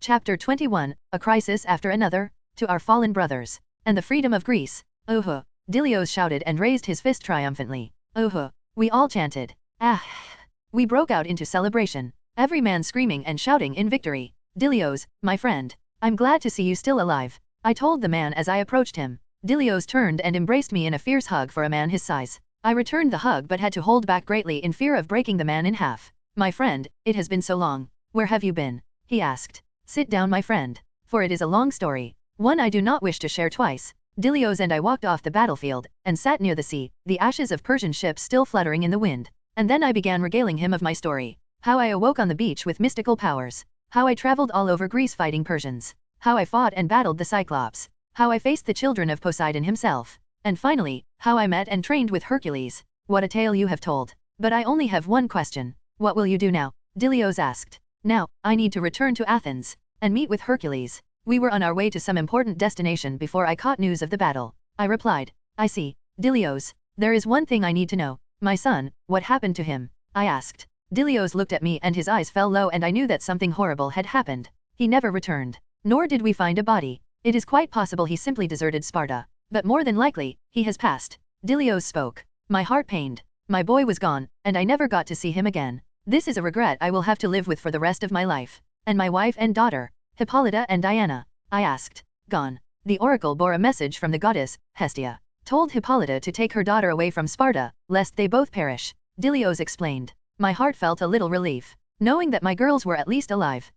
Chapter 21, A Crisis After Another, To Our Fallen Brothers, and the Freedom of Greece. Oh! Dilios shouted and raised his fist triumphantly. Oh! We all chanted. Ah! We broke out into celebration, every man screaming and shouting in victory. Dilios, my friend, I'm glad to see you still alive, I told the man as I approached him. Dilios turned and embraced me in a fierce hug for a man his size. I returned the hug but had to hold back greatly in fear of breaking the man in half. My friend, it has been so long. Where have you been? He asked. Sit down, my friend, for it is a long story, one I do not wish to share twice. Dilios and I walked off the battlefield, and sat near the sea, the ashes of Persian ships still fluttering in the wind. And then I began regaling him of my story. How I awoke on the beach with mystical powers. How I traveled all over Greece fighting Persians. How I fought and battled the Cyclops. How I faced the children of Poseidon himself. And finally, how I met and trained with Hercules. What a tale you have told. But I only have one question. What will you do now? Dilios asked. Now, I need to return to Athens, and meet with Hercules. We were on our way to some important destination before I caught news of the battle. I replied. I see. Dilios, there is one thing I need to know. My son, what happened to him? I asked. Dilios looked at me and his eyes fell low and I knew that something horrible had happened. He never returned. Nor did we find a body. It is quite possible he simply deserted Sparta. But more than likely, he has passed. Dilios spoke. My heart pained. My boy was gone, and I never got to see him again. This is a regret I will have to live with for the rest of my life. And my wife and daughter, Hippolyta and Diana? I asked. Gone. The oracle bore a message from the goddess, Hestia. Told Hippolyta to take her daughter away from Sparta, lest they both perish. Dilios explained. My heart felt a little relief. Knowing that my girls were at least alive,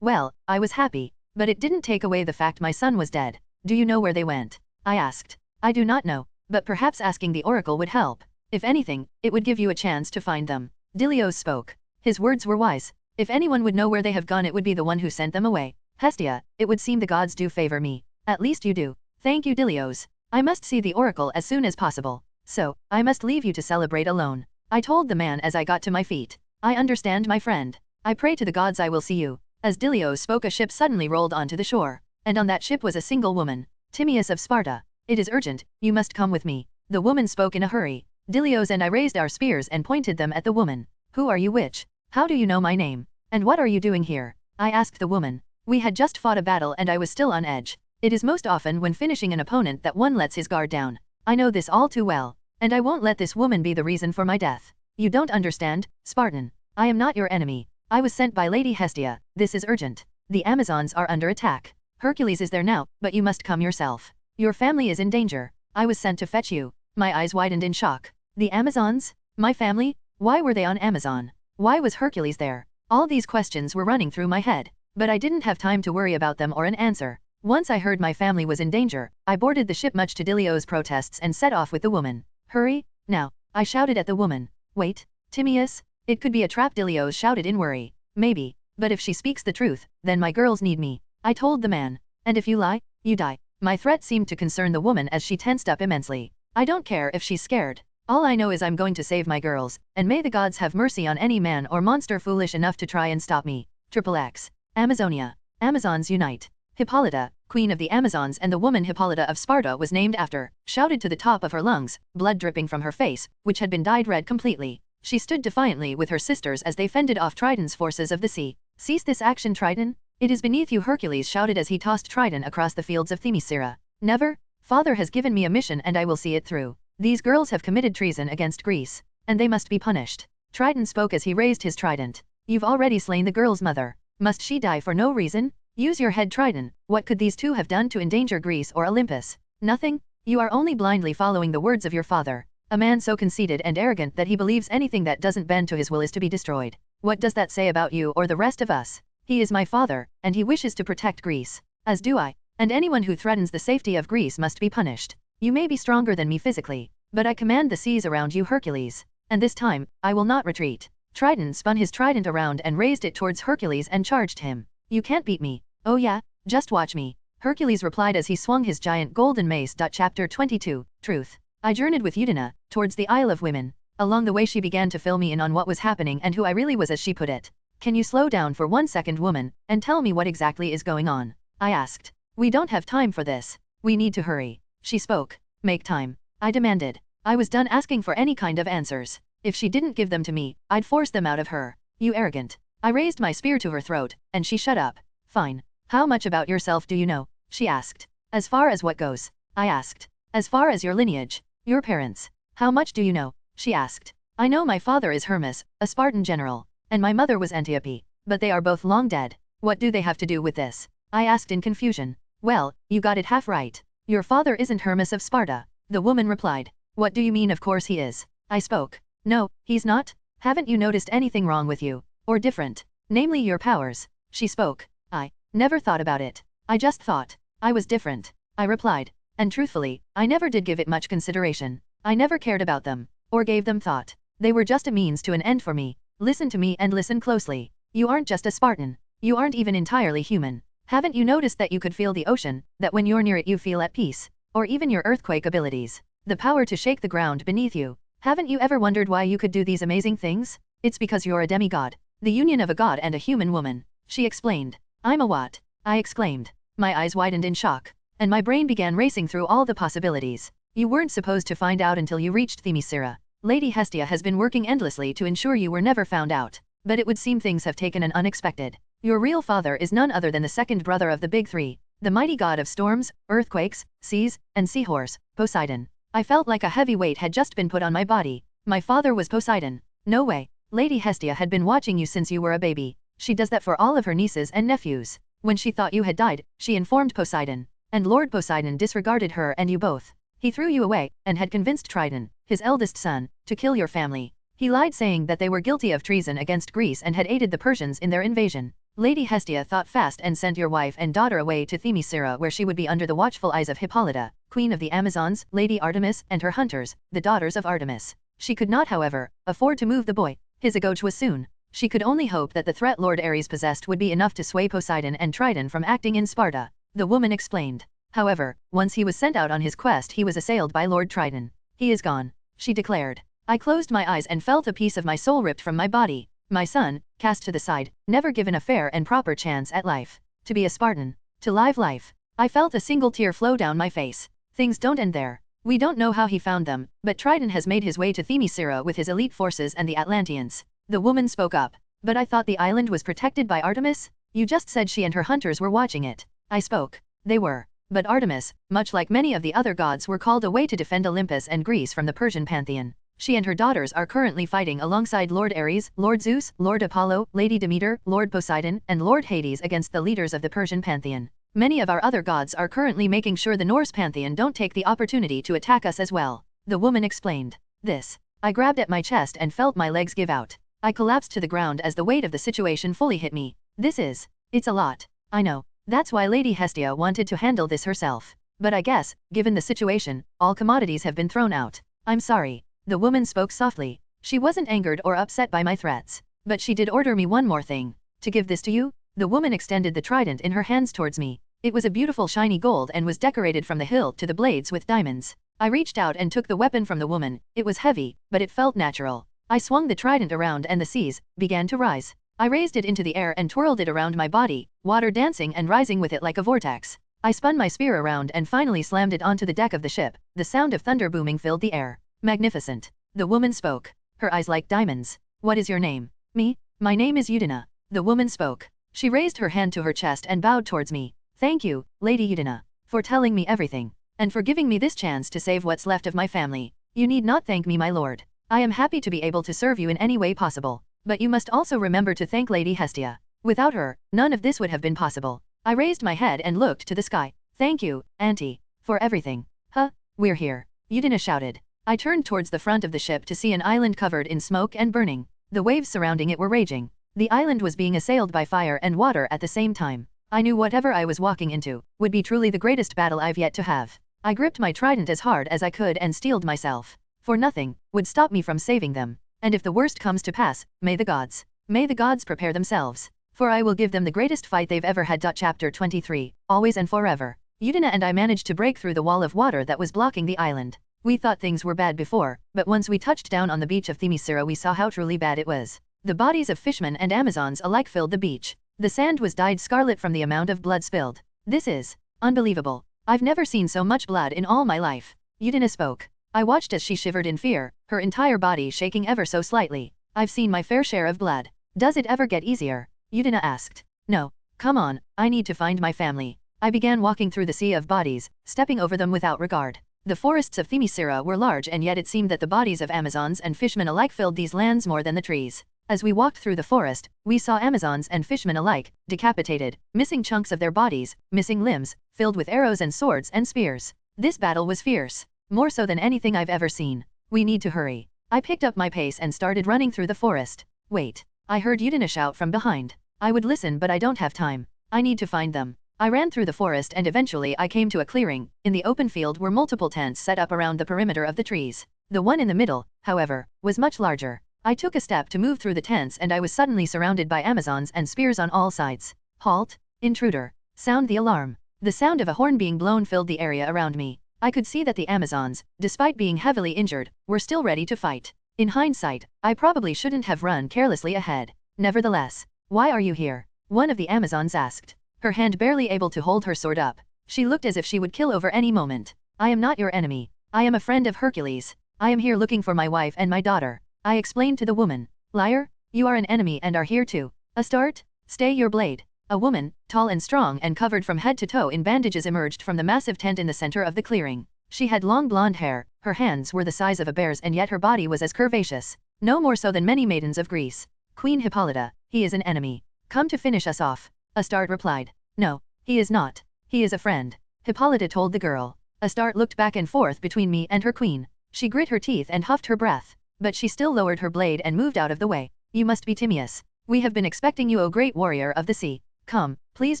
well, I was happy, but it didn't take away the fact my son was dead. Do you know where they went? I asked. I do not know, but perhaps asking the oracle would help. If anything, it would give you a chance to find them. Dilios spoke. His words were wise. If anyone would know where they have gone, it would be the one who sent them away. Hestia, it would seem the gods do favor me. At least you do. Thank you, Dilios. I must see the oracle as soon as possible. So, I must leave you to celebrate alone. I told the man as I got to my feet. I understand, my friend. I pray to the gods I will see you. As Dilios spoke, a ship suddenly rolled onto the shore. And on that ship was a single woman. Timaeus of Sparta. It is urgent, you must come with me. The woman spoke in a hurry. Dilios and I raised our spears and pointed them at the woman. Who are you, witch? How do you know my name? And what are you doing here? I asked the woman. We had just fought a battle and I was still on edge. It is most often when finishing an opponent that one lets his guard down. I know this all too well. And I won't let this woman be the reason for my death. You don't understand, Spartan. I am not your enemy. I was sent by Lady Hestia. This is urgent. The Amazons are under attack. Hercules is there now, but you must come yourself. Your family is in danger. I was sent to fetch you. My eyes widened in shock. The Amazons? My family? Why were they on Amazon? Why was Hercules there? All these questions were running through my head, but I didn't have time to worry about them or an answer. Once I heard my family was in danger, I boarded the ship much to Dilios' protests and set off with the woman. Hurry, now, I shouted at the woman. Wait, Timaeus? It could be a trap, Dilios shouted in worry. Maybe, but if she speaks the truth, then my girls need me. I told the man. And if you lie, you die. My threat seemed to concern the woman as she tensed up immensely. I don't care if she's scared. All I know is I'm going to save my girls, and may the gods have mercy on any man or monster foolish enough to try and stop me. XXX. Amazonia. Amazons unite. Hippolyta, queen of the Amazons and the woman Hippolyta of Sparta was named after, shouted to the top of her lungs, blood dripping from her face, which had been dyed red completely. She stood defiantly with her sisters as they fended off Triton's forces of the sea. Cease this action, Triton. It is beneath you, Hercules shouted as he tossed Triton across the fields of Themyscira. Never. Father has given me a mission and I will see it through. These girls have committed treason against Greece, and they must be punished. Triton spoke as he raised his trident. You've already slain the girl's mother. Must she die for no reason? Use your head, Triton. What could these two have done to endanger Greece or Olympus? Nothing. You are only blindly following the words of your father. A man so conceited and arrogant that he believes anything that doesn't bend to his will is to be destroyed. What does that say about you or the rest of us? He is my father, and he wishes to protect Greece. As do I. And anyone who threatens the safety of Greece must be punished. You may be stronger than me physically, but I command the seas around you, Hercules. And this time, I will not retreat. Triton spun his trident around and raised it towards Hercules and charged him. You can't beat me. Oh yeah, just watch me. Hercules replied as he swung his giant golden mace. Chapter 22, Truth. I journeyed with Eudyna, towards the Isle of Women. Along the way she began to fill me in on what was happening and who I really was, as she put it. Can you slow down for 1 second, woman, and tell me what exactly is going on? I asked. We don't have time for this. We need to hurry. She spoke. Make time. I demanded. I was done asking for any kind of answers. If she didn't give them to me, I'd force them out of her. You arrogant. I raised my spear to her throat, and she shut up. Fine. How much about yourself do you know? She asked. As far as what goes? I asked. As far as your lineage. Your parents. How much do you know? She asked. I know my father is Hermes, a Spartan general, and my mother was Antiope, but they are both long dead. What do they have to do with this? I asked in confusion. Well, you got it half right. Your father isn't Hermes of Sparta. The woman replied. What do you mean? Of course he is. I spoke. No, he's not. Haven't you noticed anything wrong with you? Or different? Namely your powers. She spoke. I never thought about it. I just thought I was different. I replied. And truthfully, I never did give it much consideration. I never cared about them, or gave them thought. They were just a means to an end for me. Listen to me and listen closely. You aren't just a Spartan. You aren't even entirely human. Haven't you noticed that you could feel the ocean, that when you're near it you feel at peace? Or even your earthquake abilities. The power to shake the ground beneath you. Haven't you ever wondered why you could do these amazing things? It's because you're a demigod. The union of a god and a human woman. She explained. I'm a what? I exclaimed. My eyes widened in shock, and my brain began racing through all the possibilities. You weren't supposed to find out until you reached Themyscira. Lady Hestia has been working endlessly to ensure you were never found out. But it would seem things have taken an unexpected. Your real father is none other than the second brother of the big three, the mighty god of storms, earthquakes, seas, and seahorse, Poseidon. I felt like a heavy weight had just been put on my body. My father was Poseidon. No way. Lady Hestia had been watching you since you were a baby. She does that for all of her nieces and nephews. When she thought you had died, she informed Poseidon. And Lord Poseidon disregarded her and you both. He threw you away, and had convinced Triton, his eldest son, to kill your family. He lied saying that they were guilty of treason against Greece and had aided the Persians in their invasion. Lady Hestia thought fast and sent your wife and daughter away to Themyscira where she would be under the watchful eyes of Hippolyta, queen of the Amazons, Lady Artemis, and her hunters, the daughters of Artemis. She could not, however, afford to move the boy. His age was soon. She could only hope that the threat Lord Ares possessed would be enough to sway Poseidon and Triton from acting in Sparta. The woman explained. However, once he was sent out on his quest he was assailed by Lord Triton. He is gone, she declared. I closed my eyes and felt a piece of my soul ripped from my body. My son, cast to the side, never given a fair and proper chance at life. To be a Spartan. To live life. I felt a single tear flow down my face. Things don't end there. We don't know how he found them, but Triton has made his way to Themyscira with his elite forces and the Atlanteans. The woman spoke up. But I thought the island was protected by Artemis? You just said she and her hunters were watching it. I spoke. They were. But Artemis, much like many of the other gods, were called away to defend Olympus and Greece from the Persian pantheon. She and her daughters are currently fighting alongside Lord Ares, Lord Zeus, Lord Apollo, Lady Demeter, Lord Poseidon, and Lord Hades against the leaders of the Persian pantheon. Many of our other gods are currently making sure the Norse pantheon don't take the opportunity to attack us as well. The woman explained. This. I grabbed at my chest and felt my legs give out. I collapsed to the ground as the weight of the situation fully hit me. It's a lot. I know. That's why Lady Hestia wanted to handle this herself. But I guess, given the situation, all commodities have been thrown out. I'm sorry. The woman spoke softly. She wasn't angered or upset by my threats. But she did order me one more thing. To give this to you? The woman extended the trident in her hands towards me. It was a beautiful shiny gold and was decorated from the hilt to the blades with diamonds. I reached out and took the weapon from the woman. It was heavy, but it felt natural. I swung the trident around and the seas began to rise. I raised it into the air and twirled it around my body, water dancing and rising with it like a vortex. I spun my spear around and finally slammed it onto the deck of the ship. The sound of thunder booming filled the air. Magnificent. The woman spoke. Her eyes like diamonds. What is your name? Me? My name is Eudina. The woman spoke. She raised her hand to her chest and bowed towards me. Thank you, Lady Eudina, for telling me everything, and for giving me this chance to save what's left of my family. You need not thank me, my lord. I am happy to be able to serve you in any way possible. But you must also remember to thank Lady Hestia. Without her, none of this would have been possible. I raised my head and looked to the sky. Thank you, Auntie, for everything. Huh? We're here. Eudina shouted. I turned towards the front of the ship to see an island covered in smoke and burning. The waves surrounding it were raging. The island was being assailed by fire and water at the same time. I knew whatever I was walking into would be truly the greatest battle I've yet to have. I gripped my trident as hard as I could and steeled myself. For nothing would stop me from saving them. And if the worst comes to pass, may the gods prepare themselves. For I will give them the greatest fight they've ever had. Chapter 23, Always and Forever. Eudina and I managed to break through the wall of water that was blocking the island. We thought things were bad before, but once we touched down on the beach of Themyscira we saw how truly bad it was. The bodies of fishmen and Amazons alike filled the beach. The sand was dyed scarlet from the amount of blood spilled. This is unbelievable. I've never seen so much blood in all my life. Eudina spoke. I watched as she shivered in fear, her entire body shaking ever so slightly. I've seen my fair share of blood. Does it ever get easier? Eudina asked. No. Come on, I need to find my family. I began walking through the sea of bodies, stepping over them without regard. The forests of Themyscira were large, and yet it seemed that the bodies of Amazons and fishmen alike filled these lands more than the trees. As we walked through the forest, we saw Amazons and fishmen alike, decapitated, missing chunks of their bodies, missing limbs, filled with arrows and swords and spears. This battle was fierce. More so than anything I've ever seen. We need to hurry. I picked up my pace and started running through the forest. Wait. I heard Eudyna shout from behind. I would listen, but I don't have time. I need to find them. I ran through the forest and eventually I came to a clearing. In the open field were multiple tents set up around the perimeter of the trees. The one in the middle, however, was much larger. I took a step to move through the tents and I was suddenly surrounded by Amazons and spears on all sides. Halt! Intruder! Sound the alarm. The sound of a horn being blown filled the area around me. I could see that the Amazons, despite being heavily injured, were still ready to fight. In hindsight, I probably shouldn't have run carelessly ahead. Nevertheless, why are you here? One of the Amazons asked. Her hand barely able to hold her sword up. She looked as if she would kill over any moment. I am not your enemy. I am a friend of Hercules. I am here looking for my wife and my daughter. I explained to the woman. Liar, you are an enemy and are here too. Astarte, stay your blade. A woman, tall and strong and covered from head to toe in bandages, emerged from the massive tent in the center of the clearing. She had long blonde hair, her hands were the size of a bear's and yet her body was as curvaceous. No more so than many maidens of Greece. Queen Hippolyta, he is an enemy. Come to finish us off. Astarte replied. No, he is not. He is a friend. Hippolyta told the girl. Astarte looked back and forth between me and her queen. She grit her teeth and huffed her breath. But she still lowered her blade and moved out of the way. You must be Timaeus. We have been expecting you, O great warrior of the sea. Come, please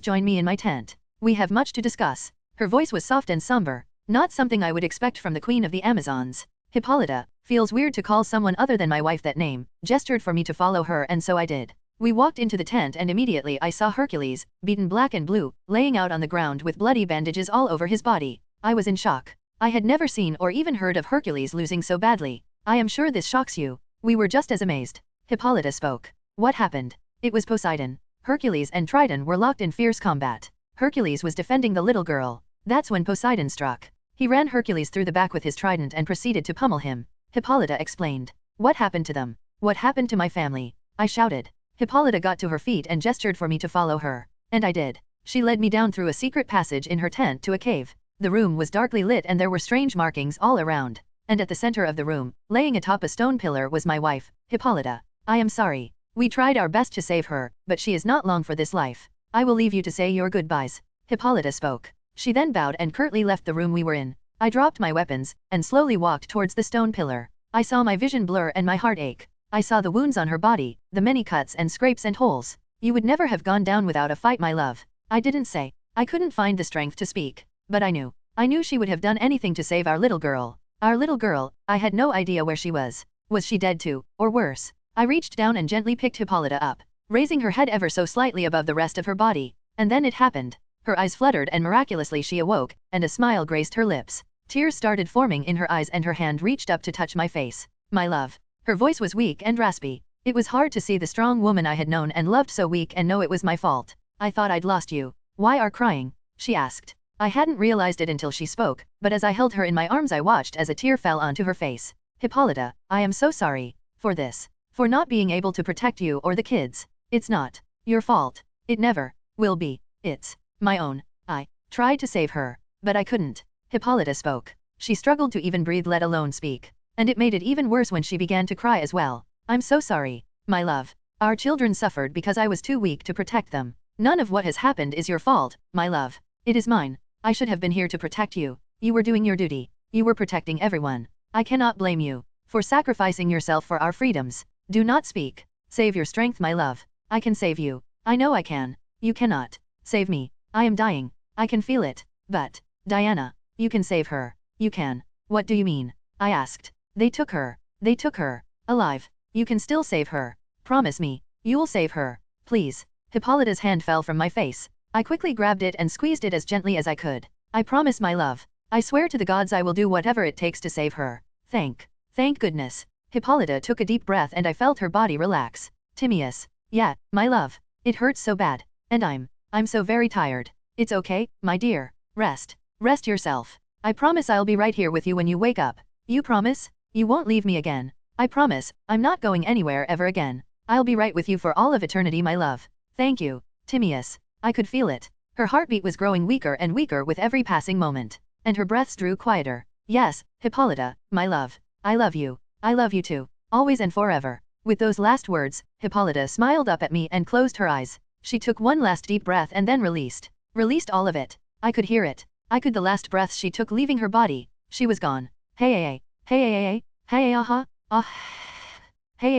join me in my tent. We have much to discuss. Her voice was soft and somber, not something I would expect from the queen of the Amazons. Hippolyta, feels weird to call someone other than my wife that name, gestured for me to follow her and so I did. We walked into the tent and immediately I saw Hercules, beaten black and blue, laying out on the ground with bloody bandages all over his body. I was in shock. I had never seen or even heard of Hercules losing so badly. I am sure this shocks you. We were just as amazed. Hippolyta spoke. What happened? It was Poseidon. Hercules and Triton were locked in fierce combat. Hercules was defending the little girl. That's when Poseidon struck. He ran Hercules through the back with his trident and proceeded to pummel him. Hippolyta explained. What happened to them? What happened to my family? I shouted. Hippolyta got to her feet and gestured for me to follow her. And I did. She led me down through a secret passage in her tent to a cave. The room was darkly lit and there were strange markings all around. And at the center of the room, laying atop a stone pillar, was my wife, Hippolyta. I am sorry. We tried our best to save her, but she is not long for this life. I will leave you to say your goodbyes. Hippolyta spoke. She then bowed and curtly left the room we were in. I dropped my weapons, and slowly walked towards the stone pillar. I saw my vision blur and my heart ache. I saw the wounds on her body, the many cuts and scrapes and holes. You would never have gone down without a fight, my love. I didn't say. I couldn't find the strength to speak. But I knew. I knew she would have done anything to save our little girl. Our little girl, I had no idea where she was. Was she dead too, or worse? I reached down and gently picked Hippolyta up, raising her head ever so slightly above the rest of her body. And then it happened. Her eyes fluttered and miraculously she awoke, and a smile graced her lips. Tears started forming in her eyes and her hand reached up to touch my face. My love. Her voice was weak and raspy. It was hard to see the strong woman I had known and loved so weak and know it was my fault. I thought I'd lost you. Why are crying? She asked. I hadn't realized it until she spoke, but as I held her in my arms I watched as a tear fell onto her face. Hippolyta, I am so sorry. For this. For not being able to protect you or the kids. It's not your fault. It never will be. It's my own. I tried to save her, but I couldn't. Hippolyta spoke. She struggled to even breathe, let alone speak. And it made it even worse when she began to cry as well. I'm so sorry, my love. Our children suffered because I was too weak to protect them. None of what has happened is your fault, my love. It is mine. I should have been here to protect you. You were doing your duty. You were protecting everyone. I cannot blame you for sacrificing yourself for our freedoms. Do not speak. Save your strength, my love. I can save you. I know I can. You cannot. Save me. I am dying. I can feel it. But, Diana, you can save her. You can. What do you mean? I asked. They took her. They took her. Alive. You can still save her. Promise me. You'll save her. Please. Hippolyta's hand fell from my face. I quickly grabbed it and squeezed it as gently as I could. I promise, my love. I swear to the gods I will do whatever it takes to save her. Thank goodness. Hippolyta took a deep breath and I felt her body relax. Timaeus. Yeah, my love. It hurts so bad. And I'm so very tired. It's okay, my dear. Rest. Rest yourself. I promise I'll be right here with you when you wake up. You promise? You won't leave me again. I promise, I'm not going anywhere ever again. I'll be right with you for all of eternity, my love. Thank you, Timaeus. I could feel it. Her heartbeat was growing weaker and weaker with every passing moment, and her breaths drew quieter. Yes, Hippolyta, my love. I love you. I love you too. Always and forever. With those last words, Hippolyta smiled up at me and closed her eyes. She took one last deep breath and then released. Released all of it. I could hear it. I could the last breaths she took leaving her body. She was gone. Hey hey hey hey hey hey aha ah hey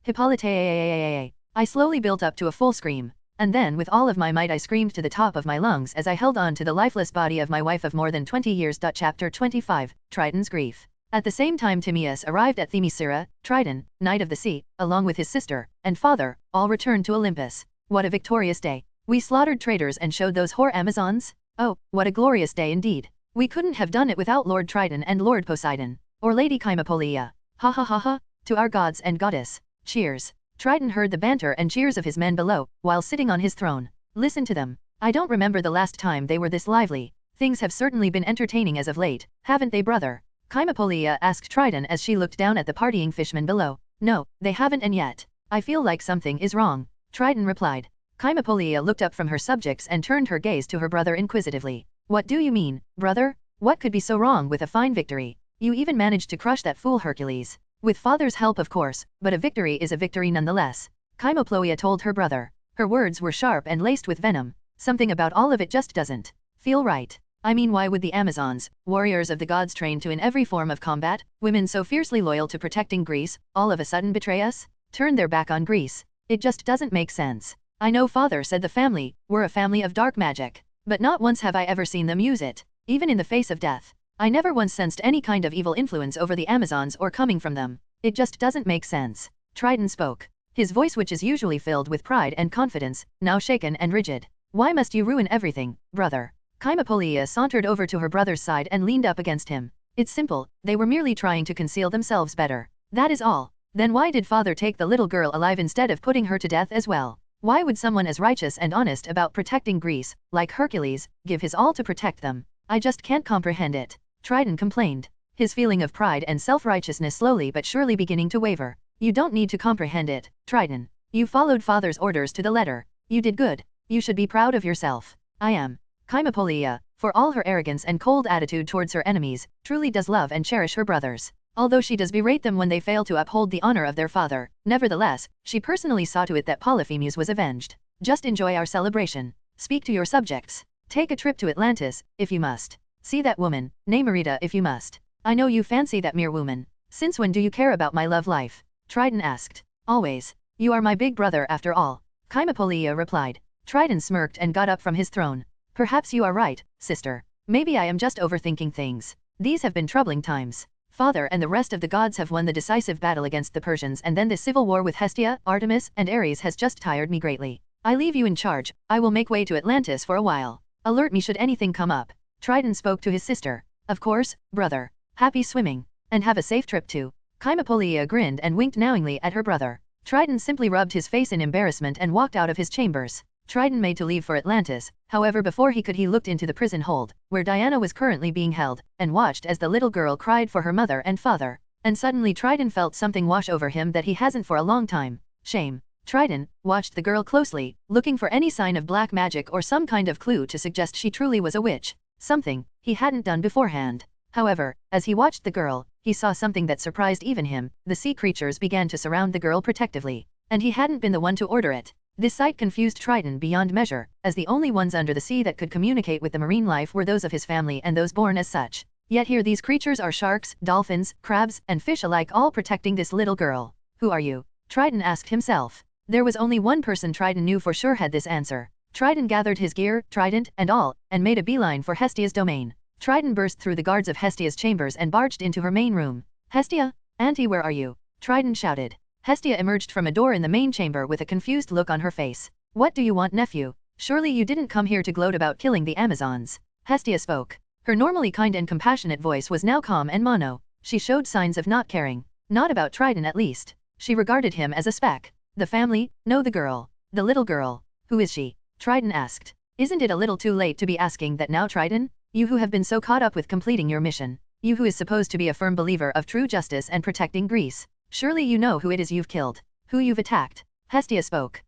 Hippolyta. I slowly built up to a full scream, and then with all of my might I screamed to the top of my lungs as I held on to the lifeless body of my wife of more than 20 years. Chapter 25, Triton's Grief. At the same time Timaeus arrived at Themyscira, Triton, Knight of the Sea, along with his sister and father, all returned to Olympus. What a victorious day. We slaughtered traitors and showed those whore Amazons. Oh, what a glorious day indeed. We couldn't have done it without Lord Triton and Lord Poseidon, or Lady Chimapolia. Ha ha ha ha, to our gods and goddess. Cheers. Triton heard the banter and cheers of his men below, while sitting on his throne. Listen to them. I don't remember the last time they were this lively. Things have certainly been entertaining as of late, haven't they, brother? Chimapolia asked Triton as she looked down at the partying fishmen below. No, they haven't, and yet I feel like something is wrong, Triton replied. Chimapolia looked up from her subjects and turned her gaze to her brother inquisitively. What do you mean, brother? What could be so wrong with a fine victory? You even managed to crush that fool Hercules. With father's help, of course, but a victory is a victory nonetheless. Chimapolia told her brother. Her words were sharp and laced with venom. Something about all of it just doesn't feel right. I mean, why would the Amazons, warriors of the gods trained to in every form of combat, women so fiercely loyal to protecting Greece, all of a sudden betray us? Turn their back on Greece? It just doesn't make sense. I know father said the family were a family of dark magic, but not once have I ever seen them use it, even in the face of death. I never once sensed any kind of evil influence over the Amazons or coming from them. It just doesn't make sense. Triton spoke. His voice, which is usually filled with pride and confidence, now shaken and rigid. Why must you ruin everything, brother? Chimapolia sauntered over to her brother's side and leaned up against him. It's simple, they were merely trying to conceal themselves better. That is all. Then why did father take the little girl alive instead of putting her to death as well? Why would someone as righteous and honest about protecting Greece, like Hercules, give his all to protect them? I just can't comprehend it. Triton complained, his feeling of pride and self-righteousness slowly but surely beginning to waver. You don't need to comprehend it, Triton. You followed father's orders to the letter. You did good. You should be proud of yourself. I am. Chimapolia, for all her arrogance and cold attitude towards her enemies, truly does love and cherish her brothers. Although she does berate them when they fail to uphold the honor of their father, nevertheless, she personally saw to it that Polyphemus was avenged. Just enjoy our celebration. Speak to your subjects. Take a trip to Atlantis, if you must. See that woman, Namarita, if you must. I know you fancy that mere woman. Since when do you care about my love life? Triton asked. Always. You are my big brother after all. Chimapolia replied. Triton smirked and got up from his throne. Perhaps you are right, sister. Maybe I am just overthinking things. These have been troubling times. Father and the rest of the gods have won the decisive battle against the Persians, and then this civil war with Hestia, Artemis, and Ares has just tired me greatly. I leave you in charge. I will make way to Atlantis for a while. Alert me should anything come up. Triton spoke to his sister. Of course, brother. Happy swimming. And have a safe trip too. Chimapolia grinned and winked knowingly at her brother. Triton simply rubbed his face in embarrassment and walked out of his chambers. Triton made to leave for Atlantis, however before he looked into the prison hold, where Diana was currently being held, and watched as the little girl cried for her mother and father. And suddenly Triton felt something wash over him that he hasn't for a long time. Shame. Triton watched the girl closely, looking for any sign of black magic or some kind of clue to suggest she truly was a witch. Something he hadn't done beforehand. However, as he watched the girl, he saw something that surprised even him. The sea creatures began to surround the girl protectively, and he hadn't been the one to order it. This sight confused Triton beyond measure, as the only ones under the sea that could communicate with the marine life were those of his family and those born as such. Yet here these creatures are sharks, dolphins, crabs, and fish alike, all protecting this little girl. Who are you? Triton asked himself. There was only one person Triton knew for sure had this answer. Triton gathered his gear, trident and all, and made a beeline for Hestia's domain. Triton burst through the guards of Hestia's chambers and barged into her main room. Hestia? Auntie, where are you? Triton shouted. Hestia emerged from a door in the main chamber with a confused look on her face. What do you want, nephew? Surely you didn't come here to gloat about killing the Amazons. Hestia spoke. Her normally kind and compassionate voice was now calm and mono. She showed signs of not caring. Not about Triton at least. She regarded him as a speck. The family? No, the girl. The little girl. Who is she? Triton asked. Isn't it a little too late to be asking that now, Triton? You who have been so caught up with completing your mission. You who is supposed to be a firm believer of true justice and protecting Greece. Surely you know who it is you've killed. Who you've attacked. Hestia spoke.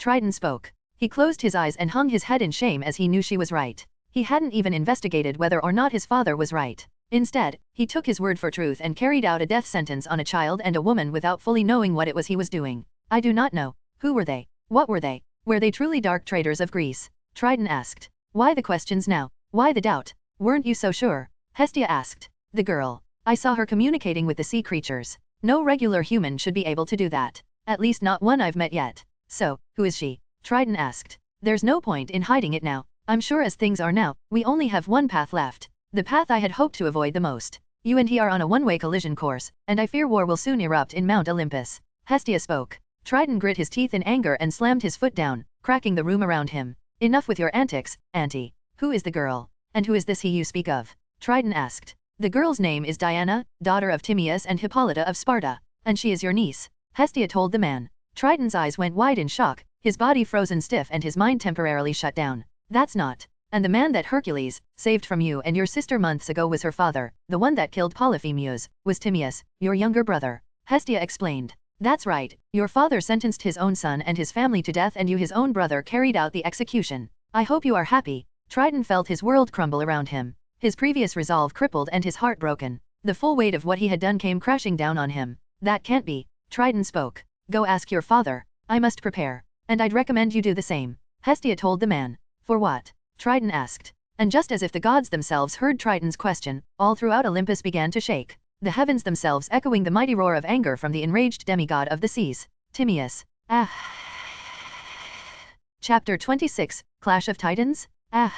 Triton spoke. He closed his eyes and hung his head in shame as he knew she was right. He hadn't even investigated whether or not his father was right. Instead, he took his word for truth and carried out a death sentence on a child and a woman without fully knowing what it was he was doing. I do not know. Who were they? What were they? Were they truly dark traitors of Greece? Triton asked. Why the questions now? Why the doubt? Weren't you so sure? Hestia asked. The girl. I saw her communicating with the sea creatures. No regular human should be able to do that. At least not one I've met yet. So, who is she? Triton asked. There's no point in hiding it now. I'm sure as things are now, we only have one path left. The path I had hoped to avoid the most. You and he are on a one-way collision course, and I fear war will soon erupt in Mount Olympus. Hestia spoke. Triton grit his teeth in anger and slammed his foot down, cracking the room around him. Enough with your antics, Auntie. Who is the girl? And who is this he you speak of? Triton asked. The girl's name is Diana, daughter of Timaeus and Hippolyta of Sparta. And she is your niece. Hestia told the man. Triton's eyes went wide in shock, his body frozen stiff and his mind temporarily shut down. That's not. And the man that Hercules saved from you and your sister months ago was her father, the one that killed Polyphemus, was Timaeus, your younger brother. Hestia explained. That's right, your father sentenced his own son and his family to death and you his own brother carried out the execution. I hope you are happy. Triton felt his world crumble around him. His previous resolve crippled and his heart broken. The full weight of what he had done came crashing down on him. That can't be. Triton spoke. Go ask your father. I must prepare. And I'd recommend you do the same. Hestia told the man. For what? Triton asked. And just as if the gods themselves heard Triton's question, all throughout Olympus began to shake. The heavens themselves echoing the mighty roar of anger from the enraged demigod of the seas. Timaeus. Ah. Chapter 26, Clash of Titans? Ah.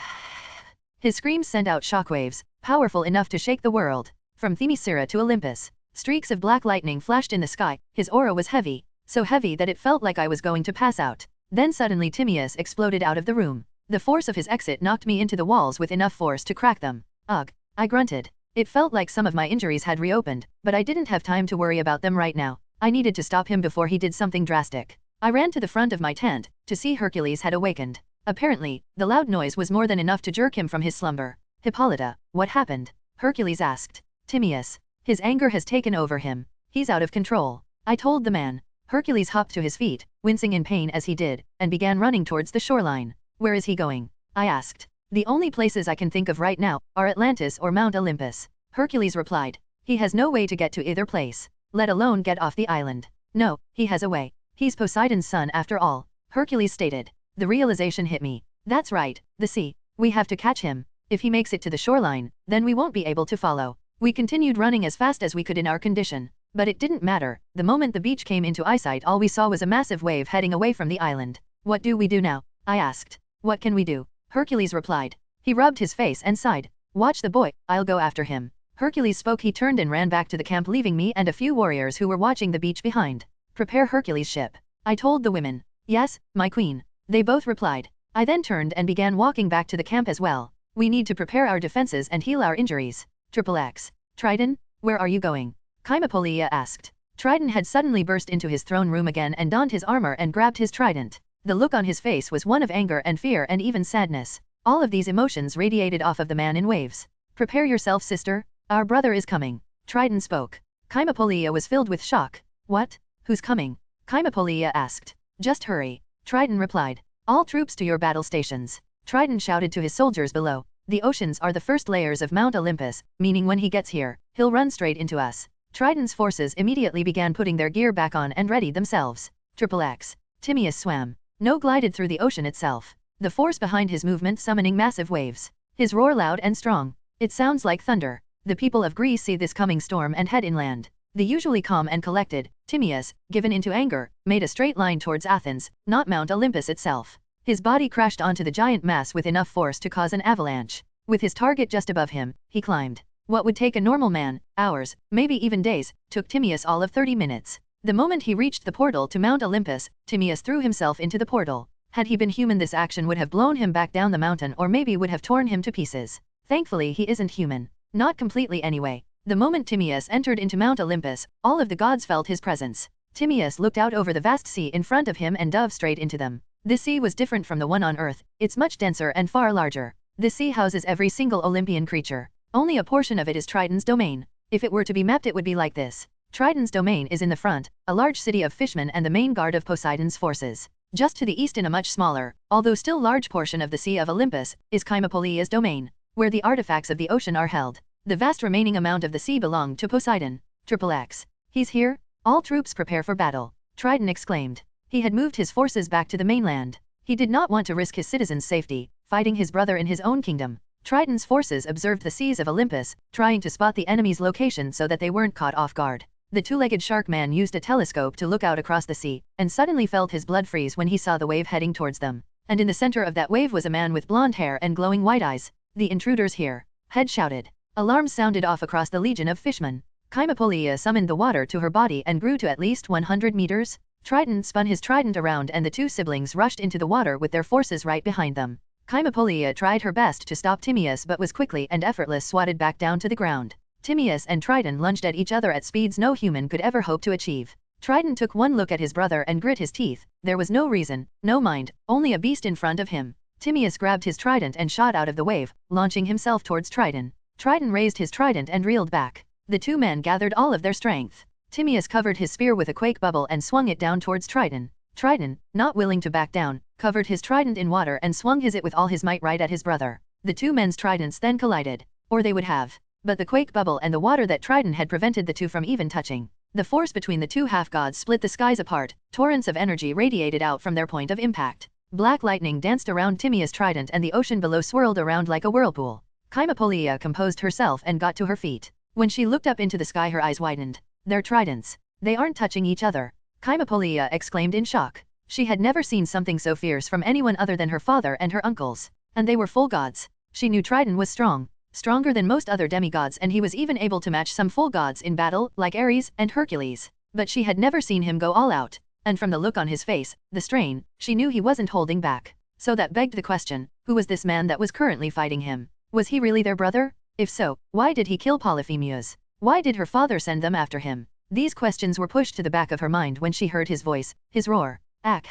His screams sent out shockwaves, powerful enough to shake the world. From Themyscira to Olympus, streaks of black lightning flashed in the sky. His aura was heavy, so heavy that it felt like I was going to pass out. Then suddenly Timaeus exploded out of the room. The force of his exit knocked me into the walls with enough force to crack them. Ugh. I grunted. It felt like some of my injuries had reopened, but I didn't have time to worry about them right now. I needed to stop him before he did something drastic. I ran to the front of my tent, to see Hercules had awakened. Apparently, the loud noise was more than enough to jerk him from his slumber. Hippolyta, what happened? Hercules asked. Timaeus. His anger has taken over him. He's out of control. I told the man. Hercules hopped to his feet, wincing in pain as he did, and began running towards the shoreline. Where is he going? I asked. The only places I can think of right now are Atlantis or Mount Olympus. Hercules replied. He has no way to get to either place, let alone get off the island. No, he has a way. He's Poseidon's son after all, Hercules stated. The realization hit me. That's right, the sea. We have to catch him. If he makes it to the shoreline, then we won't be able to follow. We continued running as fast as we could in our condition. But it didn't matter. The moment the beach came into eyesight, all we saw was a massive wave heading away from the island. What do we do now? I asked. What can we do? Hercules replied. He rubbed his face and sighed. Watch the boy, I'll go after him. Hercules spoke. He turned and ran back to the camp, leaving me and a few warriors who were watching the beach behind. Prepare Hercules' ship. I told the women. Yes, my queen. They both replied. I then turned and began walking back to the camp as well. We need to prepare our defenses and heal our injuries. XXX. Triton, where are you going? Chimapolia asked. Triton had suddenly burst into his throne room again and donned his armor and grabbed his trident. The look on his face was one of anger and fear and even sadness. All of these emotions radiated off of the man in waves. Prepare yourself, sister. Our brother is coming. Triton spoke. Chimapolia was filled with shock. What? Who's coming? Chimapolia asked. Just hurry. Triton replied. All troops to your battle stations. Triton shouted to his soldiers below. The oceans are the first layers of Mount Olympus, meaning when he gets here, he'll run straight into us. Triton's forces immediately began putting their gear back on and readied themselves. XXX. Timaeus swam. No glided through the ocean itself. The force behind his movement summoning massive waves. His roar loud and strong. It sounds like thunder. The people of Greece see this coming storm and head inland. The usually calm and collected, Timaeus, given into anger, made a straight line towards Athens, not Mount Olympus itself. His body crashed onto the giant mass with enough force to cause an avalanche. With his target just above him, he climbed. What would take a normal man, hours, maybe even days, took Timaeus all of 30 minutes. The moment he reached the portal to Mount Olympus, Timaeus threw himself into the portal. Had he been human, this action would have blown him back down the mountain or maybe would have torn him to pieces. Thankfully he isn't human. Not completely anyway. The moment Timaeus entered into Mount Olympus, all of the gods felt his presence. Timaeus looked out over the vast sea in front of him and dove straight into them. This sea was different from the one on Earth. It's much denser and far larger. This sea houses every single Olympian creature. Only a portion of it is Triton's domain. If it were to be mapped, it would be like this. Triton's domain is in the front, a large city of fishmen and the main guard of Poseidon's forces. Just to the east in a much smaller, although still large portion of the Sea of Olympus, is Chimapolia's domain, where the artifacts of the ocean are held. The vast remaining amount of the sea belonged to Poseidon. XXX. He's here? All troops prepare for battle, Triton exclaimed. He had moved his forces back to the mainland. He did not want to risk his citizens' safety, fighting his brother in his own kingdom. Triton's forces observed the seas of Olympus, trying to spot the enemy's location so that they weren't caught off guard. The two-legged shark man used a telescope to look out across the sea, and suddenly felt his blood freeze when he saw the wave heading towards them. And in the center of that wave was a man with blonde hair and glowing white eyes. The intruder's here. Head shouted. Alarms sounded off across the legion of fishmen. Chimapolia summoned the water to her body and grew to at least 100 meters. Triton spun his trident around and the two siblings rushed into the water with their forces right behind them. Chimapolia tried her best to stop Timaeus but was quickly and effortless swatted back down to the ground. Timaeus and Triton lunged at each other at speeds no human could ever hope to achieve. Triton took one look at his brother and grit his teeth. There was no reason, no mind, only a beast in front of him. Timaeus grabbed his trident and shot out of the wave, launching himself towards Triton. Triton raised his trident and reeled back. The two men gathered all of their strength. Timaeus covered his spear with a quake bubble and swung it down towards Triton. Triton, not willing to back down, covered his trident in water and swung it with all his might right at his brother. The two men's tridents then collided. Or they would have. But the quake bubble and the water that Triton had prevented the two from even touching. The force between the two half-gods split the skies apart. Torrents of energy radiated out from their point of impact. Black lightning danced around Timaeus' trident and the ocean below swirled around like a whirlpool. Chimapolia composed herself and got to her feet. When she looked up into the sky her eyes widened. Their tridents. They aren't touching each other. Chimapolia exclaimed in shock. She had never seen something so fierce from anyone other than her father and her uncles. And they were full gods. She knew Triton was strong. Stronger than most other demigods, and he was even able to match some full gods in battle, like Ares and Hercules. But she had never seen him go all out. And from the look on his face, the strain, she knew he wasn't holding back. So that begged the question, who was this man that was currently fighting him? Was he really their brother? If so, why did he kill Polyphemus? Why did her father send them after him? These questions were pushed to the back of her mind when she heard his voice, his roar. Ack.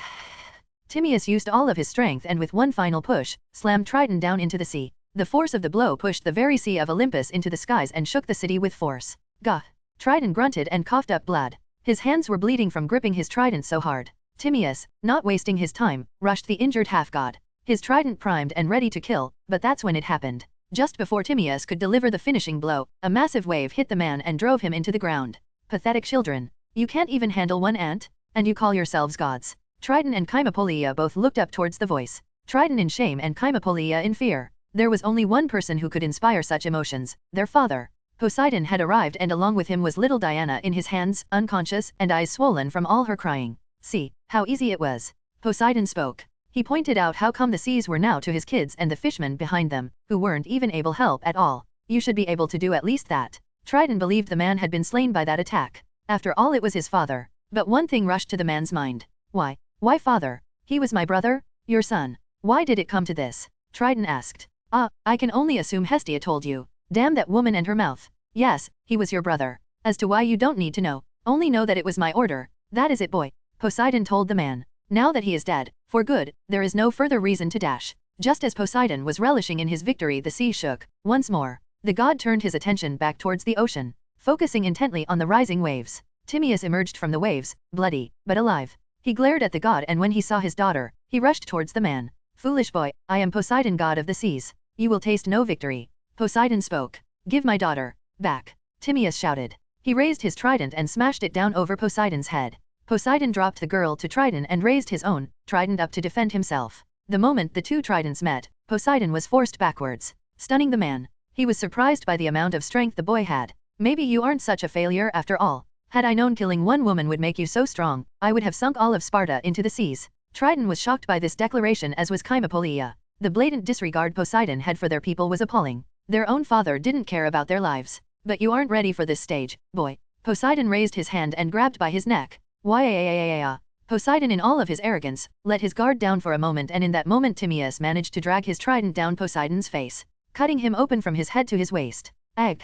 Timaeus used all of his strength and with one final push, slammed Triton down into the sea. The force of the blow pushed the very Sea of Olympus into the skies and shook the city with force. Gah! Triton grunted and coughed up blood. His hands were bleeding from gripping his trident so hard. Timaeus, not wasting his time, rushed the injured half-god. His trident primed and ready to kill, but that's when it happened. Just before Timaeus could deliver the finishing blow, a massive wave hit the man and drove him into the ground. Pathetic children. You can't even handle one ant? And you call yourselves gods? Triton and Chimapolia both looked up towards the voice. Triton in shame and Chimapolia in fear. There was only one person who could inspire such emotions, their father. Poseidon had arrived and along with him was little Diana in his hands, unconscious and eyes swollen from all her crying. See, how easy it was. Poseidon spoke. He pointed out how come the seas were now to his kids and the fishmen behind them, who weren't even able help at all. You should be able to do at least that. Triton believed the man had been slain by that attack. After all it was his father. But one thing rushed to the man's mind. Why? Why father? He was my brother? Your son. Why did it come to this? Triton asked. I can only assume Hestia told you. Damn that woman and her mouth. Yes, he was your brother. As to why you don't need to know. Only know that it was my order. That is it, boy. Poseidon told the man. Now that he is dead, for good, there is no further reason to dash. Just as Poseidon was relishing in his victory, the sea shook. Once more, the god turned his attention back towards the ocean, focusing intently on the rising waves. Timaeus emerged from the waves, bloody, but alive. He glared at the god and when he saw his daughter, he rushed towards the man. Foolish boy, I am Poseidon, god of the seas. You will taste no victory. Poseidon spoke. Give my daughter back. Timaeus shouted. He raised his trident and smashed it down over Poseidon's head. Poseidon dropped the girl to Triton and raised his own trident up to defend himself. The moment the two tridents met, Poseidon was forced backwards, stunning the man. He was surprised by the amount of strength the boy had. Maybe you aren't such a failure after all. Had I known killing one woman would make you so strong, I would have sunk all of Sparta into the seas. Triton was shocked by this declaration as was Chimapolia. The blatant disregard Poseidon had for their people was appalling. Their own father didn't care about their lives. But you aren't ready for this stage, boy. Poseidon raised his hand and grabbed by his neck. Why? Poseidon in all of his arrogance, let his guard down for a moment and in that moment Timaeus managed to drag his trident down Poseidon's face, cutting him open from his head to his waist. Ag!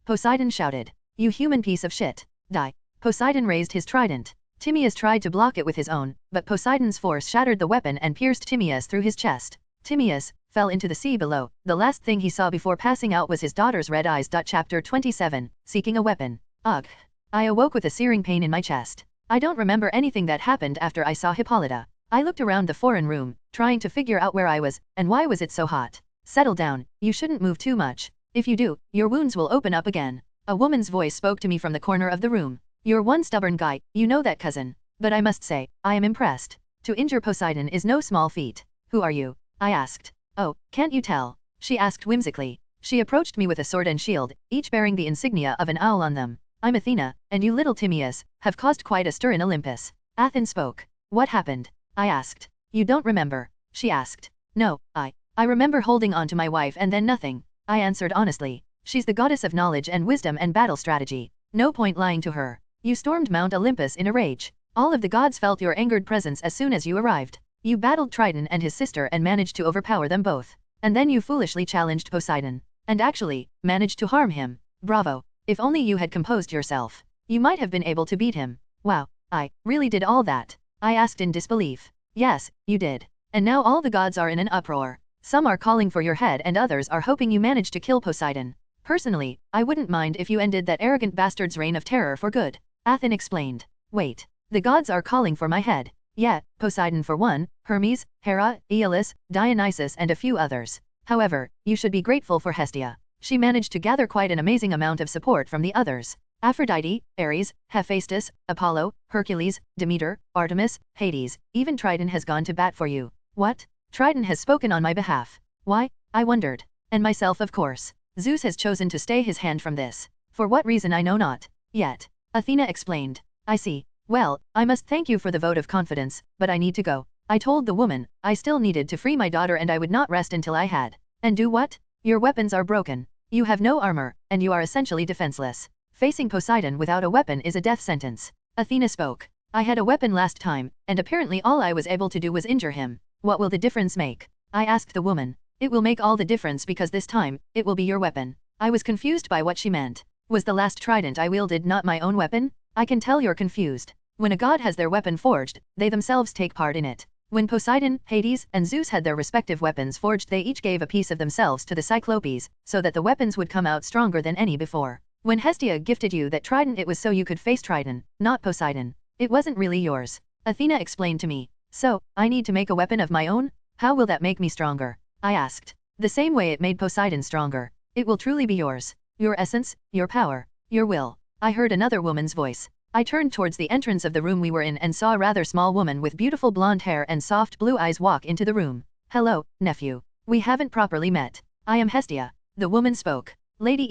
Poseidon shouted. You human piece of shit. Die. Poseidon raised his trident. Timaeus tried to block it with his own, but Poseidon's force shattered the weapon and pierced Timaeus through his chest. Timaeus fell into the sea below. The last thing he saw before passing out was his daughter's red eyes. Chapter 27, Seeking a Weapon. Ugh. I awoke with a searing pain in my chest. I don't remember anything that happened after I saw Hippolyta. I looked around the foreign room, trying to figure out where I was, and why was it so hot. Settle down, you shouldn't move too much. If you do, your wounds will open up again. A woman's voice spoke to me from the corner of the room. You're one stubborn guy, you know that, cousin. But I must say, I am impressed. To injure Poseidon is no small feat. Who are you? I asked. Oh, can't you tell? She asked whimsically. She approached me with a sword and shield, each bearing the insignia of an owl on them. I'm Athena, and you little Timaeus, have caused quite a stir in Olympus. Athens spoke. What happened? I asked. You don't remember? She asked. No, I remember holding on to my wife and then nothing. I answered honestly. She's the goddess of knowledge and wisdom and battle strategy. No point lying to her. You stormed Mount Olympus in a rage. All of the gods felt your angered presence as soon as you arrived. You battled Triton and his sister and managed to overpower them both. And then you foolishly challenged Poseidon. And actually, managed to harm him. Bravo. If only you had composed yourself. You might have been able to beat him. Wow, I really did all that? I asked in disbelief. Yes, you did. And now all the gods are in an uproar. Some are calling for your head and others are hoping you managed to kill Poseidon. Personally, I wouldn't mind if you ended that arrogant bastard's reign of terror for good. Athena explained. Wait. The gods are calling for my head. Yeah, Poseidon for one, Hermes, Hera, Aeolus, Dionysus and a few others. However, you should be grateful for Hestia. She managed to gather quite an amazing amount of support from the others. Aphrodite, Ares, Hephaestus, Apollo, Hercules, Demeter, Artemis, Hades, even Triton has gone to bat for you. What? Triton has spoken on my behalf. Why? I wondered. And myself of course. Zeus has chosen to stay his hand from this. For what reason I know not. Yet. Athena explained. I see. Well, I must thank you for the vote of confidence, but I need to go. I told the woman, I still needed to free my daughter and I would not rest until I had. And do what? Your weapons are broken. You have no armor, and you are essentially defenseless. Facing Poseidon without a weapon is a death sentence. Athena spoke. I had a weapon last time, and apparently all I was able to do was injure him. What will the difference make? I asked the woman. It will make all the difference because this time, it will be your weapon. I was confused by what she meant. Was the last trident I wielded not my own weapon? I can tell you're confused. When a god has their weapon forged, they themselves take part in it. When Poseidon, Hades, and Zeus had their respective weapons forged, they each gave a piece of themselves to the Cyclopes, so that the weapons would come out stronger than any before. When Hestia gifted you that trident, it was so you could face Triton, not Poseidon. It wasn't really yours. Athena explained to me. So, I need to make a weapon of my own? How will that make me stronger? I asked. The same way it made Poseidon stronger. It will truly be yours. Your essence, your power, your will. I heard another woman's voice. I turned towards the entrance of the room we were in and saw a rather small woman with beautiful blonde hair and soft blue eyes walk into the room. Hello, nephew. We haven't properly met. I am Hestia. The woman spoke. Lady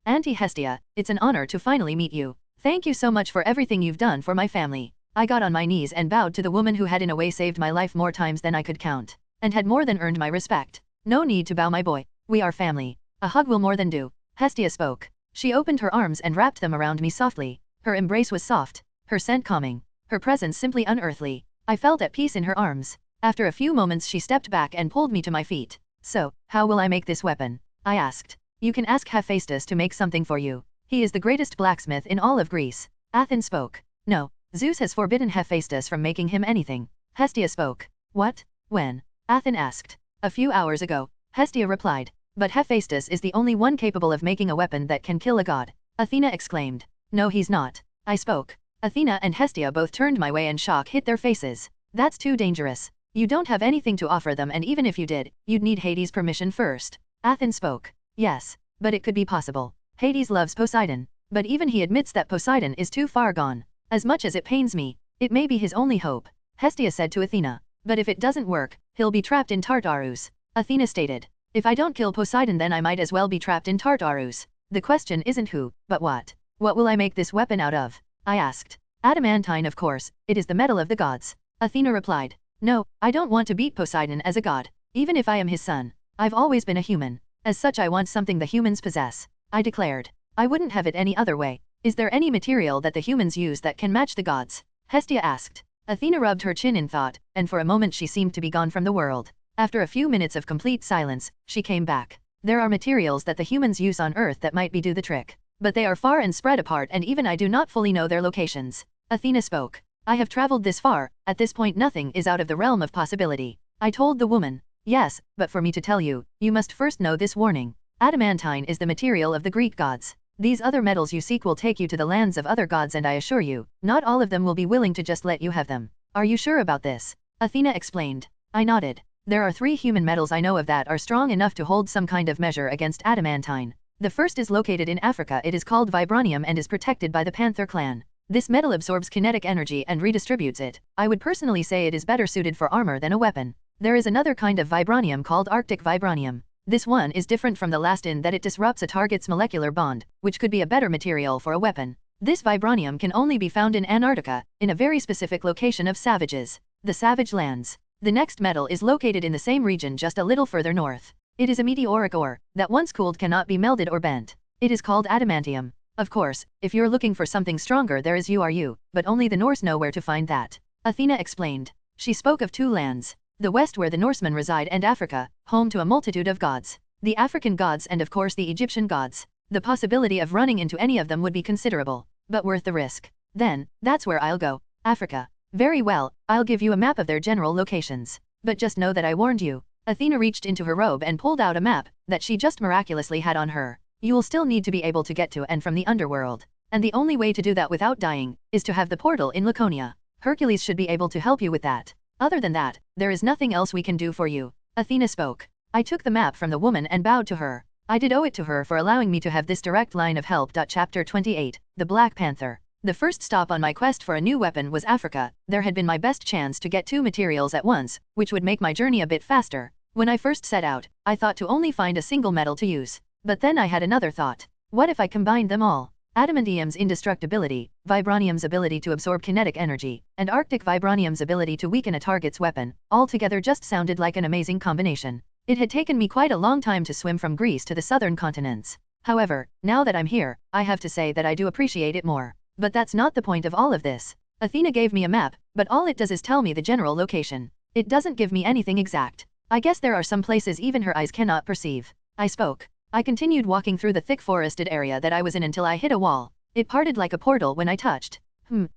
Auntie Hestia, it's an honor to finally meet you. Thank you so much for everything you've done for my family. I got on my knees and bowed to the woman who had in a way saved my life more times than I could count. And had more than earned my respect. No need to bow, my boy. We are family. A hug will more than do. Hestia spoke. She opened her arms and wrapped them around me softly. Her embrace was soft, her scent calming, her presence simply unearthly. I felt at peace in her arms. After a few moments she stepped back and pulled me to my feet. So, how will I make this weapon? I asked. You can ask Hephaestus to make something for you. He is the greatest blacksmith in all of Greece. Athens spoke. No, Zeus has forbidden Hephaestus from making him anything. Hestia spoke. What? When? Athens asked. A few hours ago. Hestia replied. But Hephaestus is the only one capable of making a weapon that can kill a god. Athena exclaimed. No, he's not. I spoke. Athena and Hestia both turned my way and shock hit their faces. That's too dangerous. You don't have anything to offer them, and even if you did, you'd need Hades' permission first. Athens spoke. Yes, but it could be possible. Hades loves Poseidon, but even he admits that Poseidon is too far gone. As much as it pains me, it may be his only hope. Hestia said to Athena. But if it doesn't work, he'll be trapped in Tartarus. Athena stated. If I don't kill Poseidon, then I might as well be trapped in Tartarus. The question isn't who, but what. What will I make this weapon out of? I asked. Adamantine, of course. It is the metal of the gods. Athena replied. No, I don't want to beat Poseidon as a god. Even if I am his son. I've always been a human. As such, I want something the humans possess. I declared. I wouldn't have it any other way. Is there any material that the humans use that can match the gods? Hestia asked. Athena rubbed her chin in thought, and for a moment she seemed to be gone from the world. After a few minutes of complete silence, she came back. There are materials that the humans use on Earth that might do the trick. But they are far and spread apart, and even I do not fully know their locations. Athena spoke. I have traveled this far, at this point nothing is out of the realm of possibility. I told the woman. Yes, but for me to tell you, you must first know this warning. Adamantine is the material of the Greek gods. These other metals you seek will take you to the lands of other gods, and I assure you, not all of them will be willing to just let you have them. Are you sure about this? Athena explained. I nodded. There are 3 human metals I know of that are strong enough to hold some kind of measure against adamantine. The first is located in Africa. It is called vibranium and is protected by the Panther clan. This metal absorbs kinetic energy and redistributes it. I would personally say it is better suited for armor than a weapon. There is another kind of vibranium called Arctic vibranium. This one is different from the last in that it disrupts a target's molecular bond, which could be a better material for a weapon. This vibranium can only be found in Antarctica, in a very specific location of savages, the Savage Lands. The next metal is located in the same region just a little further north. It is a meteoric ore, that once cooled cannot be melted or bent. It is called adamantium. Of course, if you're looking for something stronger there is URU, but only the Norse know where to find that. Athena explained. She spoke of 2 lands. The west where the Norsemen reside and Africa, home to a multitude of gods. The African gods and of course the Egyptian gods. The possibility of running into any of them would be considerable, but worth the risk. Then, that's where I'll go. Africa. Very well, I'll give you a map of their general locations. But just know that I warned you. Athena reached into her robe and pulled out a map that she just miraculously had on her. You will still need to be able to get to and from the underworld. And the only way to do that without dying is to have the portal in Laconia. Hercules should be able to help you with that. Other than that, there is nothing else we can do for you. Athena spoke. I took the map from the woman and bowed to her. I did owe it to her for allowing me to have this direct line of help. Chapter 28, The Black Panther. The first stop on my quest for a new weapon was Africa. There had been my best chance to get 2 materials at once, which would make my journey a bit faster. When I first set out, I thought to only find a single metal to use. But then I had another thought. What if I combined them all? Adamantium's indestructibility, vibranium's ability to absorb kinetic energy, and Arctic vibranium's ability to weaken a target's weapon, all together just sounded like an amazing combination. It had taken me quite a long time to swim from Greece to the southern continents. However, now that I'm here, I have to say that I do appreciate it more. But that's not the point of all of this. Athena gave me a map, but all it does is tell me the general location. It doesn't give me anything exact. I guess there are some places even her eyes cannot perceive. I spoke. I continued walking through the thick forested area that I was in until I hit a wall. It parted like a portal when I touched.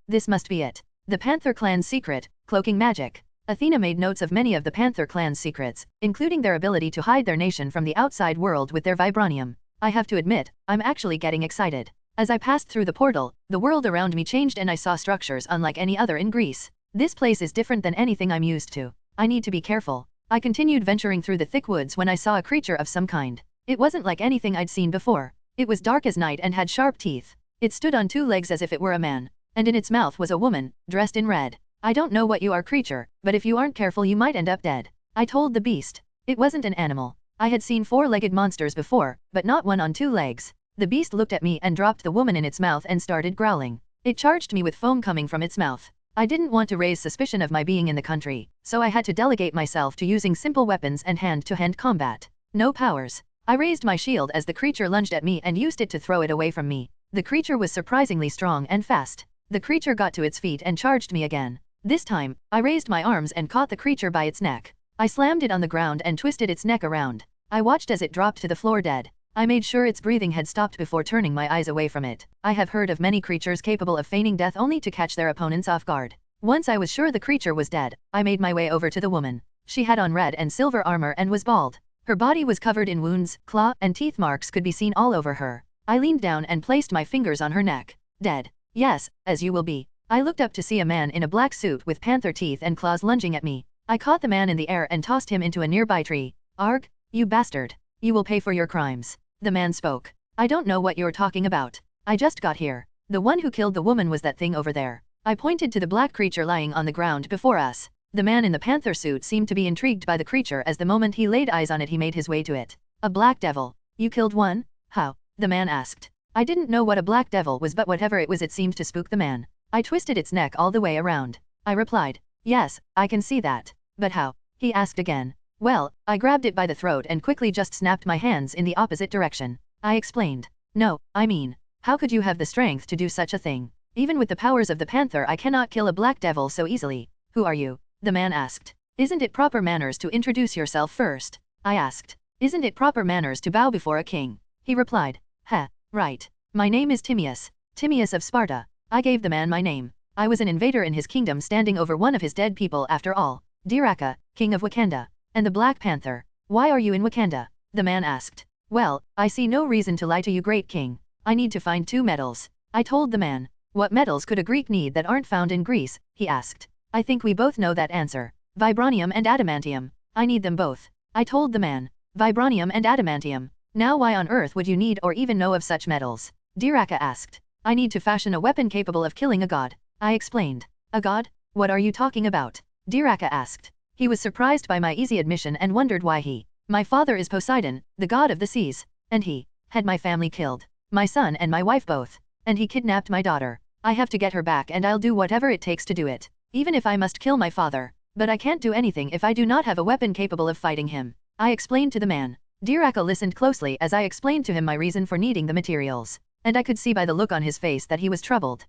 This must be it. The Panther clan's secret, cloaking magic. Athena made notes of many of the Panther clan's secrets, including their ability to hide their nation from the outside world with their vibranium. I have to admit, I'm actually getting excited. As I passed through the portal, the world around me changed and I saw structures unlike any other in Greece. This place is different than anything I'm used to. I need to be careful. I continued venturing through the thick woods when I saw a creature of some kind. It wasn't like anything I'd seen before. It was dark as night and had sharp teeth. It stood on 2 legs as if it were a man, and in its mouth was a woman, dressed in red. I don't know what you are, creature, but if you aren't careful you might end up dead. I told the beast. It wasn't an animal. I had seen 4-legged monsters before, but not one on 2 legs. The beast looked at me and dropped the woman in its mouth and started growling. It charged me with foam coming from its mouth. I didn't want to raise suspicion of my being in the country, so I had to delegate myself to using simple weapons and hand-to-hand combat. No powers. I raised my shield as the creature lunged at me and used it to throw it away from me. The creature was surprisingly strong and fast. The creature got to its feet and charged me again. This time, I raised my arms and caught the creature by its neck. I slammed it on the ground and twisted its neck around. I watched as it dropped to the floor dead. I made sure its breathing had stopped before turning my eyes away from it. I have heard of many creatures capable of feigning death only to catch their opponents off guard. Once I was sure the creature was dead, I made my way over to the woman. She had on red and silver armor and was bald. Her body was covered in wounds, claw and teeth marks could be seen all over her. I leaned down and placed my fingers on her neck. Dead. Yes, as you will be. I looked up to see a man in a black suit with panther teeth and claws lunging at me. I caught the man in the air and tossed him into a nearby tree. Arg, you bastard. You will pay for your crimes. The man spoke. I don't know what you're talking about. I just got here. The one who killed the woman was that thing over there. I pointed to the black creature lying on the ground before us. The man in the panther suit seemed to be intrigued by the creature as the moment he laid eyes on it he made his way to it. A black devil. You killed one? How? The man asked. I didn't know what a black devil was, but whatever it was it seemed to spook the man. I twisted its neck all the way around. I replied. Yes, I can see that. But how? He asked again. Well, I grabbed it by the throat and quickly just snapped my hands in the opposite direction. I explained. No, I mean, how could you have the strength to do such a thing? Even with the powers of the panther I cannot kill a black devil so easily. Who are you? The man asked. Isn't it proper manners to introduce yourself first? I asked. Isn't it proper manners to bow before a king? He replied. Heh, right. My name is Timaeus. Timaeus of Sparta. I gave the man my name. I was an invader in his kingdom standing over one of his dead people after all. Diraka, king of Wakanda. And the Black Panther. Why are you in Wakanda? The man asked. Well, I see no reason to lie to you, great king. I need to find 2 metals. I told the man. What metals could a Greek need that aren't found in Greece? He asked. I think we both know that answer. Vibranium and adamantium. I need them both. I told the man. Vibranium and adamantium. Now why on earth would you need or even know of such metals? Diraka asked. I need to fashion a weapon capable of killing a god. I explained. A god? What are you talking about? Diraka asked. He was surprised by my easy admission and wondered why he. My father is Poseidon, the god of the seas, and he had my family killed. My son and my wife both. And he kidnapped my daughter. I have to get her back and I'll do whatever it takes to do it. Even if I must kill my father. But I can't do anything if I do not have a weapon capable of fighting him. I explained to the man. Diraka listened closely as I explained to him my reason for needing the materials. And I could see by the look on his face that he was troubled.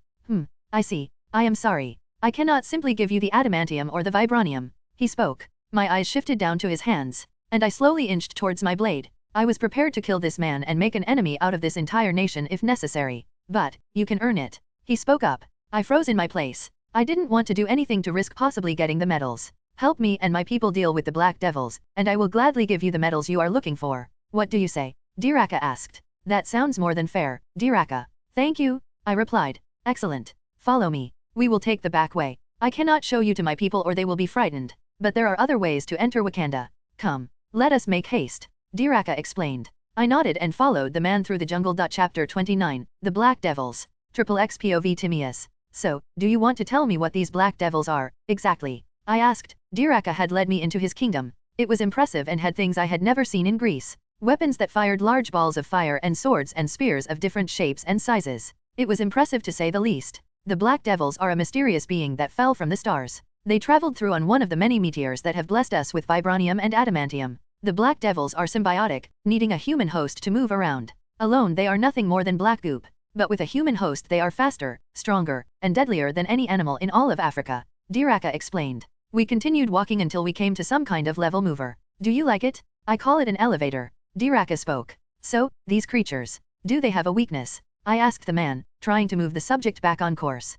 I see. I am sorry. I cannot simply give you the adamantium or the vibranium. He spoke. My eyes shifted down to his hands. And I slowly inched towards my blade. I was prepared to kill this man and make an enemy out of this entire nation if necessary. But, you can earn it. He spoke up. I froze in my place. I didn't want to do anything to risk possibly getting the medals. Help me and my people deal with the black devils, and I will gladly give you the medals you are looking for. What do you say? Diraka asked. That sounds more than fair, Diraka. Thank you, I replied. Excellent. Follow me. We will take the back way. I cannot show you to my people or they will be frightened. But there are other ways to enter Wakanda. Come. Let us make haste. Diraka explained. I nodded and followed the man through the jungle. Chapter 29, The Black Devils. XXX Timaeus. So, do you want to tell me what these black devils are, exactly? I asked. Diraka had led me into his kingdom. It was impressive and had things I had never seen in Greece. Weapons that fired large balls of fire and swords and spears of different shapes and sizes. It was impressive to say the least. The black devils are a mysterious being that fell from the stars. They traveled through on one of the many meteors that have blessed us with vibranium and adamantium. The black devils are symbiotic, needing a human host to move around. Alone they are nothing more than black goop. But with a human host they are faster, stronger, and deadlier than any animal in all of Africa. Diraka explained. We continued walking until we came to some kind of level mover. Do you like it? I call it an elevator. Diraka spoke. So, these creatures. Do they have a weakness? I asked the man, trying to move the subject back on course.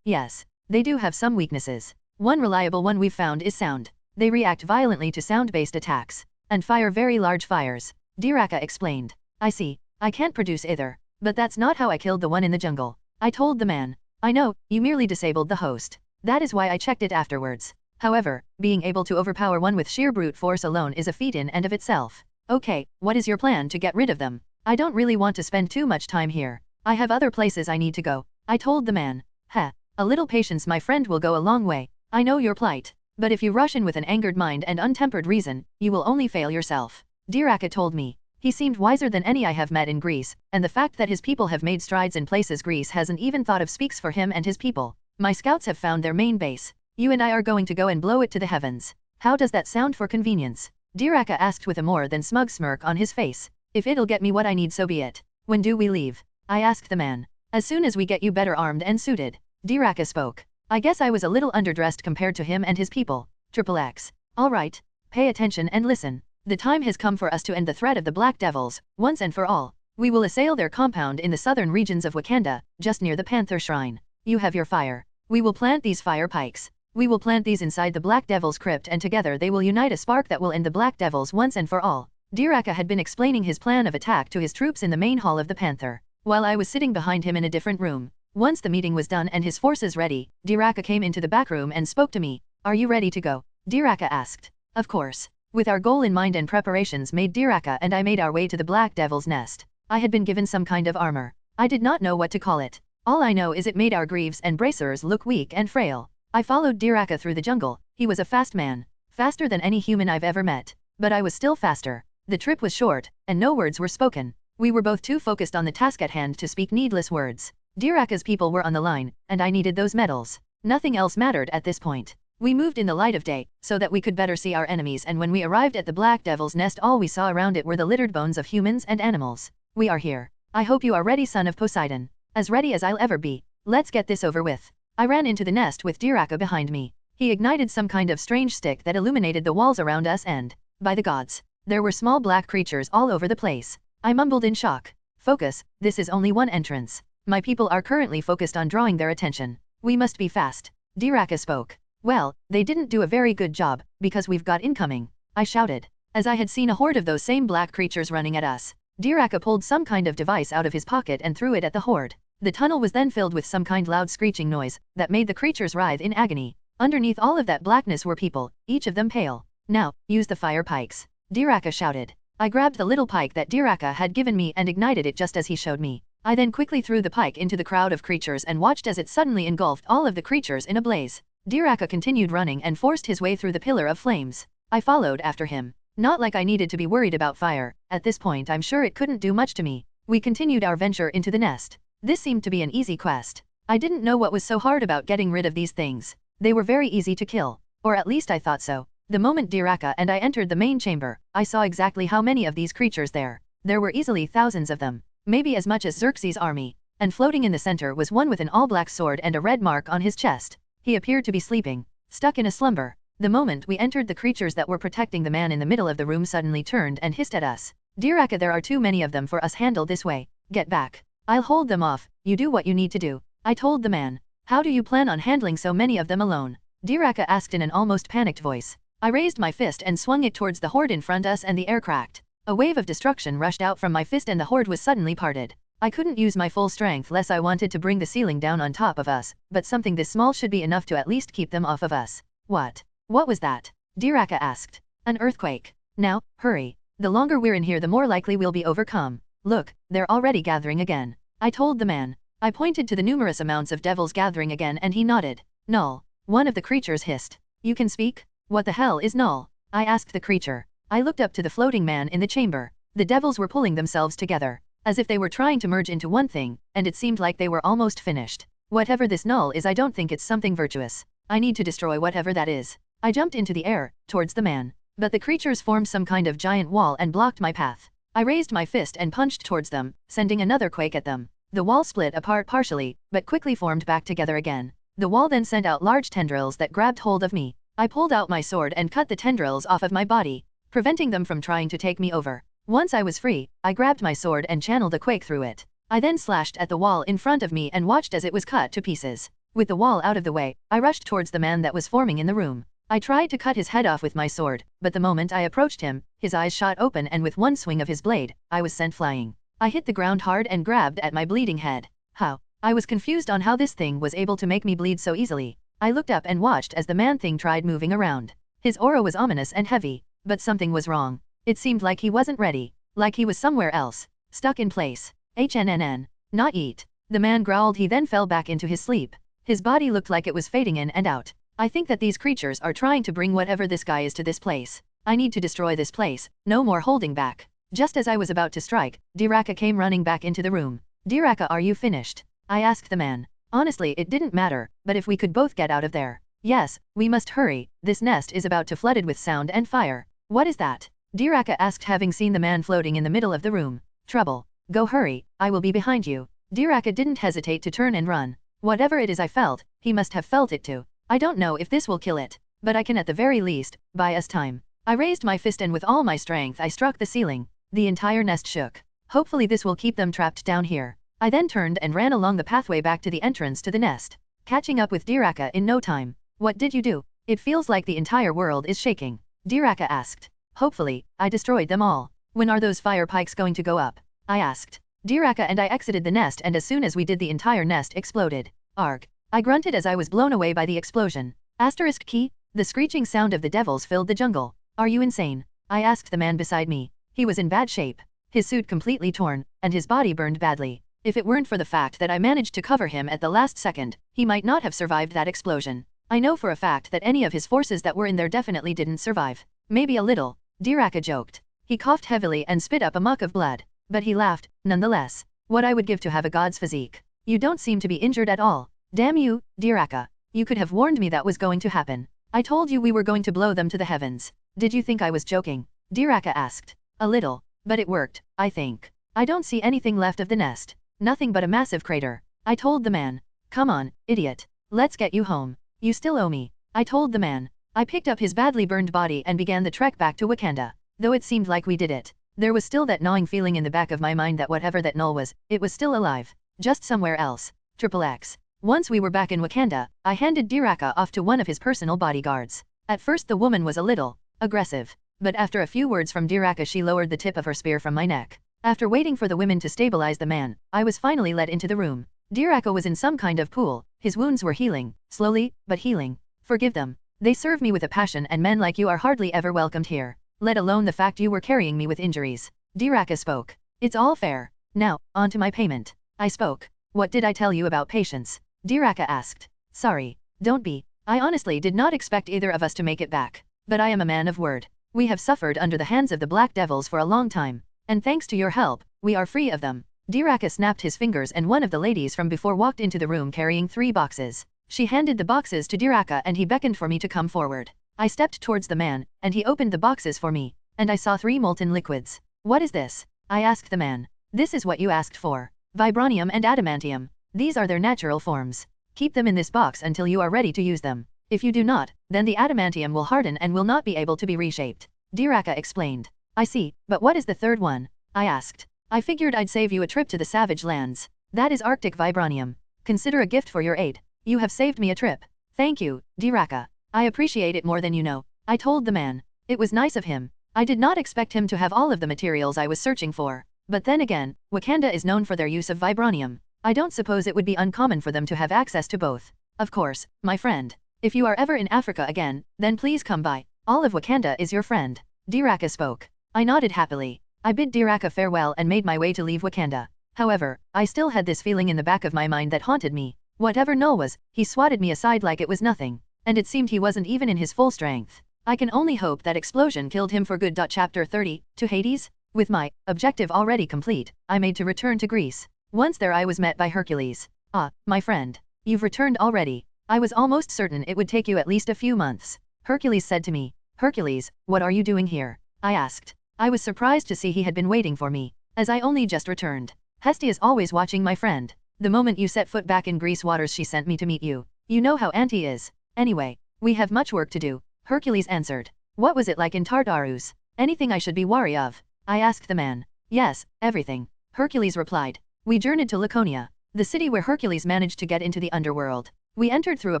Yes. They do have some weaknesses. One reliable one we've found is sound. They react violently to sound-based attacks. And fire very large fires. Diraka explained. I see. I can't produce either. But that's not how I killed the one in the jungle. I told the man. I know, you merely disabled the host. That is why I checked it afterwards. However, being able to overpower one with sheer brute force alone is a feat in and of itself. Okay, what is your plan to get rid of them? I don't really want to spend too much time here. I have other places I need to go. I told the man. A little patience my friend will go a long way. I know your plight. But if you rush in with an angered mind and untempered reason, you will only fail yourself. Diraka told me. He seemed wiser than any I have met in Greece, and the fact that his people have made strides in places Greece hasn't even thought of speaks for him and his people. My scouts have found their main base. You and I are going to go and blow it to the heavens. How does that sound for convenience? Diraka asked with a more than smug smirk on his face. If it'll get me what I need so be it. When do we leave? I asked the man. As soon as we get you better armed and suited. Diraka spoke. I guess I was a little underdressed compared to him and his people. XXX. Alright. Pay attention and listen. The time has come for us to end the threat of the Black Devils, once and for all. We will assail their compound in the southern regions of Wakanda, just near the Panther Shrine. You have your fire. We will plant these fire pikes. We will plant these inside the Black Devil's crypt and together they will unite a spark that will end the Black Devils once and for all. Diraka had been explaining his plan of attack to his troops in the main hall of the Panther, while I was sitting behind him in a different room. Once the meeting was done and his forces ready, Diraka came into the back room and spoke to me. Are you ready to go? Diraka asked. Of course. With our goal in mind and preparations made, Diraka and I made our way to the Black Devil's nest. I had been given some kind of armor. I did not know what to call it. All I know is it made our greaves and bracers look weak and frail. I followed Diraka through the jungle. He was a fast man. Faster than any human I've ever met. But I was still faster. The trip was short, and no words were spoken. We were both too focused on the task at hand to speak needless words. Diraka's people were on the line, and I needed those medals. Nothing else mattered at this point. We moved in the light of day, so that we could better see our enemies, and when we arrived at the Black Devil's nest all we saw around it were the littered bones of humans and animals. We are here. I hope you are ready, son of Poseidon. As ready as I'll ever be. Let's get this over with. I ran into the nest with Diraka behind me. He ignited some kind of strange stick that illuminated the walls around us and, by the gods, there were small black creatures all over the place. I mumbled in shock. Focus, this is only one entrance. My people are currently focused on drawing their attention. We must be fast. Diraka spoke. Well, they didn't do a very good job, because we've got incoming. I shouted. As I had seen a horde of those same black creatures running at us. Diraka pulled some kind of device out of his pocket and threw it at the horde. The tunnel was then filled with some kind loud screeching noise, that made the creatures writhe in agony. Underneath all of that blackness were people, each of them pale. Now, use the fire pikes. Diraka shouted. I grabbed the little pike that Diraka had given me and ignited it just as he showed me. I then quickly threw the pike into the crowd of creatures and watched as it suddenly engulfed all of the creatures in a blaze. Diraka continued running and forced his way through the pillar of flames. I followed after him. Not like I needed to be worried about fire, at this point I'm sure it couldn't do much to me. We continued our venture into the nest. This seemed to be an easy quest. I didn't know what was so hard about getting rid of these things. They were very easy to kill. Or at least I thought so. The moment Diraka and I entered the main chamber, I saw exactly how many of these creatures there. There were easily thousands of them. Maybe as much as Xerxes' army. And floating in the center was one with an all-black sword and a red mark on his chest. He appeared to be sleeping. Stuck in a slumber. The moment we entered, the creatures that were protecting the man in the middle of the room suddenly turned and hissed at us. Diraka, there are too many of them for us handle this way. Get back. I'll hold them off, you do what you need to do. I told the man. How do you plan on handling so many of them alone? Diraka asked in an almost panicked voice. I raised my fist and swung it towards the horde in front of us and the air cracked. A wave of destruction rushed out from my fist and the horde was suddenly parted. I couldn't use my full strength lest I wanted to bring the ceiling down on top of us, but something this small should be enough to at least keep them off of us. What was that? Diraka asked. An earthquake. Now, hurry. The longer we're in here the more likely we'll be overcome. Look, they're already gathering again. I told the man. I pointed to the numerous amounts of devils gathering again and he nodded. Null. One of the creatures hissed. You can speak? What the hell is null? I asked the creature. I looked up to the floating man in the chamber. The devils were pulling themselves together, as if they were trying to merge into one thing, and it seemed like they were almost finished. Whatever this null is, I don't think it's something virtuous. I need to destroy whatever that is. I jumped into the air, towards the man. But the creatures formed some kind of giant wall and blocked my path. I raised my fist and punched towards them, sending another quake at them. The wall split apart partially, but quickly formed back together again. The wall then sent out large tendrils that grabbed hold of me. I pulled out my sword and cut the tendrils off of my body, preventing them from trying to take me over. Once I was free, I grabbed my sword and channeled a quake through it. I then slashed at the wall in front of me and watched as it was cut to pieces. With the wall out of the way, I rushed towards the man that was forming in the room. I tried to cut his head off with my sword, but the moment I approached him, his eyes shot open and with one swing of his blade, I was sent flying. I hit the ground hard and grabbed at my bleeding head. How? I was confused on how this thing was able to make me bleed so easily. I looked up and watched as the man thing tried moving around. His aura was ominous and heavy, but something was wrong. It seemed like he wasn't ready, like he was somewhere else, stuck in place. HNNN. Not eat. The man growled. He then fell back into his sleep. His body looked like it was fading in and out. I think that these creatures are trying to bring whatever this guy is to this place. I need to destroy this place, no more holding back. Just as I was about to strike, Diraka came running back into the room. Diraka, are you finished? I asked the man. Honestly, it didn't matter, but if we could both get out of there. Yes, we must hurry, this nest is about to flooded with sound and fire. What is that? Diraka asked, having seen the man floating in the middle of the room. Trouble. Go hurry, I will be behind you. Diraka didn't hesitate to turn and run. Whatever it is I felt, he must have felt it too. I don't know if this will kill it, but I can at the very least buy us time. I raised my fist and with all my strength I struck the ceiling. The entire nest shook. Hopefully this will keep them trapped down here. I then turned and ran along the pathway back to the entrance to the nest, catching up with Diraka in no time. What did you do? It feels like the entire world is shaking. Diraka asked. Hopefully, I destroyed them all. When are those fire pikes going to go up? I asked. Diraka and I exited the nest, and as soon as we did, the entire nest exploded. Arg. I grunted as I was blown away by the explosion. Asterisk key? The screeching sound of the devils filled the jungle. Are you insane? I asked the man beside me. He was in bad shape. His suit completely torn, and his body burned badly. If it weren't for the fact that I managed to cover him at the last second, he might not have survived that explosion. I know for a fact that any of his forces that were in there definitely didn't survive. Maybe a little. Diraka joked. He coughed heavily and spit up a muck of blood. But he laughed, nonetheless. What I would give to have a god's physique. You don't seem to be injured at all. Damn you, Diraka. You could have warned me that was going to happen. I told you we were going to blow them to the heavens. Did you think I was joking? Diraka asked. A little. But it worked, I think. I don't see anything left of the nest. Nothing but a massive crater. I told the man. Come on, idiot. Let's get you home. You still owe me. I told the man. I picked up his badly burned body and began the trek back to Wakanda. Though it seemed like we did it, there was still that gnawing feeling in the back of my mind that whatever that null was, it was still alive. Just somewhere else. XXX. Once we were back in Wakanda, I handed Diraka off to one of his personal bodyguards. At first the woman was a little aggressive, but after a few words from Diraka she lowered the tip of her spear from my neck. After waiting for the women to stabilize the man, I was finally led into the room. Diraka was in some kind of pool. His wounds were healing, slowly, but healing. Forgive them. They serve me with a passion and men like you are hardly ever welcomed here, let alone the fact you were carrying me with injuries. Diraka spoke. It's all fair. Now, on to my payment. I spoke. What did I tell you about patience? Diraka asked. Sorry. Don't be. I honestly did not expect either of us to make it back. But I am a man of word. We have suffered under the hands of the Black Devils for a long time. And thanks to your help, we are free of them. Diraka snapped his fingers and one of the ladies from before walked into the room carrying 3 boxes. She handed the boxes to Diraka and he beckoned for me to come forward. I stepped towards the man, and he opened the boxes for me, and I saw 3 molten liquids. What is this? I asked the man. This is what you asked for. Vibranium and adamantium. These are their natural forms. Keep them in this box until you are ready to use them. If you do not, then the adamantium will harden and will not be able to be reshaped. Diraka explained. I see, but what is the third one? I asked. I figured I'd save you a trip to the savage lands. That is Arctic vibranium. Consider a gift for your aid. You have saved me a trip. Thank you, Diraka. I appreciate it more than you know. I told the man. It was nice of him. I did not expect him to have all of the materials I was searching for. But then again, Wakanda is known for their use of vibranium. I don't suppose it would be uncommon for them to have access to both. Of course, my friend. If you are ever in Africa again, then please come by. All of Wakanda is your friend. Diraka spoke. I nodded happily. I bid Diraka farewell and made my way to leave Wakanda. However, I still had this feeling in the back of my mind that haunted me. Whatever Null was, he swatted me aside like it was nothing. And it seemed he wasn't even in his full strength. I can only hope that explosion killed him for good. Chapter 30, to Hades? With my objective already complete, I made to return to Greece. Once there I was met by Hercules. Ah, my friend. You've returned already. I was almost certain it would take you at least a few months. Hercules said to me. Hercules, what are you doing here? I asked. I was surprised to see he had been waiting for me, as I only just returned. Hestia is always watching, my friend. The moment you set foot back in Greece waters she sent me to meet you. You know how Auntie is. Anyway, we have much work to do. Hercules answered. What was it like in Tartarus? Anything I should be wary of? I asked the man. Yes, everything. Hercules replied. We journeyed to Laconia, the city where Hercules managed to get into the underworld. We entered through a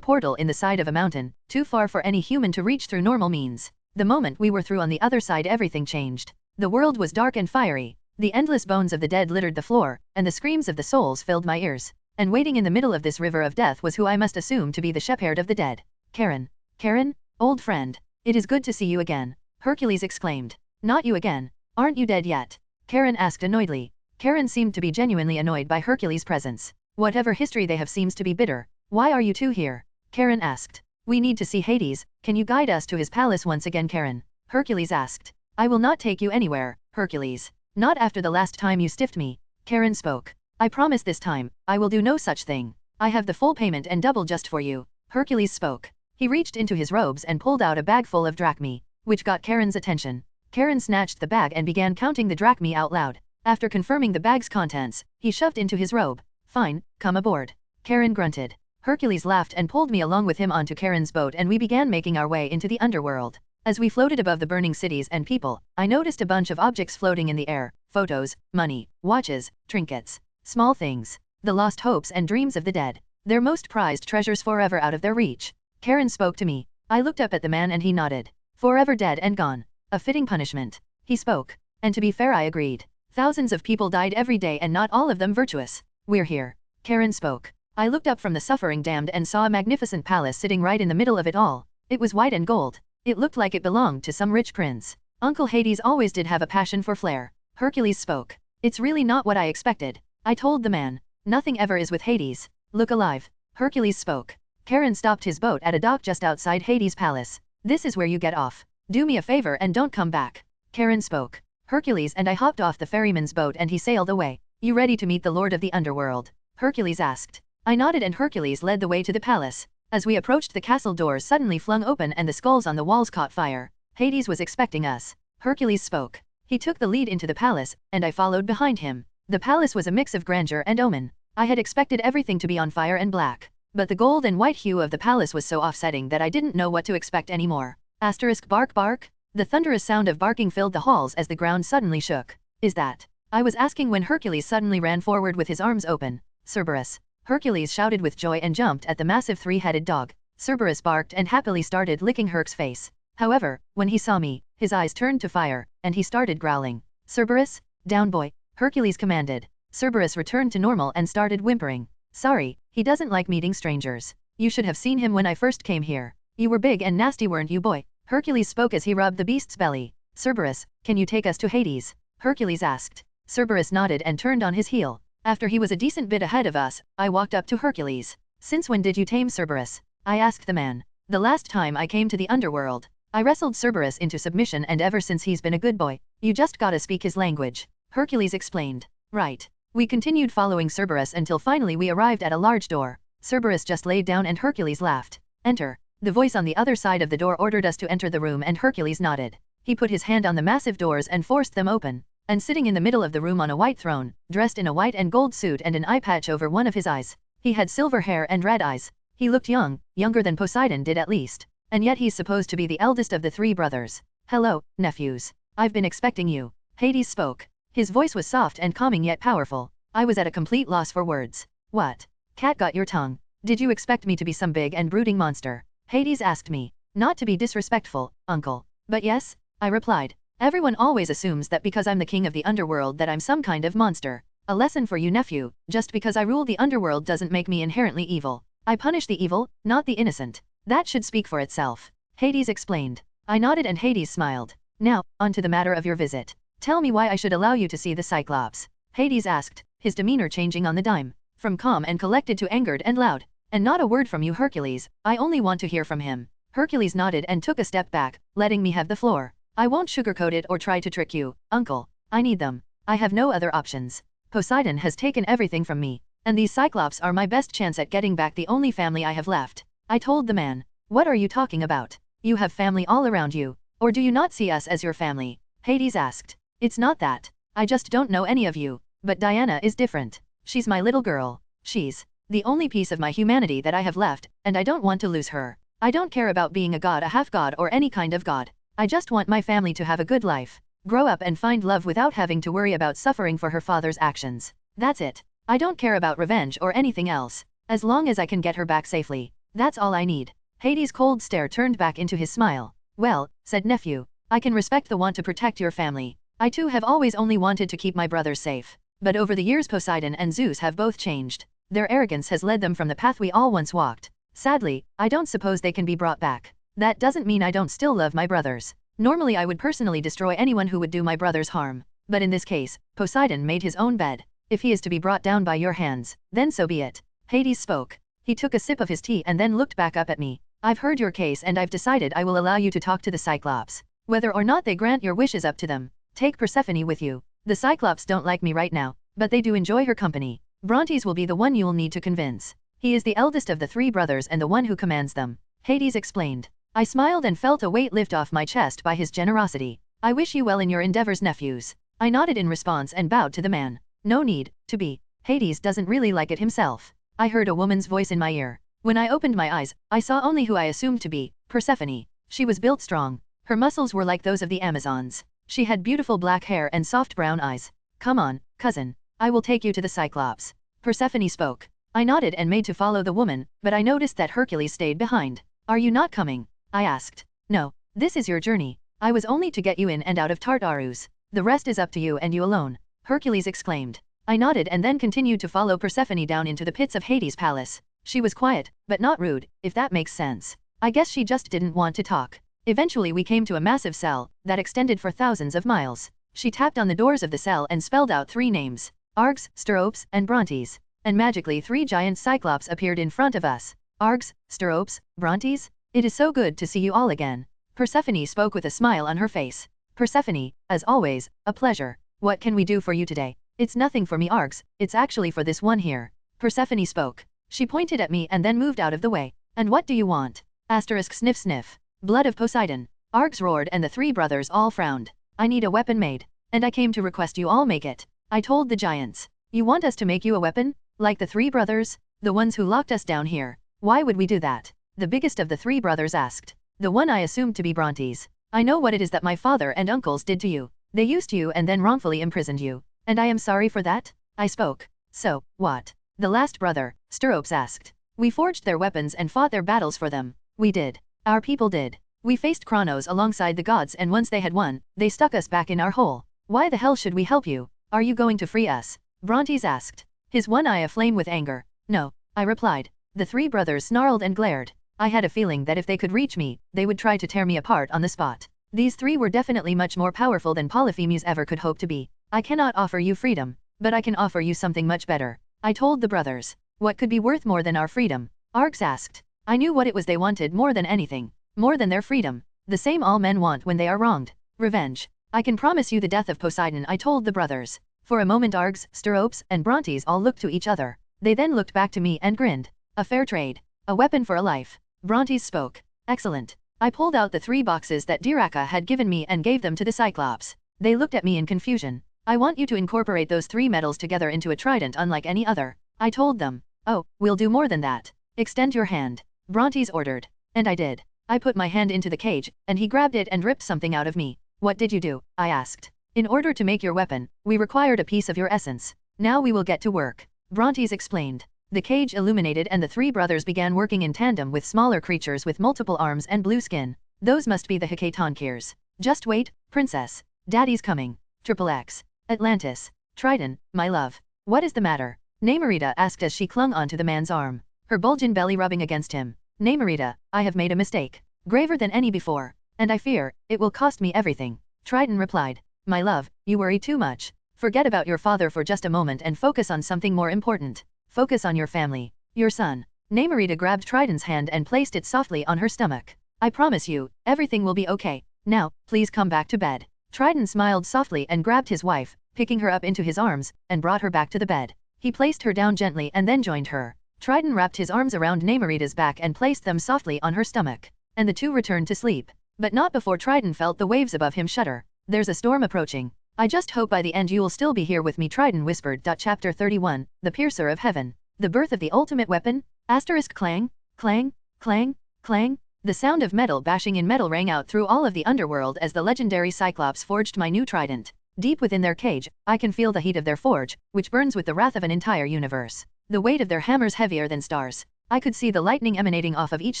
portal in the side of a mountain, too far for any human to reach through normal means. The moment we were through on the other side everything changed. The world was dark and fiery. The endless bones of the dead littered the floor, and the screams of the souls filled my ears. And waiting in the middle of this river of death was who I must assume to be the shepherd of the dead. Karen. Karen? Old friend. It is good to see you again. Hercules exclaimed. Not you again. Aren't you dead yet? Karen asked annoyedly. Karen seemed to be genuinely annoyed by Hercules' presence. Whatever history they have seems to be bitter. Why are you two here? Karen asked. We need to see Hades. Can you guide us to his palace once again, Karen? Hercules asked. I will not take you anywhere, Hercules. Not after the last time you stiffed me. Karen spoke. I promise this time, I will do no such thing. I have the full payment and double just for you. Hercules spoke. He reached into his robes and pulled out a bag full of drachmae, which got Karen's attention. Karen snatched the bag and began counting the drachmae out loud. After confirming the bag's contents, he shoved into his robe. Fine, come aboard. Karen grunted. Hercules laughed and pulled me along with him onto Karen's boat and we began making our way into the underworld. As we floated above the burning cities and people, I noticed a bunch of objects floating in the air, photos, money, watches, trinkets, small things, the lost hopes and dreams of the dead, their most prized treasures forever out of their reach. Karen spoke to me. I looked up at the man and he nodded. Forever dead and gone. A fitting punishment. He spoke. And to be fair, I agreed. Thousands of people died every day and not all of them virtuous. We're here. Karen spoke. I looked up from the suffering damned and saw a magnificent palace sitting right in the middle of it all. It was white and gold. It looked like it belonged to some rich prince. Uncle Hades always did have a passion for flair. Hercules spoke. It's really not what I expected. I told the man. Nothing ever is with Hades. Look alive. Hercules spoke. Karen stopped his boat at a dock just outside Hades' palace. This is where you get off. Do me a favor and don't come back. Karen spoke. Hercules and I hopped off the ferryman's boat and he sailed away. You ready to meet the Lord of the Underworld? Hercules asked. I nodded and Hercules led the way to the palace. As we approached, the castle doors suddenly flung open and the skulls on the walls caught fire. Hades was expecting us. Hercules spoke. He took the lead into the palace, and I followed behind him. The palace was a mix of grandeur and omen. I had expected everything to be on fire and black. But the gold and white hue of the palace was so offsetting that I didn't know what to expect anymore. Asterisk bark bark? The thunderous sound of barking filled the halls as the ground suddenly shook. Is that? I was asking when Hercules suddenly ran forward with his arms open. Cerberus. Hercules shouted with joy and jumped at the massive 3-headed dog. Cerberus barked and happily started licking Herc's face. However, when he saw me, his eyes turned to fire, and he started growling. Cerberus, down boy, Hercules commanded. Cerberus returned to normal and started whimpering. Sorry, he doesn't like meeting strangers. You should have seen him when I first came here. You were big and nasty, weren't you, boy? Hercules spoke as he rubbed the beast's belly. Cerberus, can you take us to Hades? Hercules asked. Cerberus nodded and turned on his heel. After he was a decent bit ahead of us, I walked up to Hercules. Since when did you tame Cerberus? I asked the man. The last time I came to the underworld. I wrestled Cerberus into submission, and ever since he's been a good boy. You just gotta speak his language. Hercules explained. Right. We continued following Cerberus until finally we arrived at a large door. Cerberus just laid down and Hercules laughed. Enter. The voice on the other side of the door ordered us to enter the room, and Hercules nodded. He put his hand on the massive doors and forced them open. And sitting in the middle of the room on a white throne, dressed in a white and gold suit and an eye patch over one of his eyes. He had silver hair and red eyes. He looked young, younger than Poseidon did at least. And yet he's supposed to be the eldest of the three brothers. Hello, nephews. I've been expecting you. Hades spoke. His voice was soft and calming yet powerful. I was at a complete loss for words. What? Cat got your tongue. Did you expect me to be some big and brooding monster? Hades asked me. Not to be disrespectful, uncle. But yes, I replied. Everyone always assumes that because I'm the king of the underworld that I'm some kind of monster. A lesson for you, nephew. Just because I rule the underworld doesn't make me inherently evil. I punish the evil, not the innocent. That should speak for itself. Hades explained. I nodded and Hades smiled. Now, on to the matter of your visit. Tell me why I should allow you to see the Cyclops. Hades asked, his demeanor changing on the dime. From calm and collected to angered and loud. And not a word from you, Hercules. I only want to hear from him. Hercules nodded and took a step back, letting me have the floor. I won't sugarcoat it or try to trick you, uncle. I need them. I have no other options. Poseidon has taken everything from me. And these Cyclops are my best chance at getting back the only family I have left. I told the man. What are you talking about? You have family all around you. Or do you not see us as your family? Hades asked. It's not that. I just don't know any of you. But Diana is different. She's my little girl. She's the only piece of my humanity that I have left, and I don't want to lose her. I don't care about being a god, a half-god, or any kind of god. I just want my family to have a good life. Grow up and find love without having to worry about suffering for her father's actions. That's it. I don't care about revenge or anything else. As long as I can get her back safely. That's all I need. Hades' cold stare turned back into his smile. Well, said nephew, I can respect the want to protect your family. I too have always only wanted to keep my brothers safe. But over the years Poseidon and Zeus have both changed. Their arrogance has led them from the path we all once walked. Sadly, I don't suppose they can be brought back. That doesn't mean I don't still love my brothers. Normally I would personally destroy anyone who would do my brothers harm. But in this case, Poseidon made his own bed. If he is to be brought down by your hands, then so be it. Hades spoke. He took a sip of his tea and then looked back up at me. I've heard your case and I've decided I will allow you to talk to the Cyclops. Whether or not they grant your wishes, up to them. Take Persephone with you. The Cyclops don't like me right now, but they do enjoy her company. Brontes will be the one you'll need to convince. He is the eldest of the three brothers and the one who commands them. Hades explained. I smiled and felt a weight lift off my chest by his generosity. I wish you well in your endeavors, nephews. I nodded in response and bowed to the man. No need to be. Hades doesn't really like it himself. I heard a woman's voice in my ear. When I opened my eyes, I saw only who I assumed to be Persephone. She was built strong. Her muscles were like those of the Amazons. She had beautiful black hair and soft brown eyes. Come on, cousin. I will take you to the Cyclops. Persephone spoke. I nodded and made to follow the woman, but I noticed that Hercules stayed behind. Are you not coming? I asked. No, this is your journey. I was only to get you in and out of Tartarus. The rest is up to you and you alone. Hercules exclaimed. I nodded and then continued to follow Persephone down into the pits of Hades' palace. She was quiet, but not rude, if that makes sense. I guess she just didn't want to talk. Eventually we came to a massive cell that extended for thousands of miles. She tapped on the doors of the cell and spelled out 3 names. Args, Steropes, and Brontes. And magically 3 giant Cyclops appeared in front of us. Args, Steropes, Brontes? It is so good to see you all again. Persephone spoke with a smile on her face. Persephone, as always, a pleasure. What can we do for you today? It's nothing for me, Args, it's actually for this one here. Persephone spoke. She pointed at me and then moved out of the way. And what do you want? Asterisk sniff sniff. Blood of Poseidon. Args roared and the 3 brothers all frowned. I need a weapon made. And I came to request you all make it. I told the giants. You want us to make you a weapon? Like the 3 brothers? The ones who locked us down here. Why would we do that? The biggest of the 3 brothers asked. The one I assumed to be Brontes. I know what it is that my father and uncles did to you. They used you and then wrongfully imprisoned you. And I am sorry for that? I spoke. So, what? The last brother, Steropes asked. We forged their weapons and fought their battles for them. We did. Our people did. We faced Kronos alongside the gods, and once they had won, they stuck us back in our hole. Why the hell should we help you? Are you going to free us? Brontes asked. His one eye aflame with anger. No, I replied. The 3 brothers snarled and glared. I had a feeling that if they could reach me, they would try to tear me apart on the spot. These three were definitely much more powerful than Polyphemus ever could hope to be. I cannot offer you freedom, but I can offer you something much better, I told the brothers. What could be worth more than our freedom? Args asked. I knew what it was they wanted more than anything, more than their freedom. The same all men want when they are wronged. Revenge. I can promise you the death of Poseidon, I told the brothers. For a moment Args, Steropes, and Brontes all looked to each other. They then looked back to me and grinned. A fair trade. A weapon for a life. Brontes spoke. Excellent. I pulled out the 3 boxes that Diraca had given me and gave them to the Cyclops. They looked at me in confusion. I want you to incorporate those 3 metals together into a trident unlike any other, I told them. Oh, we'll do more than that. Extend your hand, Brontes ordered. And I did. I put my hand into the cage, and he grabbed it and ripped something out of me. What did you do? I asked. In order to make your weapon, we required a piece of your essence. Now we will get to work, Brontes explained. The cage illuminated and the 3 brothers began working in tandem with smaller creatures with multiple arms and blue skin. Those must be the Hecatoncheires. Just wait, princess. Daddy's coming. XXX. Atlantis. Triton, my love. What is the matter? Nemerida asked as she clung onto the man's arm, her bulging belly rubbing against him. Nemerida, I have made a mistake. Graver than any before. And I fear, it will cost me everything. Triton replied. My love, you worry too much. Forget about your father for just a moment and focus on something more important. Focus on your family. Your son. Nemerida grabbed Triton's hand and placed it softly on her stomach. I promise you, everything will be okay. Now, please come back to bed. Triton smiled softly and grabbed his wife, picking her up into his arms, and brought her back to the bed. He placed her down gently and then joined her. Triton wrapped his arms around Nemerida's back and placed them softly on her stomach. And the two returned to sleep. But not before Triton felt the waves above him shudder. There's a storm approaching. I just hope by the end you'll still be here with me, Triton whispered. Chapter 31, The Piercer of Heaven. The birth of the ultimate weapon? Asterisk clang, clang, clang, clang. The sound of metal bashing in metal rang out through all of the underworld as the legendary Cyclops forged my new trident. Deep within their cage, I can feel the heat of their forge, which burns with the wrath of an entire universe. The weight of their hammers heavier than stars. I could see the lightning emanating off of each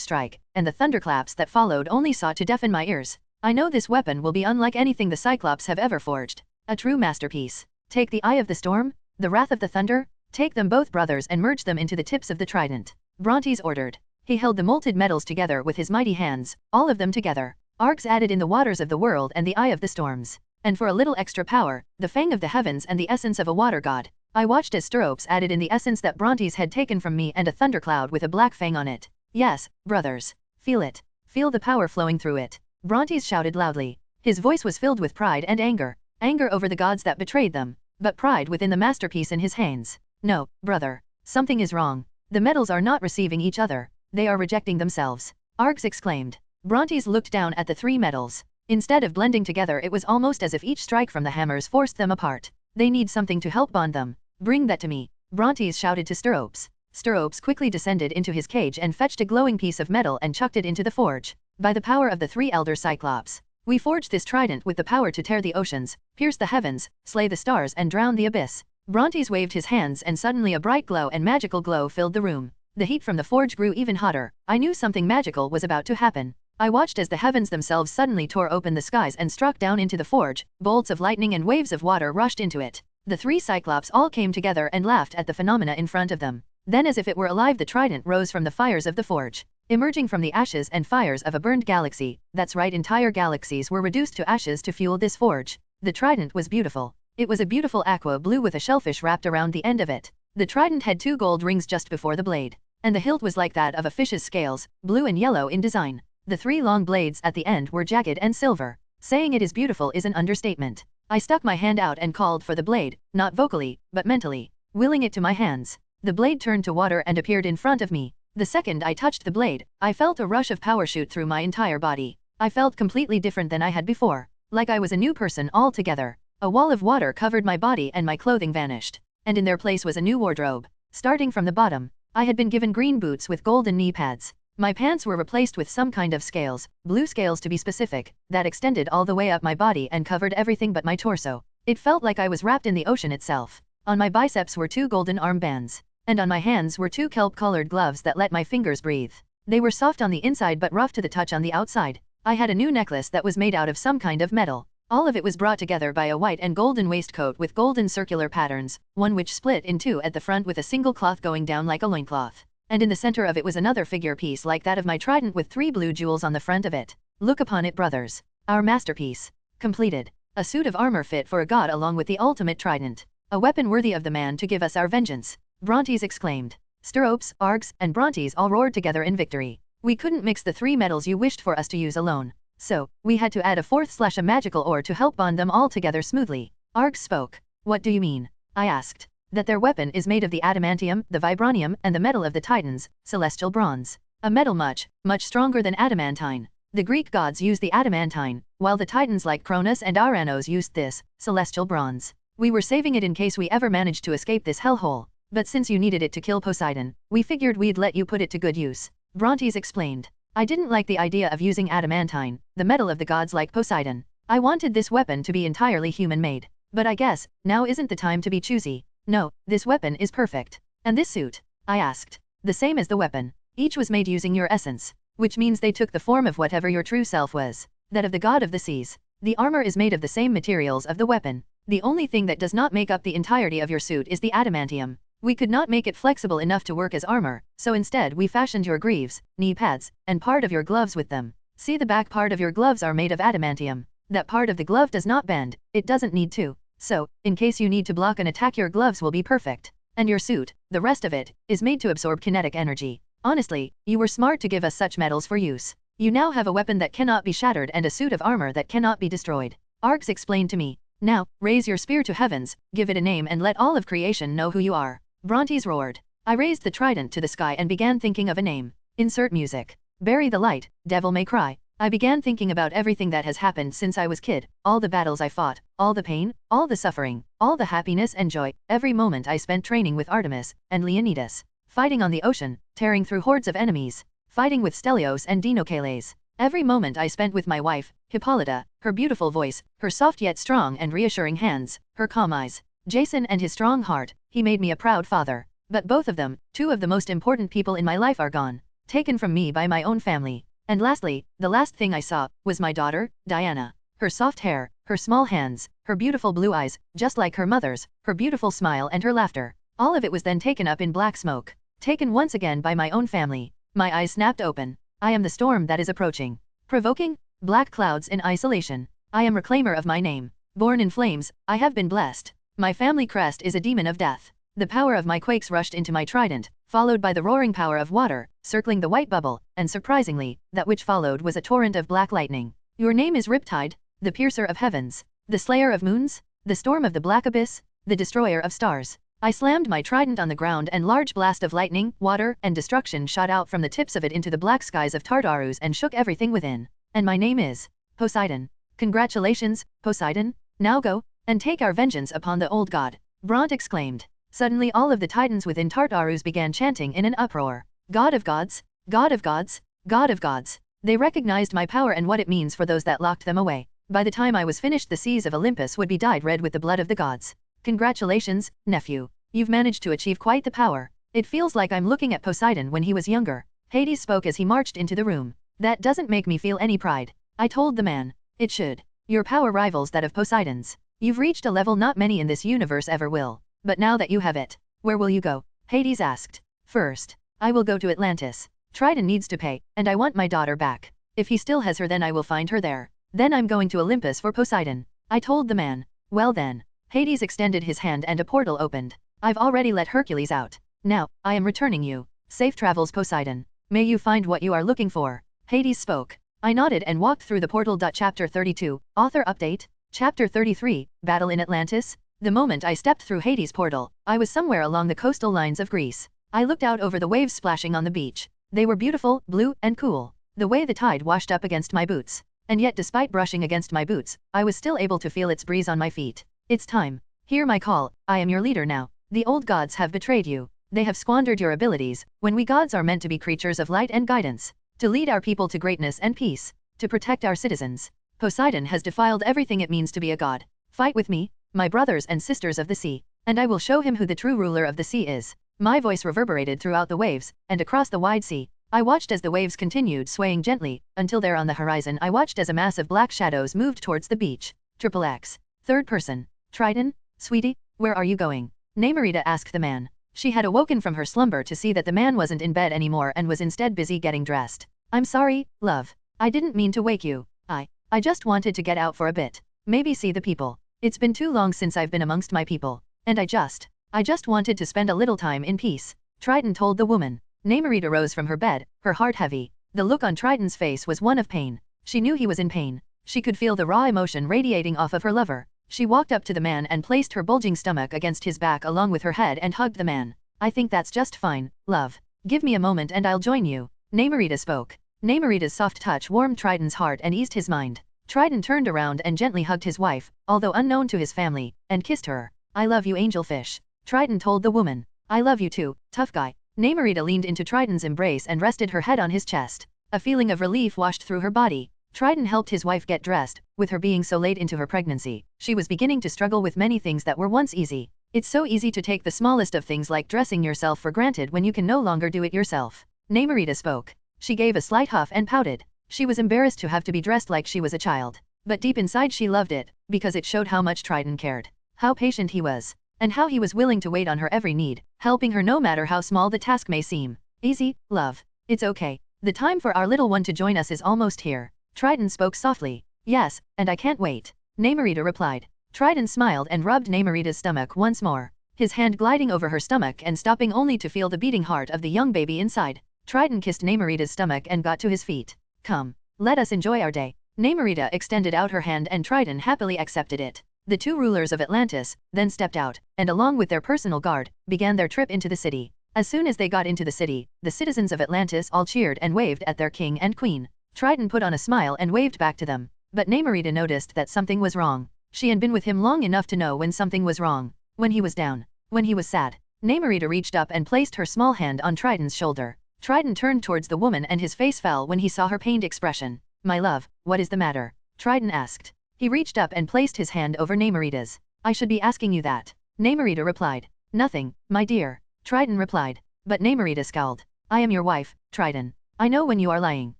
strike, and the thunderclaps that followed only sought to deafen my ears. I know this weapon will be unlike anything the Cyclops have ever forged. A true masterpiece. Take the eye of the storm, the wrath of the thunder, take them both, brothers, and merge them into the tips of the trident. Brontes ordered. He held the molted metals together with his mighty hands, all of them together. Arcs added in the waters of the world and the eye of the storms. And for a little extra power, the fang of the heavens and the essence of a water god. I watched as Steropes added in the essence that Brontes had taken from me and a thundercloud with a black fang on it. Yes, brothers. Feel it. Feel the power flowing through it. Brontes shouted loudly. His voice was filled with pride and anger. Anger over the gods that betrayed them, but pride within the masterpiece in his hands. No, brother. Something is wrong. The metals are not receiving each other. They are rejecting themselves. Args exclaimed. Brontes looked down at the 3 metals. Instead of blending together, it was almost as if each strike from the hammers forced them apart. They need something to help bond them. Bring that to me. Brontes shouted to Steropes. Steropes quickly descended into his cage and fetched a glowing piece of metal and chucked it into the forge. By the power of the 3 elder Cyclops, we forged this trident with the power to tear the oceans, pierce the heavens, slay the stars and drown the abyss. Brontes waved his hands and suddenly a bright glow and magical glow filled the room. The heat from the forge grew even hotter. I knew something magical was about to happen. I watched as the heavens themselves suddenly tore open the skies and struck down into the forge. Bolts of lightning and waves of water rushed into it. The 3 Cyclops all came together and laughed at the phenomena in front of them. Then, as if it were alive, the trident rose from the fires of the forge. Emerging from the ashes and fires of a burned galaxy, that's right, entire galaxies were reduced to ashes to fuel this forge. The trident was beautiful. It was a beautiful aqua blue with a shellfish wrapped around the end of it. The trident had 2 gold rings just before the blade. And the hilt was like that of a fish's scales, blue and yellow in design. The 3 long blades at the end were jagged and silver. Saying it is beautiful is an understatement. I stuck my hand out and called for the blade, not vocally, but mentally, willing it to my hands. The blade turned to water and appeared in front of me. The second I touched the blade, I felt a rush of power shoot through my entire body. I felt completely different than I had before, like I was a new person altogether. A wall of water covered my body and my clothing vanished. And in their place was a new wardrobe. Starting from the bottom, I had been given green boots with golden knee pads. My pants were replaced with some kind of scales, blue scales to be specific, that extended all the way up my body and covered everything but my torso. It felt like I was wrapped in the ocean itself. On my biceps were 2 golden armbands. And on my hands were 2 kelp-colored gloves that let my fingers breathe. They were soft on the inside but rough to the touch on the outside. I had a new necklace that was made out of some kind of metal. All of it was brought together by a white and golden waistcoat with golden circular patterns, one which split in 2 at the front with a single cloth going down like a loincloth. and in the center of it was another figure piece like that of my trident with 3 blue jewels on the front of it. Look upon it, brothers. Our masterpiece. Completed. A suit of armor fit for a god along with the ultimate trident. A weapon worthy of the man to give us our vengeance. Brontes exclaimed. Steropes, Args, and Brontes all roared together in victory. We couldn't mix the 3 metals you wished for us to use alone. So, we had to add a 4th / a magical ore to help bond them all together smoothly. Args spoke. What do you mean? I asked. That their weapon is made of the adamantium, the vibranium, and the metal of the Titans, celestial bronze. A metal much stronger than adamantine. The Greek gods used the adamantine, while the Titans like Cronus and Aranos used this, celestial bronze. We were saving it in case we ever managed to escape this hellhole, but since you needed it to kill Poseidon, we figured we'd let you put it to good use. Brontes explained. I didn't like the idea of using adamantine, the metal of the gods like Poseidon. I wanted this weapon to be entirely human-made. But I guess, now isn't the time to be choosy. No, this weapon is perfect. And this suit? I asked. The same as the weapon. Each was made using your essence, which means they took the form of whatever your true self was, that of the god of the seas. The armor is made of the same materials of the weapon. The only thing that does not make up the entirety of your suit is the adamantium. We could not make it flexible enough to work as armor, so instead we fashioned your greaves, knee pads, and part of your gloves with them. See, the back part of your gloves are made of adamantium. That part of the glove does not bend, it doesn't need to. So, in case you need to block an attack, your gloves will be perfect. And your suit, the rest of it, is made to absorb kinetic energy. Honestly, you were smart to give us such metals for use. You now have a weapon that cannot be shattered and a suit of armor that cannot be destroyed. Args explained to me. Now, raise your spear to heavens, give it a name and let all of creation know who you are. Brontes roared. I raised the trident to the sky and began thinking of a name. Insert music. Bury the light, devil may cry. I began thinking about everything that has happened since I was kid, all the battles I fought, all the pain, all the suffering, all the happiness and joy, every moment I spent training with Artemis and Leonidas, fighting on the ocean, tearing through hordes of enemies, fighting with Stelios and Dinocales. Every moment I spent with my wife, Hippolyta, her beautiful voice, her soft yet strong and reassuring hands, her calm eyes, Jason and his strong heart. He made me a proud father. But both of them, 2 of the most important people in my life, are gone, taken from me by my own family. And lastly, the last thing I saw was my daughter, Diana. Her soft hair, her small hands, her beautiful blue eyes, just like her mother's, her beautiful smile and her laughter. All of it was then taken up in black smoke. Taken once again by my own family. My eyes snapped open. I am the storm that is approaching. Provoking black clouds in isolation. I am reclaimer of my name. Born in flames, I have been blessed. My family crest is a demon of death. The power of my quakes rushed into my trident, followed by the roaring power of water, circling the white bubble, and surprisingly, that which followed was a torrent of black lightning. Your name is Riptide, the piercer of heavens, the slayer of moons, the storm of the black abyss, the destroyer of stars. I slammed my trident on the ground and large blast of lightning, water, and destruction shot out from the tips of it into the black skies of Tartarus and shook everything within. And my name is Poseidon. Congratulations, Poseidon. Now go, and take our vengeance upon the old god. Bront exclaimed. Suddenly all of the titans within Tartarus began chanting in an uproar. God of gods, God of gods, God of gods. They recognized my power and what it means for those that locked them away. By the time I was finished, the seas of Olympus would be dyed red with the blood of the gods. Congratulations, nephew. You've managed to achieve quite the power. It feels like I'm looking at Poseidon when he was younger. Hades spoke as he marched into the room. That doesn't make me feel any pride. I told the man. It should. Your power rivals that of Poseidon's. You've reached a level not many in this universe ever will. But now that you have it, where will you go? Hades asked. First, I will go to Atlantis. Triton needs to pay, and I want my daughter back. If he still has her, then I will find her there. Then I'm going to Olympus for Poseidon. I told the man. Well then. Hades extended his hand and a portal opened. I've already let Hercules out. Now, I am returning you. Safe travels, Poseidon. May you find what you are looking for. Hades spoke. I nodded and walked through the portal. Chapter 32, Author Update. Chapter 33, Battle in Atlantis. The moment I stepped through Hades' portal, I was somewhere along the coastal lines of Greece. I looked out over the waves splashing on the beach. They were beautiful, blue, and cool. The way the tide washed up against my boots. And yet despite brushing against my boots, I was still able to feel its breeze on my feet. It's time. Hear my call. I am your leader now. The old gods have betrayed you. They have squandered your abilities, when we gods are meant to be creatures of light and guidance. To lead our people to greatness and peace. To protect our citizens. Poseidon has defiled everything it means to be a god. Fight with me, my brothers and sisters of the sea, and I will show him who the true ruler of the sea is. My voice reverberated throughout the waves, and across the wide sea. I watched as the waves continued swaying gently, until there on the horizon I watched as a mass of black shadows moved towards the beach. XXX. Third person. Triton, sweetie, where are you going? Namorita asked the man. She had awoken from her slumber to see that the man wasn't in bed anymore and was instead busy getting dressed. I'm sorry, love. I didn't mean to wake you. I just wanted to get out for a bit. Maybe see the people. It's been too long since I've been amongst my people. And I just wanted to spend a little time in peace, Triton told the woman. Nemerida rose from her bed, her heart heavy. The look on Triton's face was one of pain. She knew he was in pain. She could feel the raw emotion radiating off of her lover. She walked up to the man and placed her bulging stomach against his back along with her head and hugged the man. I think that's just fine, love. Give me a moment and I'll join you. Nemerida spoke. Nemerida's soft touch warmed Triton's heart and eased his mind. Triton turned around and gently hugged his wife, although unknown to his family, and kissed her. I love you, angelfish. Triton told the woman. I love you too, tough guy. Nemerida leaned into Triton's embrace and rested her head on his chest. A feeling of relief washed through her body. Triton helped his wife get dressed. With her being so late into her pregnancy, she was beginning to struggle with many things that were once easy. It's so easy to take the smallest of things like dressing yourself for granted when you can no longer do it yourself. Nemerida spoke. She gave a slight huff and pouted. She was embarrassed to have to be dressed like she was a child. But deep inside she loved it, because it showed how much Triton cared. How patient he was. And how he was willing to wait on her every need, helping her no matter how small the task may seem. Easy, love. It's okay. The time for our little one to join us is almost here. Triton spoke softly. Yes, and I can't wait. Nemerida replied. Triton smiled and rubbed Nemerida's stomach once more. His hand gliding over her stomach and stopping only to feel the beating heart of the young baby inside. Triton kissed Nemerida's stomach and got to his feet. Come, let us enjoy our day. Nemerida extended out her hand and Triton happily accepted it. The two rulers of Atlantis then stepped out, and along with their personal guard, began their trip into the city. As soon as they got into the city, the citizens of Atlantis all cheered and waved at their king and queen. Triton put on a smile and waved back to them. But Nemerida noticed that something was wrong. She had been with him long enough to know when something was wrong. When he was down. When he was sad. Nemerida reached up and placed her small hand on Triton's shoulder. Triton turned towards the woman and his face fell when he saw her pained expression. My love, what is the matter? Triton asked. He reached up and placed his hand over Nemerida's. I should be asking you that. Nemerida replied. Nothing, my dear. Triton replied. But Nemerida scowled. I am your wife, Triton. I know when you are lying.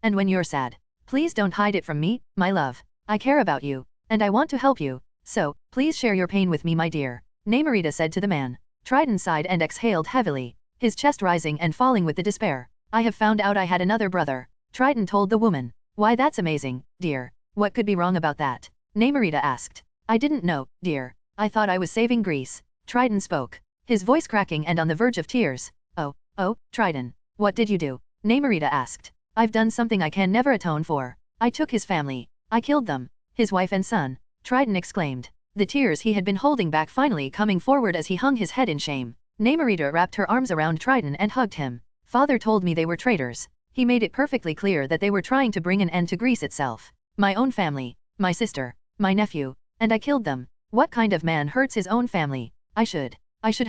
And when you're sad. Please don't hide it from me, my love. I care about you. And I want to help you. So, please share your pain with me, my dear. Nemerida said to the man. Triton sighed and exhaled heavily, his chest rising and falling with the despair. I have found out I had another brother. Triton told the woman. Why, that's amazing, dear. What could be wrong about that? Nemerida asked. I didn't know, dear. I thought I was saving Greece. Triton spoke, his voice cracking and on the verge of tears. Oh, Triton. What did you do? Nemerida asked. I've done something I can never atone for. I took his family. I killed them. His wife and son. Triton exclaimed. The tears he had been holding back finally coming forward as he hung his head in shame. Nemerida wrapped her arms around Triton and hugged him. Father told me they were traitors. He made it perfectly clear that they were trying to bring an end to Greece itself. My own family. My sister. My nephew. And I killed them. What kind of man hurts his own family? I should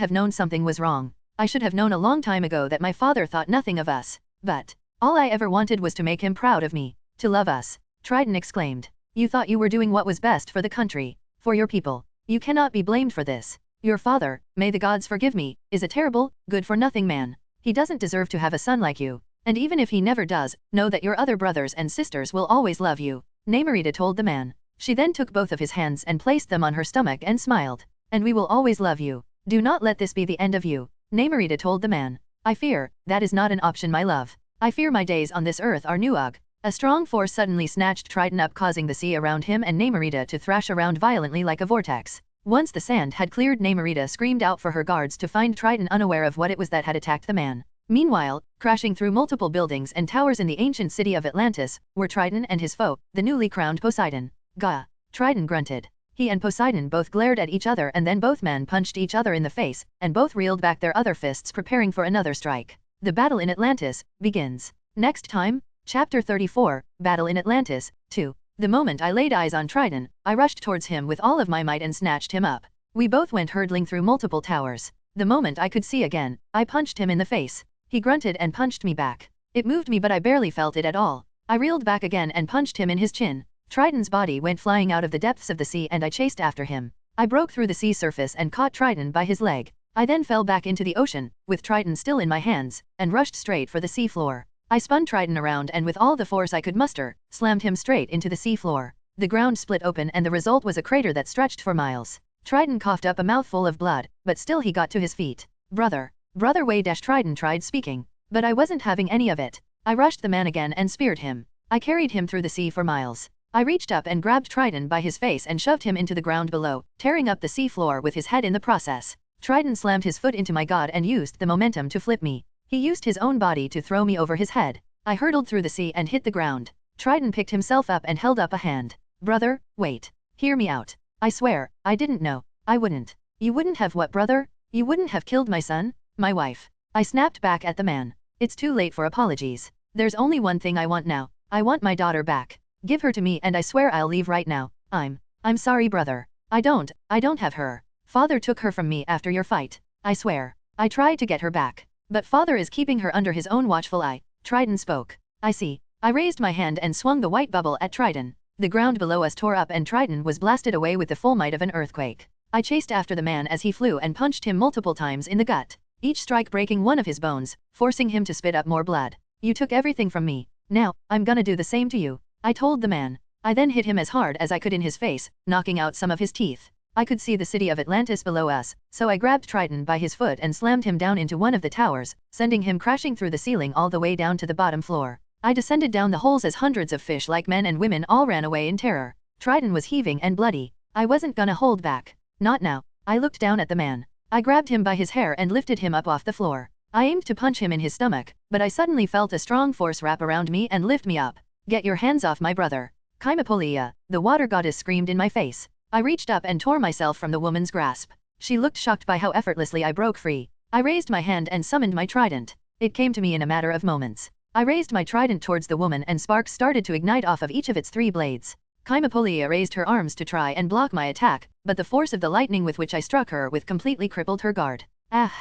have known something was wrong. I should have known a long time ago that my father thought nothing of us. But all I ever wanted was to make him proud of me. To love us. Triton exclaimed. You thought you were doing what was best for the country. For your people. You cannot be blamed for this. Your father, may the gods forgive me, is a terrible, good-for-nothing man. He doesn't deserve to have a son like you. And even if he never does, know that your other brothers and sisters will always love you. Nemerida told the man. She then took both of his hands and placed them on her stomach and smiled. And we will always love you. Do not let this be the end of you. Nemerida told the man. I fear, that is not an option, my love. I fear my days on this earth are nuug. A strong force suddenly snatched Triton up, causing the sea around him and Nemerida to thrash around violently like a vortex. Once the sand had cleared, Nemerida screamed out for her guards to find Triton, unaware of what it was that had attacked the man. Meanwhile, crashing through multiple buildings and towers in the ancient city of Atlantis, were Triton and his foe, the newly crowned Poseidon. Gah! Triton grunted. He and Poseidon both glared at each other and then both men punched each other in the face, and both reeled back their other fists preparing for another strike. The battle in Atlantis begins. Next time, Chapter 34, Battle in Atlantis, 2. The moment I laid eyes on Triton, I rushed towards him with all of my might and snatched him up. We both went hurtling through multiple towers. The moment I could see again, I punched him in the face. He grunted and punched me back. It moved me, but I barely felt it at all. I reeled back again and punched him in his chin. Triton's body went flying out of the depths of the sea and I chased after him. I broke through the sea surface and caught Triton by his leg. I then fell back into the ocean, with Triton still in my hands, and rushed straight for the sea floor. I spun Triton around and with all the force I could muster, slammed him straight into the sea floor. The ground split open and the result was a crater that stretched for miles. Triton coughed up a mouthful of blood, but still he got to his feet. Brother. Brother Triton tried speaking, but I wasn't having any of it. I rushed the man again and speared him. I carried him through the sea for miles. I reached up and grabbed Triton by his face and shoved him into the ground below, tearing up the sea floor with his head in the process. Triton slammed his foot into my god and used the momentum to flip me. He used his own body to throw me over his head. I hurtled through the sea and hit the ground. Triton picked himself up and held up a hand. Brother, wait. Hear me out. I swear, I didn't know. I wouldn't. You wouldn't have what, brother? You wouldn't have killed my son? My wife. I snapped back at the man. It's too late for apologies. There's only one thing I want now. I want my daughter back. Give her to me and I swear I'll leave right now. I'm sorry, brother. I don't have her. Father took her from me after your fight. I swear. I tried to get her back. But father is keeping her under his own watchful eye. Triton spoke. I see. I raised my hand and swung the white bubble at Triton. The ground below us tore up and Triton was blasted away with the full might of an earthquake. I chased after the man as he flew and punched him multiple times in the gut, each strike breaking one of his bones, forcing him to spit up more blood. You took everything from me. Now, I'm gonna do the same to you, I told the man. I then hit him as hard as I could in his face, knocking out some of his teeth. I could see the city of Atlantis below us, so I grabbed Triton by his foot and slammed him down into one of the towers, sending him crashing through the ceiling all the way down to the bottom floor. I descended down the holes as hundreds of fish-like men and women all ran away in terror. Triton was heaving and bloody. I wasn't gonna hold back. Not now. I looked down at the man. I grabbed him by his hair and lifted him up off the floor. I aimed to punch him in his stomach, but I suddenly felt a strong force wrap around me and lift me up. Get your hands off my brother. Chimapolia, the water goddess, screamed in my face. I reached up and tore myself from the woman's grasp. She looked shocked by how effortlessly I broke free. I raised my hand and summoned my trident. It came to me in a matter of moments. I raised my trident towards the woman and sparks started to ignite off of each of its 3 blades. Chimapolia raised her arms to try and block my attack, but the force of the lightning with which I struck her with completely crippled her guard. Ah!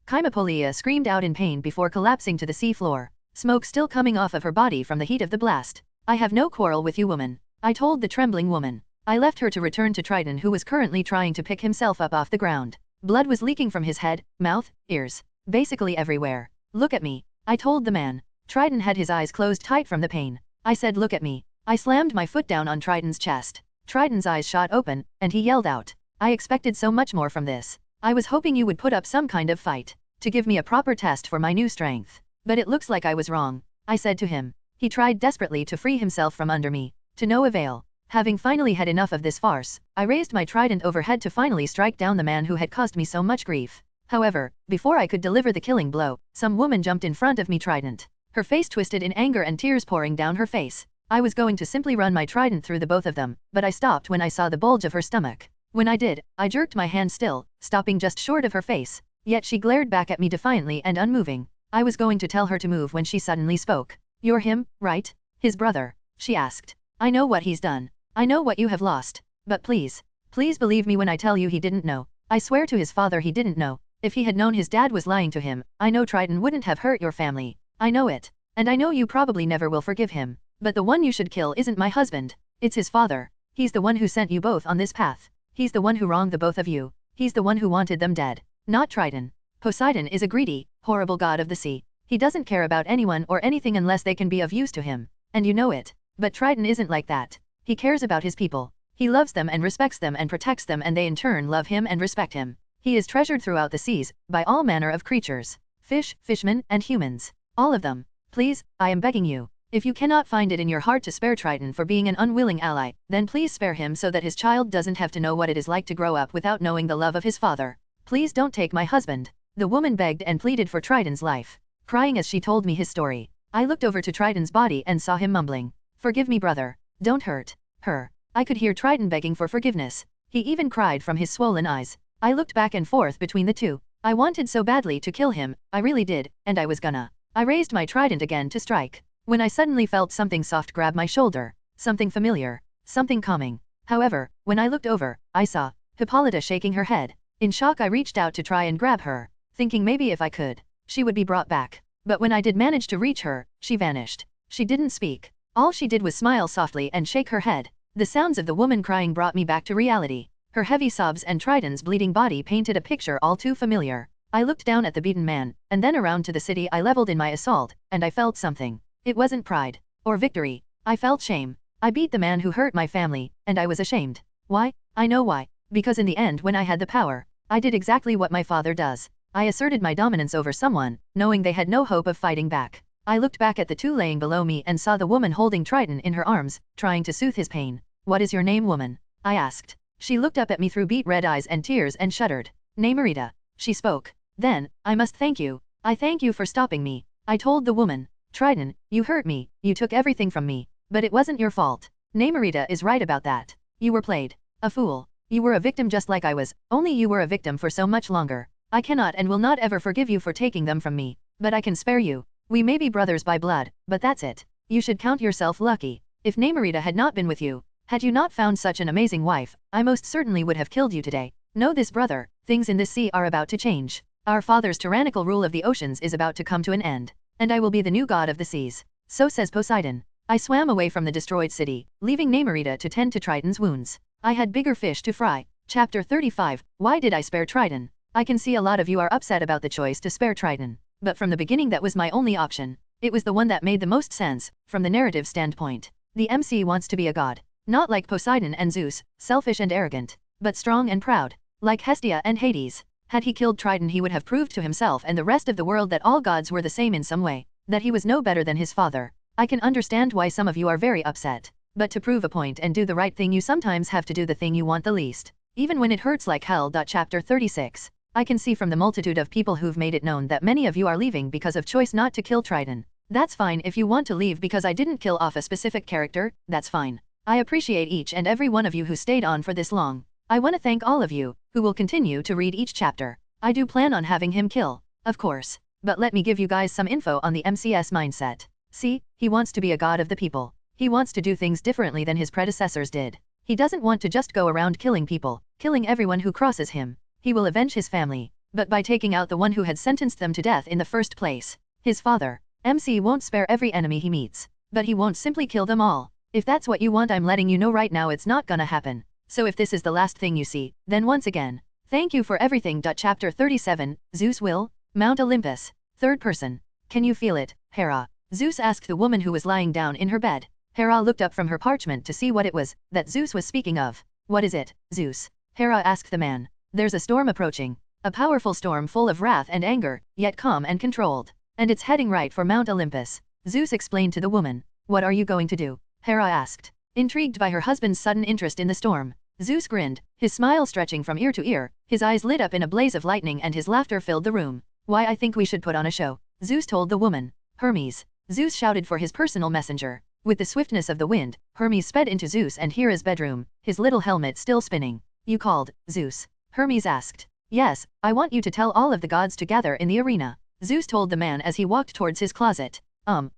Chimapolia screamed out in pain before collapsing to the sea floor, smoke still coming off of her body from the heat of the blast. I have no quarrel with you, woman, I told the trembling woman. I left her to return to Triton, who was currently trying to pick himself up off the ground. Blood was leaking from his head, mouth, ears, basically everywhere. Look at me, I told the man. Triton had his eyes closed tight from the pain. I said, look at me. I slammed my foot down on Triton's chest. Triton's eyes shot open, and he yelled out. I expected so much more from this. I was hoping you would put up some kind of fight, to give me a proper test for my new strength. But it looks like I was wrong, I said to him. He tried desperately to free himself from under me. To no avail. Having finally had enough of this farce, I raised my trident overhead to finally strike down the man who had caused me so much grief. However, before I could deliver the killing blow, some woman jumped in front of me trident. Her face twisted in anger and tears pouring down her face. I was going to simply run my trident through the both of them, but I stopped when I saw the bulge of her stomach. When I did, I jerked my hand still, stopping just short of her face. Yet she glared back at me defiantly and unmoving. I was going to tell her to move when she suddenly spoke. You're him, right? His brother, she asked. I know what he's done. I know what you have lost. But please, please believe me when I tell you he didn't know. I swear to his father he didn't know. If he had known his dad was lying to him, I know Triton wouldn't have hurt your family. I know it. And I know you probably never will forgive him. But the one you should kill isn't my husband. It's his father. He's the one who sent you both on this path. He's the one who wronged the both of you. He's the one who wanted them dead. Not Triton. Poseidon is a greedy, horrible god of the sea. He doesn't care about anyone or anything unless they can be of use to him. And you know it. But Triton isn't like that. He cares about his people. He loves them and respects them and protects them, and they in turn love him and respect him. He is treasured throughout the seas, by all manner of creatures. Fish, fishmen, and humans. All of them. Please, I am begging you. If you cannot find it in your heart to spare Triton for being an unwilling ally, then please spare him so that his child doesn't have to know what it is like to grow up without knowing the love of his father. Please don't take my husband. The woman begged and pleaded for Triton's life, crying as she told me his story. I looked over to Triton's body and saw him mumbling. Forgive me, brother. Don't hurt her. I could hear Triton begging for forgiveness. He even cried from his swollen eyes. I looked back and forth between the two. I wanted so badly to kill him, I really did, and I was gonna. I raised my trident again to strike, when I suddenly felt something soft grab my shoulder, something familiar, something calming. However, when I looked over, I saw Hippolyta shaking her head. In shock I reached out to try and grab her, thinking maybe if I could, she would be brought back. But when I did manage to reach her, she vanished. She didn't speak. All she did was smile softly and shake her head. The sounds of the woman crying brought me back to reality. Her heavy sobs and Triton's bleeding body painted a picture all too familiar. I looked down at the beaten man, and then around to the city I leveled in my assault, and I felt something. It wasn't pride, or victory. I felt shame. I beat the man who hurt my family, and I was ashamed. Why? I know why. Because in the end when I had the power, I did exactly what my father does. I asserted my dominance over someone, knowing they had no hope of fighting back. I looked back at the two laying below me and saw the woman holding Triton in her arms, trying to soothe his pain. What is your name, woman? I asked. She looked up at me through beet red eyes and tears and shuddered. Namerita. She spoke. Then, I must thank you. I thank you for stopping me. I told the woman. Triton, you hurt me, you took everything from me. But it wasn't your fault. Namerita is right about that. You were played. A fool. You were a victim just like I was, only you were a victim for so much longer. I cannot and will not ever forgive you for taking them from me, but I can spare you. We may be brothers by blood, but that's it. You should count yourself lucky. If Namerita had not been with you, had you not found such an amazing wife, I most certainly would have killed you today. Know this, brother, things in this sea are about to change. Our father's tyrannical rule of the oceans is about to come to an end, and I will be the new god of the seas. So says Poseidon. I swam away from the destroyed city, leaving Namerita to tend to Triton's wounds. I had bigger fish to fry. Chapter 35, Why did I spare Triton? I can see a lot of you are upset about the choice to spare Triton, but from the beginning that was my only option. It was the one that made the most sense, from the narrative standpoint. The MC wants to be a god. Not like Poseidon and Zeus, selfish and arrogant, but strong and proud, like Hestia and Hades. Had he killed Triton he would have proved to himself and the rest of the world that all gods were the same in some way, that he was no better than his father. I can understand why some of you are very upset, but to prove a point and do the right thing you sometimes have to do the thing you want the least, even when it hurts like hell. Chapter 36. I can see from the multitude of people who've made it known that many of you are leaving because of choice not to kill Triton. That's fine if you want to leave because I didn't kill off a specific character, that's fine. I appreciate each and every one of you who stayed on for this long. I want to thank all of you, who will continue to read each chapter. I do plan on having him kill, of course, but let me give you guys some info on the MC's mindset. See, he wants to be a god of the people. He wants to do things differently than his predecessors did. He doesn't want to just go around killing people, killing everyone who crosses him. He will avenge his family, but by taking out the one who had sentenced them to death in the first place, his father. MC won't spare every enemy he meets, but he won't simply kill them all. If that's what you want, I'm letting you know right now it's not gonna happen. So if this is the last thing you see, then once again, thank you for everything. Chapter 37, Zeus will Mount Olympus. Third person. Can you feel it, Hera? Zeus asked the woman who was lying down in her bed. Hera looked up from her parchment to see what it was that Zeus was speaking of. What is it, Zeus? Hera asked the man. There's a storm approaching. A powerful storm full of wrath and anger, yet calm and controlled. And it's heading right for Mount Olympus. Zeus explained to the woman. What are you going to do? Hera asked. Intrigued by her husband's sudden interest in the storm, Zeus grinned, his smile stretching from ear to ear, his eyes lit up in a blaze of lightning and his laughter filled the room. Why, I think we should put on a show, Zeus told the woman. Hermes. Zeus shouted for his personal messenger. With the swiftness of the wind, Hermes sped into Zeus and Hera's bedroom, his little helmet still spinning. You called, Zeus? Hermes asked. Yes, I want you to tell all of the gods to gather in the arena, Zeus told the man as he walked towards his closet.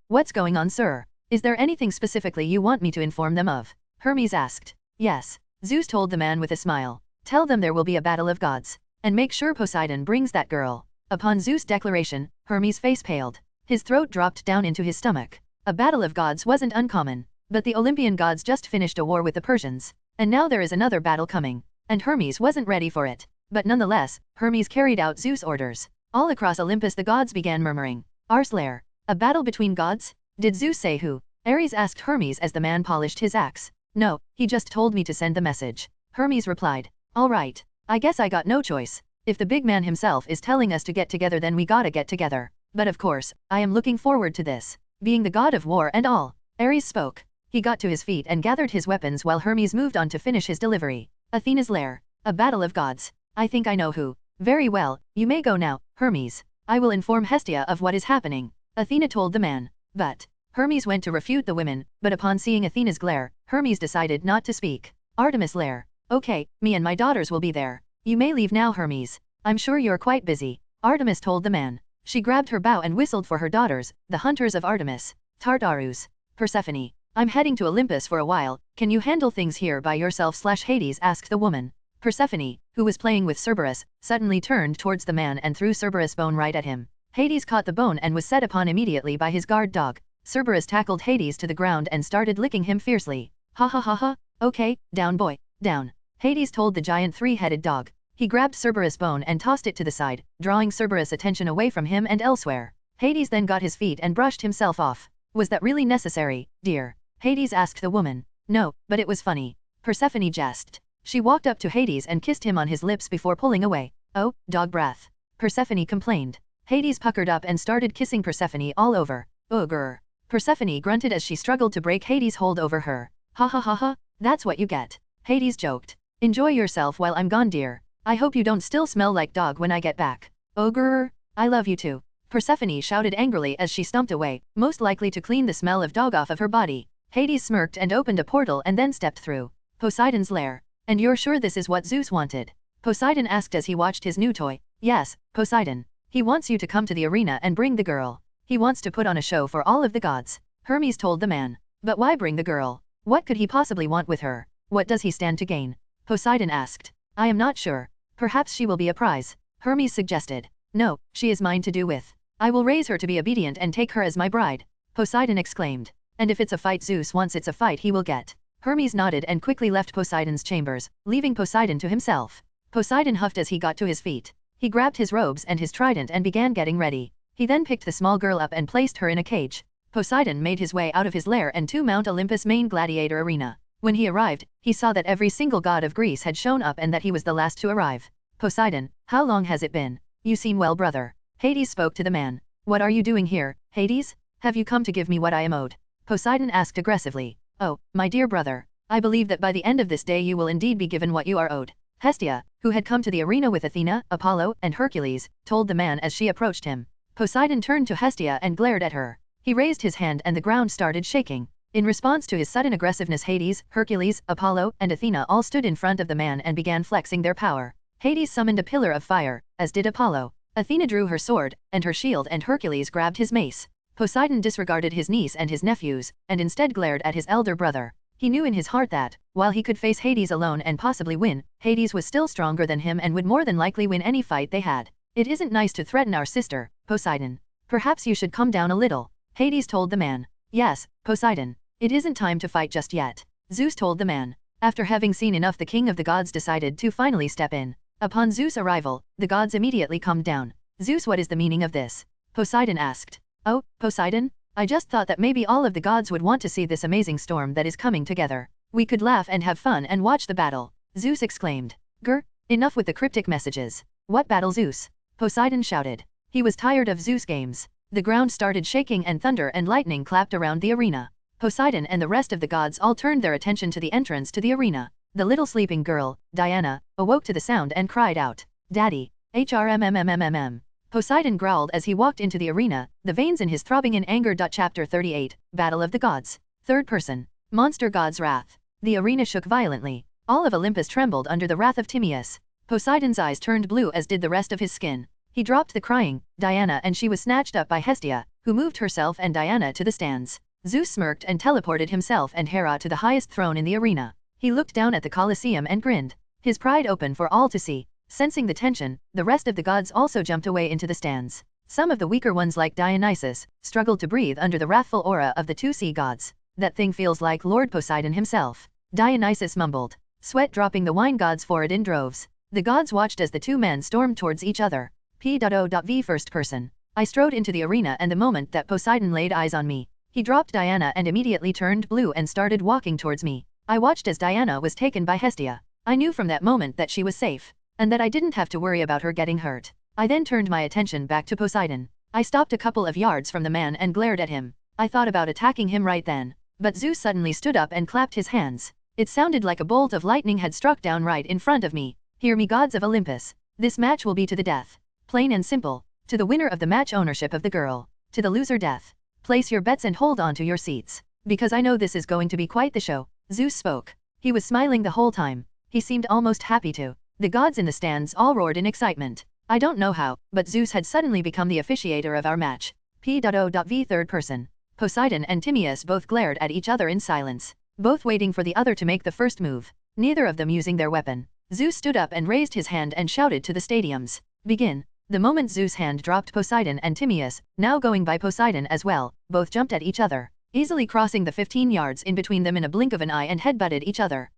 What's going on, sir? Is there anything specifically you want me to inform them of? Hermes asked. Yes, Zeus told the man with a smile. Tell them there will be a battle of gods, and make sure Poseidon brings that girl. Upon Zeus' declaration, Hermes' face paled. His throat dropped down into his stomach. A battle of gods wasn't uncommon, but the Olympian gods just finished a war with the Persians, and now there is another battle coming, and Hermes wasn't ready for it. But nonetheless, Hermes carried out Zeus' orders. All across Olympus the gods began murmuring. Our slayer. A battle between gods? Did Zeus say who? Ares asked Hermes as the man polished his axe. No, he just told me to send the message. Hermes replied. All right. I guess I got no choice. If the big man himself is telling us to get together, then we gotta get together. But of course, I am looking forward to this. Being the god of war and all. Ares spoke. He got to his feet and gathered his weapons while Hermes moved on to finish his delivery. Athena's lair. A battle of gods. I think I know who. Very well, you may go now, Hermes. I will inform Hestia of what is happening, Athena told the man. But Hermes went to refute the women, but upon seeing Athena's glare, Hermes decided not to speak. Artemis' lair. Okay, me and my daughters will be there. You may leave now, Hermes. I'm sure you're quite busy, Artemis told the man. She grabbed her bow and whistled for her daughters, the hunters of Artemis. Tartarus. Persephone. I'm heading to Olympus for a while, can you handle things here by yourself? Hades asked the woman. Persephone, who was playing with Cerberus, suddenly turned towards the man and threw Cerberus' bone right at him. Hades caught the bone and was set upon immediately by his guard dog. Cerberus tackled Hades to the ground and started licking him fiercely. Ha ha ha ha, okay, down boy, down. Hades told the giant three-headed dog. He grabbed Cerberus' bone and tossed it to the side, drawing Cerberus' attention away from him and elsewhere. Hades then got his feet and brushed himself off. Was that really necessary, dear? Hades asked the woman. No, but it was funny. Persephone jested. She walked up to Hades and kissed him on his lips before pulling away. Oh, dog breath. Persephone complained. Hades puckered up and started kissing Persephone all over. Ugh. Persephone grunted as she struggled to break Hades' hold over her. Ha ha ha ha, that's what you get. Hades joked. Enjoy yourself while I'm gone, dear. I hope you don't still smell like dog when I get back. Ugh. I love you too. Persephone shouted angrily as she stomped away, most likely to clean the smell of dog off of her body. Hades smirked and opened a portal and then stepped through Poseidon's lair. And you're sure this is what Zeus wanted? Poseidon asked as he watched his new toy. Yes, Poseidon. He wants you to come to the arena and bring the girl. He wants to put on a show for all of the gods. Hermes told the man. But why bring the girl? What could he possibly want with her? What does he stand to gain? Poseidon asked. I am not sure. Perhaps she will be a prize. Hermes suggested. No, she is mine to do with. I will raise her to be obedient and take her as my bride. Poseidon exclaimed. And if it's a fight Zeus wants, it's a fight he will get. Hermes nodded and quickly left Poseidon's chambers, leaving Poseidon to himself. Poseidon huffed as he got to his feet. He grabbed his robes and his trident and began getting ready. He then picked the small girl up and placed her in a cage. Poseidon made his way out of his lair and to Mount Olympus' main gladiator arena. When he arrived, he saw that every single god of Greece had shown up and that he was the last to arrive. Poseidon, how long has it been? You seem well, brother. Hades spoke to the man. What are you doing here, Hades? Have you come to give me what I am owed? Poseidon asked aggressively. Oh, my dear brother. I believe that by the end of this day you will indeed be given what you are owed. Hestia, who had come to the arena with Athena, Apollo, and Hercules, told the man as she approached him. Poseidon turned to Hestia and glared at her. He raised his hand and the ground started shaking. In response to his sudden aggressiveness, Hades, Hercules, Apollo, and Athena all stood in front of the man and began flexing their power. Hades summoned a pillar of fire, as did Apollo. Athena drew her sword, and her shield, and Hercules grabbed his mace. Poseidon disregarded his niece and his nephews, and instead glared at his elder brother. He knew in his heart that, while he could face Hades alone and possibly win, Hades was still stronger than him and would more than likely win any fight they had. It isn't nice to threaten our sister, Poseidon. Perhaps you should calm down a little. Hades told the man. Yes, Poseidon. It isn't time to fight just yet. Zeus told the man. After having seen enough, the king of the gods decided to finally step in. Upon Zeus' arrival, the gods immediately calmed down. Zeus, what is the meaning of this? Poseidon asked. Oh, Poseidon? I just thought that maybe all of the gods would want to see this amazing storm that is coming together. We could laugh and have fun and watch the battle. Zeus exclaimed. Grr, enough with the cryptic messages. What battle, Zeus? Poseidon shouted. He was tired of Zeus games. The ground started shaking and thunder and lightning clapped around the arena. Poseidon and the rest of the gods all turned their attention to the entrance to the arena. The little sleeping girl, Diana, awoke to the sound and cried out. Daddy, HRMMMMMM. Poseidon growled as he walked into the arena, the veins in his throbbing in anger. Chapter 38, Battle of the Gods. Third person. Monster God's Wrath. The arena shook violently. All of Olympus trembled under the wrath of Timaeus. Poseidon's eyes turned blue as did the rest of his skin. He dropped the crying, Diana, and she was snatched up by Hestia, who moved herself and Diana to the stands. Zeus smirked and teleported himself and Hera to the highest throne in the arena. He looked down at the Colosseum and grinned. His pride open for all to see. Sensing the tension, the rest of the gods also jumped away into the stands. Some of the weaker ones like Dionysus struggled to breathe under the wrathful aura of the two sea gods. That thing feels like Lord Poseidon himself. Dionysus mumbled, sweat dropping the wine god's forehead in droves. The gods watched as the two men stormed towards each other. P.O.V. First person. I strode into the arena, and the moment that Poseidon laid eyes on me, he dropped Diana and immediately turned blue and started walking towards me. I watched as Diana was taken by Hestia. I knew from that moment that she was safe, and that I didn't have to worry about her getting hurt. I then turned my attention back to Poseidon. I stopped a couple of yards from the man and glared at him. I thought about attacking him right then, but Zeus suddenly stood up and clapped his hands. It sounded like a bolt of lightning had struck down right in front of me. Hear me, gods of Olympus. This match will be to the death. Plain and simple. To the winner of the match, ownership of the girl. To the loser, death. Place your bets and hold on to your seats, because I know this is going to be quite the show. Zeus spoke. He was smiling the whole time. He seemed almost happy to. The gods in the stands all roared in excitement. I don't know how, but Zeus had suddenly become the officiator of our match. P.O.V. Third person. Poseidon and Timaeus both glared at each other in silence, both waiting for the other to make the first move, neither of them using their weapon. Zeus stood up and raised his hand and shouted to the stadiums. Begin. The moment Zeus' hand dropped, Poseidon and Timaeus, now going by Poseidon as well, both jumped at each other, easily crossing the 15 yards in between them in a blink of an eye and headbutted each other.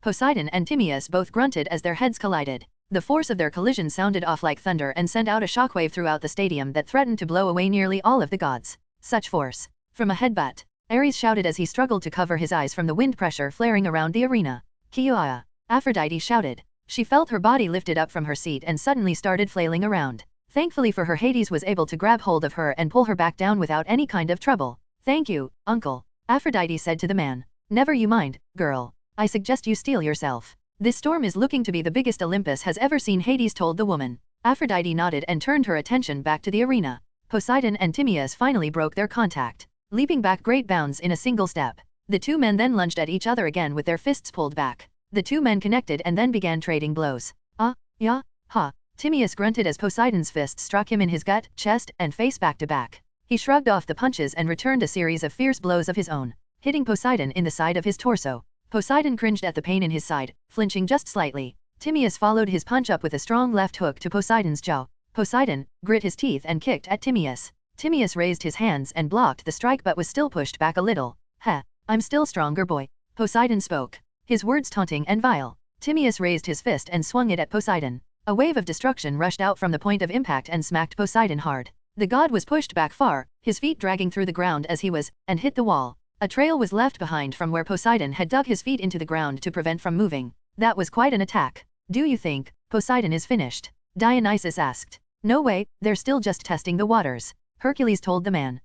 Poseidon and Timaeus both grunted as their heads collided. The force of their collision sounded off like thunder and sent out a shockwave throughout the stadium that threatened to blow away nearly all of the gods. Such force. From a headbutt, Ares shouted as he struggled to cover his eyes from the wind pressure flaring around the arena. Kiyoa. Aphrodite shouted. She felt her body lifted up from her seat and suddenly started flailing around. Thankfully for her, Hades was able to grab hold of her and pull her back down without any kind of trouble. Thank you, uncle, Aphrodite said to the man. Never you mind, girl. I suggest you steel yourself. This storm is looking to be the biggest Olympus has ever seen, Hades told the woman. Aphrodite nodded and turned her attention back to the arena. Poseidon and Timaeus finally broke their contact, leaping back great bounds in a single step. The two men then lunged at each other again with their fists pulled back. The two men connected and then began trading blows. Yeah, ha. Timaeus grunted as Poseidon's fists struck him in his gut, chest, and face back to back. He shrugged off the punches and returned a series of fierce blows of his own, hitting Poseidon in the side of his torso. Poseidon cringed at the pain in his side, flinching just slightly. Timaeus followed his punch up with a strong left hook to Poseidon's jaw. Poseidon grit his teeth and kicked at Timaeus. Timaeus raised his hands and blocked the strike but was still pushed back a little. I'm still stronger, boy. Poseidon spoke, his words taunting and vile. Timaeus raised his fist and swung it at Poseidon. A wave of destruction rushed out from the point of impact and smacked Poseidon hard. The god was pushed back far, his feet dragging through the ground as he was, and hit the wall. A trail was left behind from where Poseidon had dug his feet into the ground to prevent from moving. That was quite an attack. Do you think Poseidon is finished? Dionysus asked. No way, they're still just testing the waters, Hercules told the man.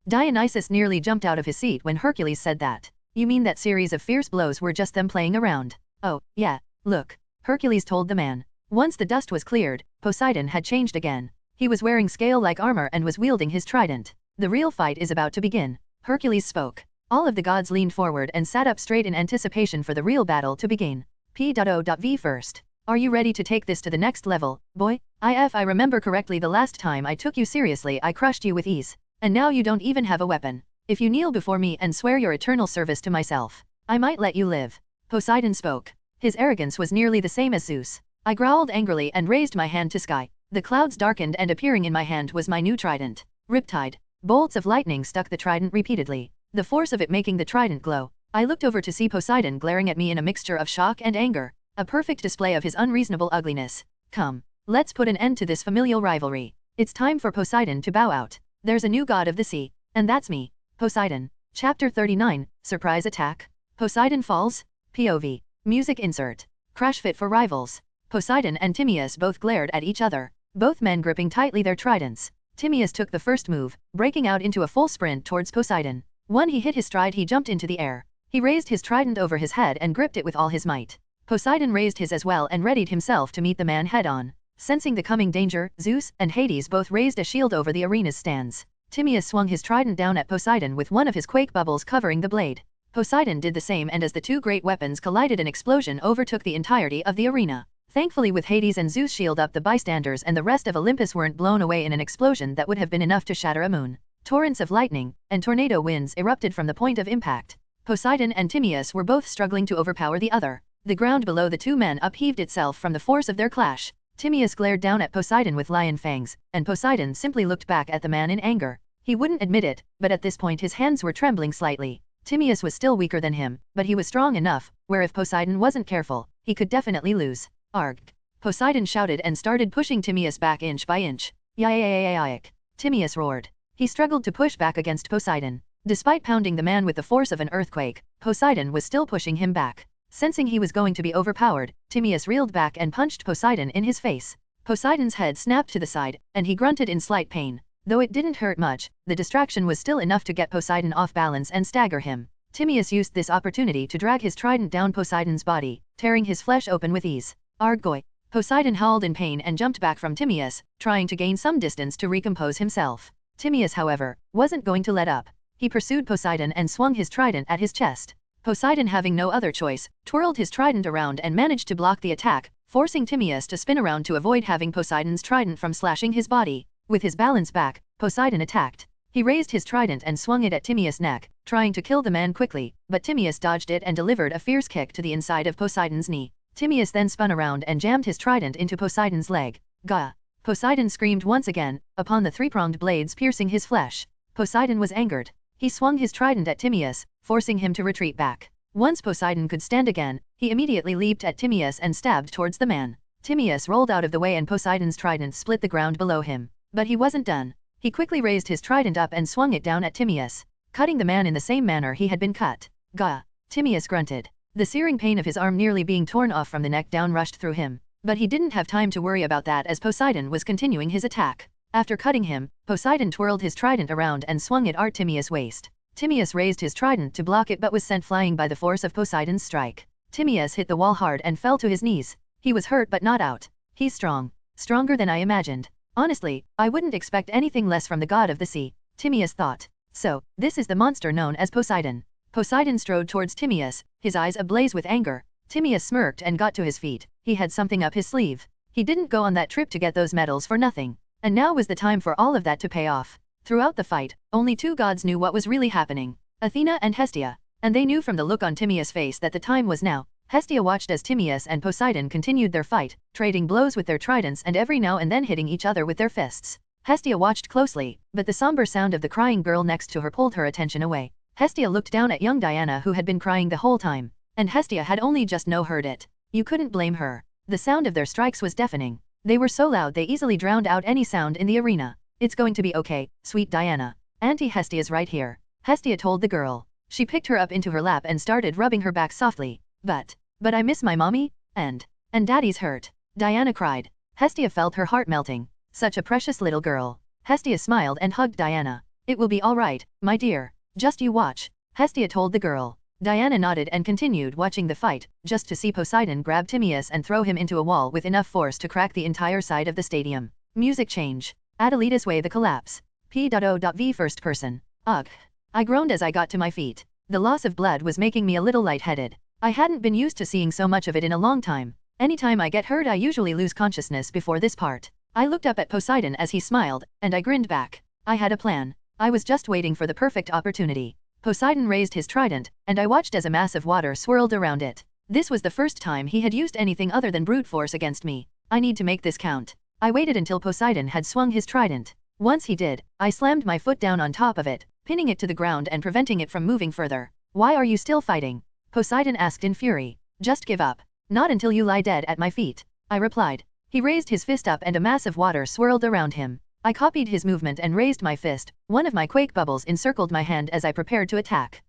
Dionysus nearly jumped out of his seat when Hercules said that. You mean that series of fierce blows were just them playing around? Oh, yeah, look, Hercules told the man. Once the dust was cleared, Poseidon had changed again. He was wearing scale-like armor and was wielding his trident. The real fight is about to begin, Hercules spoke. All of the gods leaned forward and sat up straight in anticipation for the real battle to begin. P.O.V. first. Are you ready to take this to the next level, boy? If I remember correctly, the last time I took you seriously I crushed you with ease. And now you don't even have a weapon. If you kneel before me and swear your eternal service to myself, I might let you live. Poseidon spoke. His arrogance was nearly the same as Zeus. I growled angrily and raised my hand to sky. The clouds darkened and appearing in my hand was my new trident. Riptide. Bolts of lightning struck the trident repeatedly, the force of it making the trident glow. I looked over to see Poseidon glaring at me in a mixture of shock and anger, a perfect display of his unreasonable ugliness. Come, let's put an end to this familial rivalry. It's time for Poseidon to bow out. There's a new god of the sea, and that's me, Poseidon. Chapter 39, Surprise Attack. Poseidon falls? POV. Music insert. Crash fit for rivals. Poseidon and Timaeus both glared at each other, both men gripping tightly their tridents. Timaeus took the first move, breaking out into a full sprint towards Poseidon. When he hit his stride, he jumped into the air. He raised his trident over his head and gripped it with all his might. Poseidon raised his as well and readied himself to meet the man head-on. Sensing the coming danger, Zeus and Hades both raised a shield over the arena's stands. Timaeus swung his trident down at Poseidon with one of his quake bubbles covering the blade. Poseidon did the same, and as the two great weapons collided, an explosion overtook the entirety of the arena. Thankfully, with Hades and Zeus shield up, the bystanders and the rest of Olympus weren't blown away in an explosion that would have been enough to shatter a moon. Torrents of lightning and tornado winds erupted from the point of impact. Poseidon and Timaeus were both struggling to overpower the other. The ground below the two men upheaved itself from the force of their clash. Timaeus glared down at Poseidon with lion fangs, and Poseidon simply looked back at the man in anger. He wouldn't admit it, but at this point his hands were trembling slightly. Timaeus was still weaker than him, but he was strong enough, where if Poseidon wasn't careful, he could definitely lose. Arg! Poseidon shouted and started pushing Timaeus back inch by inch. Yike! Timaeus roared. He struggled to push back against Poseidon. Despite pounding the man with the force of an earthquake, Poseidon was still pushing him back. Sensing he was going to be overpowered, Timaeus reeled back and punched Poseidon in his face. Poseidon's head snapped to the side, and he grunted in slight pain. Though it didn't hurt much, the distraction was still enough to get Poseidon off balance and stagger him. Timaeus used this opportunity to drag his trident down Poseidon's body, tearing his flesh open with ease. Argoy! Poseidon howled in pain and jumped back from Timaeus, trying to gain some distance to recompose himself. Timaeus, however, wasn't going to let up. He pursued Poseidon and swung his trident at his chest. Poseidon, having no other choice, twirled his trident around and managed to block the attack, forcing Timaeus to spin around to avoid having Poseidon's trident from slashing his body. With his balance back, Poseidon attacked. He raised his trident and swung it at Timaeus' neck, trying to kill the man quickly, but Timaeus dodged it and delivered a fierce kick to the inside of Poseidon's knee. Timaeus then spun around and jammed his trident into Poseidon's leg. Gah! Poseidon screamed once again, upon the three-pronged blades piercing his flesh. Poseidon was angered. He swung his trident at Timaeus, forcing him to retreat back. Once Poseidon could stand again, he immediately leaped at Timaeus and stabbed towards the man. Timaeus rolled out of the way and Poseidon's trident split the ground below him. But he wasn't done. He quickly raised his trident up and swung it down at Timaeus, cutting the man in the same manner he had been cut. Gah! Timaeus grunted. The searing pain of his arm nearly being torn off from the neck down rushed through him. But he didn't have time to worry about that as Poseidon was continuing his attack. After cutting him, Poseidon twirled his trident around and swung it at Timaeus' waist. Timaeus raised his trident to block it but was sent flying by the force of Poseidon's strike. Timaeus hit the wall hard and fell to his knees. He was hurt but not out. He's strong. Stronger than I imagined. Honestly, I wouldn't expect anything less from the god of the sea, Timaeus thought. So, this is the monster known as Poseidon. Poseidon strode towards Timaeus, his eyes ablaze with anger. Timaeus smirked and got to his feet. He had something up his sleeve. He didn't go on that trip to get those medals for nothing. And now was the time for all of that to pay off. Throughout the fight, only two gods knew what was really happening. Athena and Hestia. And they knew from the look on Timaeus' face that the time was now. Hestia watched as Timaeus and Poseidon continued their fight, trading blows with their tridents and every now and then hitting each other with their fists. Hestia watched closely, but the somber sound of the crying girl next to her pulled her attention away. Hestia looked down at young Diana who had been crying the whole time. And Hestia had only just now heard it. You couldn't blame her. The sound of their strikes was deafening. They were so loud they easily drowned out any sound in the arena. It's going to be okay, sweet Diana. Auntie Hestia's right here, Hestia told the girl. She picked her up into her lap and started rubbing her back softly. But I miss my mommy, and daddy's hurt, Diana cried. Hestia felt her heart melting. Such a precious little girl. Hestia smiled and hugged Diana. It will be all right, my dear. Just you watch, Hestia told the girl. Diana nodded and continued watching the fight, just to see Poseidon grab Timaeus and throw him into a wall with enough force to crack the entire side of the stadium. Music change. Adelitas way the collapse. P.O.V. First person. Ugh. I groaned as I got to my feet. The loss of blood was making me a little lightheaded. I hadn't been used to seeing so much of it in a long time. Anytime I get hurt I usually lose consciousness before this part. I looked up at Poseidon as he smiled, and I grinned back. I had a plan. I was just waiting for the perfect opportunity. Poseidon raised his trident, and I watched as a mass of water swirled around it. This was the first time he had used anything other than brute force against me. I need to make this count. I waited until Poseidon had swung his trident. Once he did, I slammed my foot down on top of it, pinning it to the ground and preventing it from moving further. Why are you still fighting? Poseidon asked in fury. Just give up. Not until you lie dead at my feet, I replied. He raised his fist up and a mass of water swirled around him. I copied his movement and raised my fist. One of my quake bubbles encircled my hand as I prepared to attack.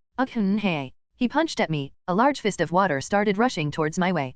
Hey. He punched at me. A large fist of water started rushing towards my way.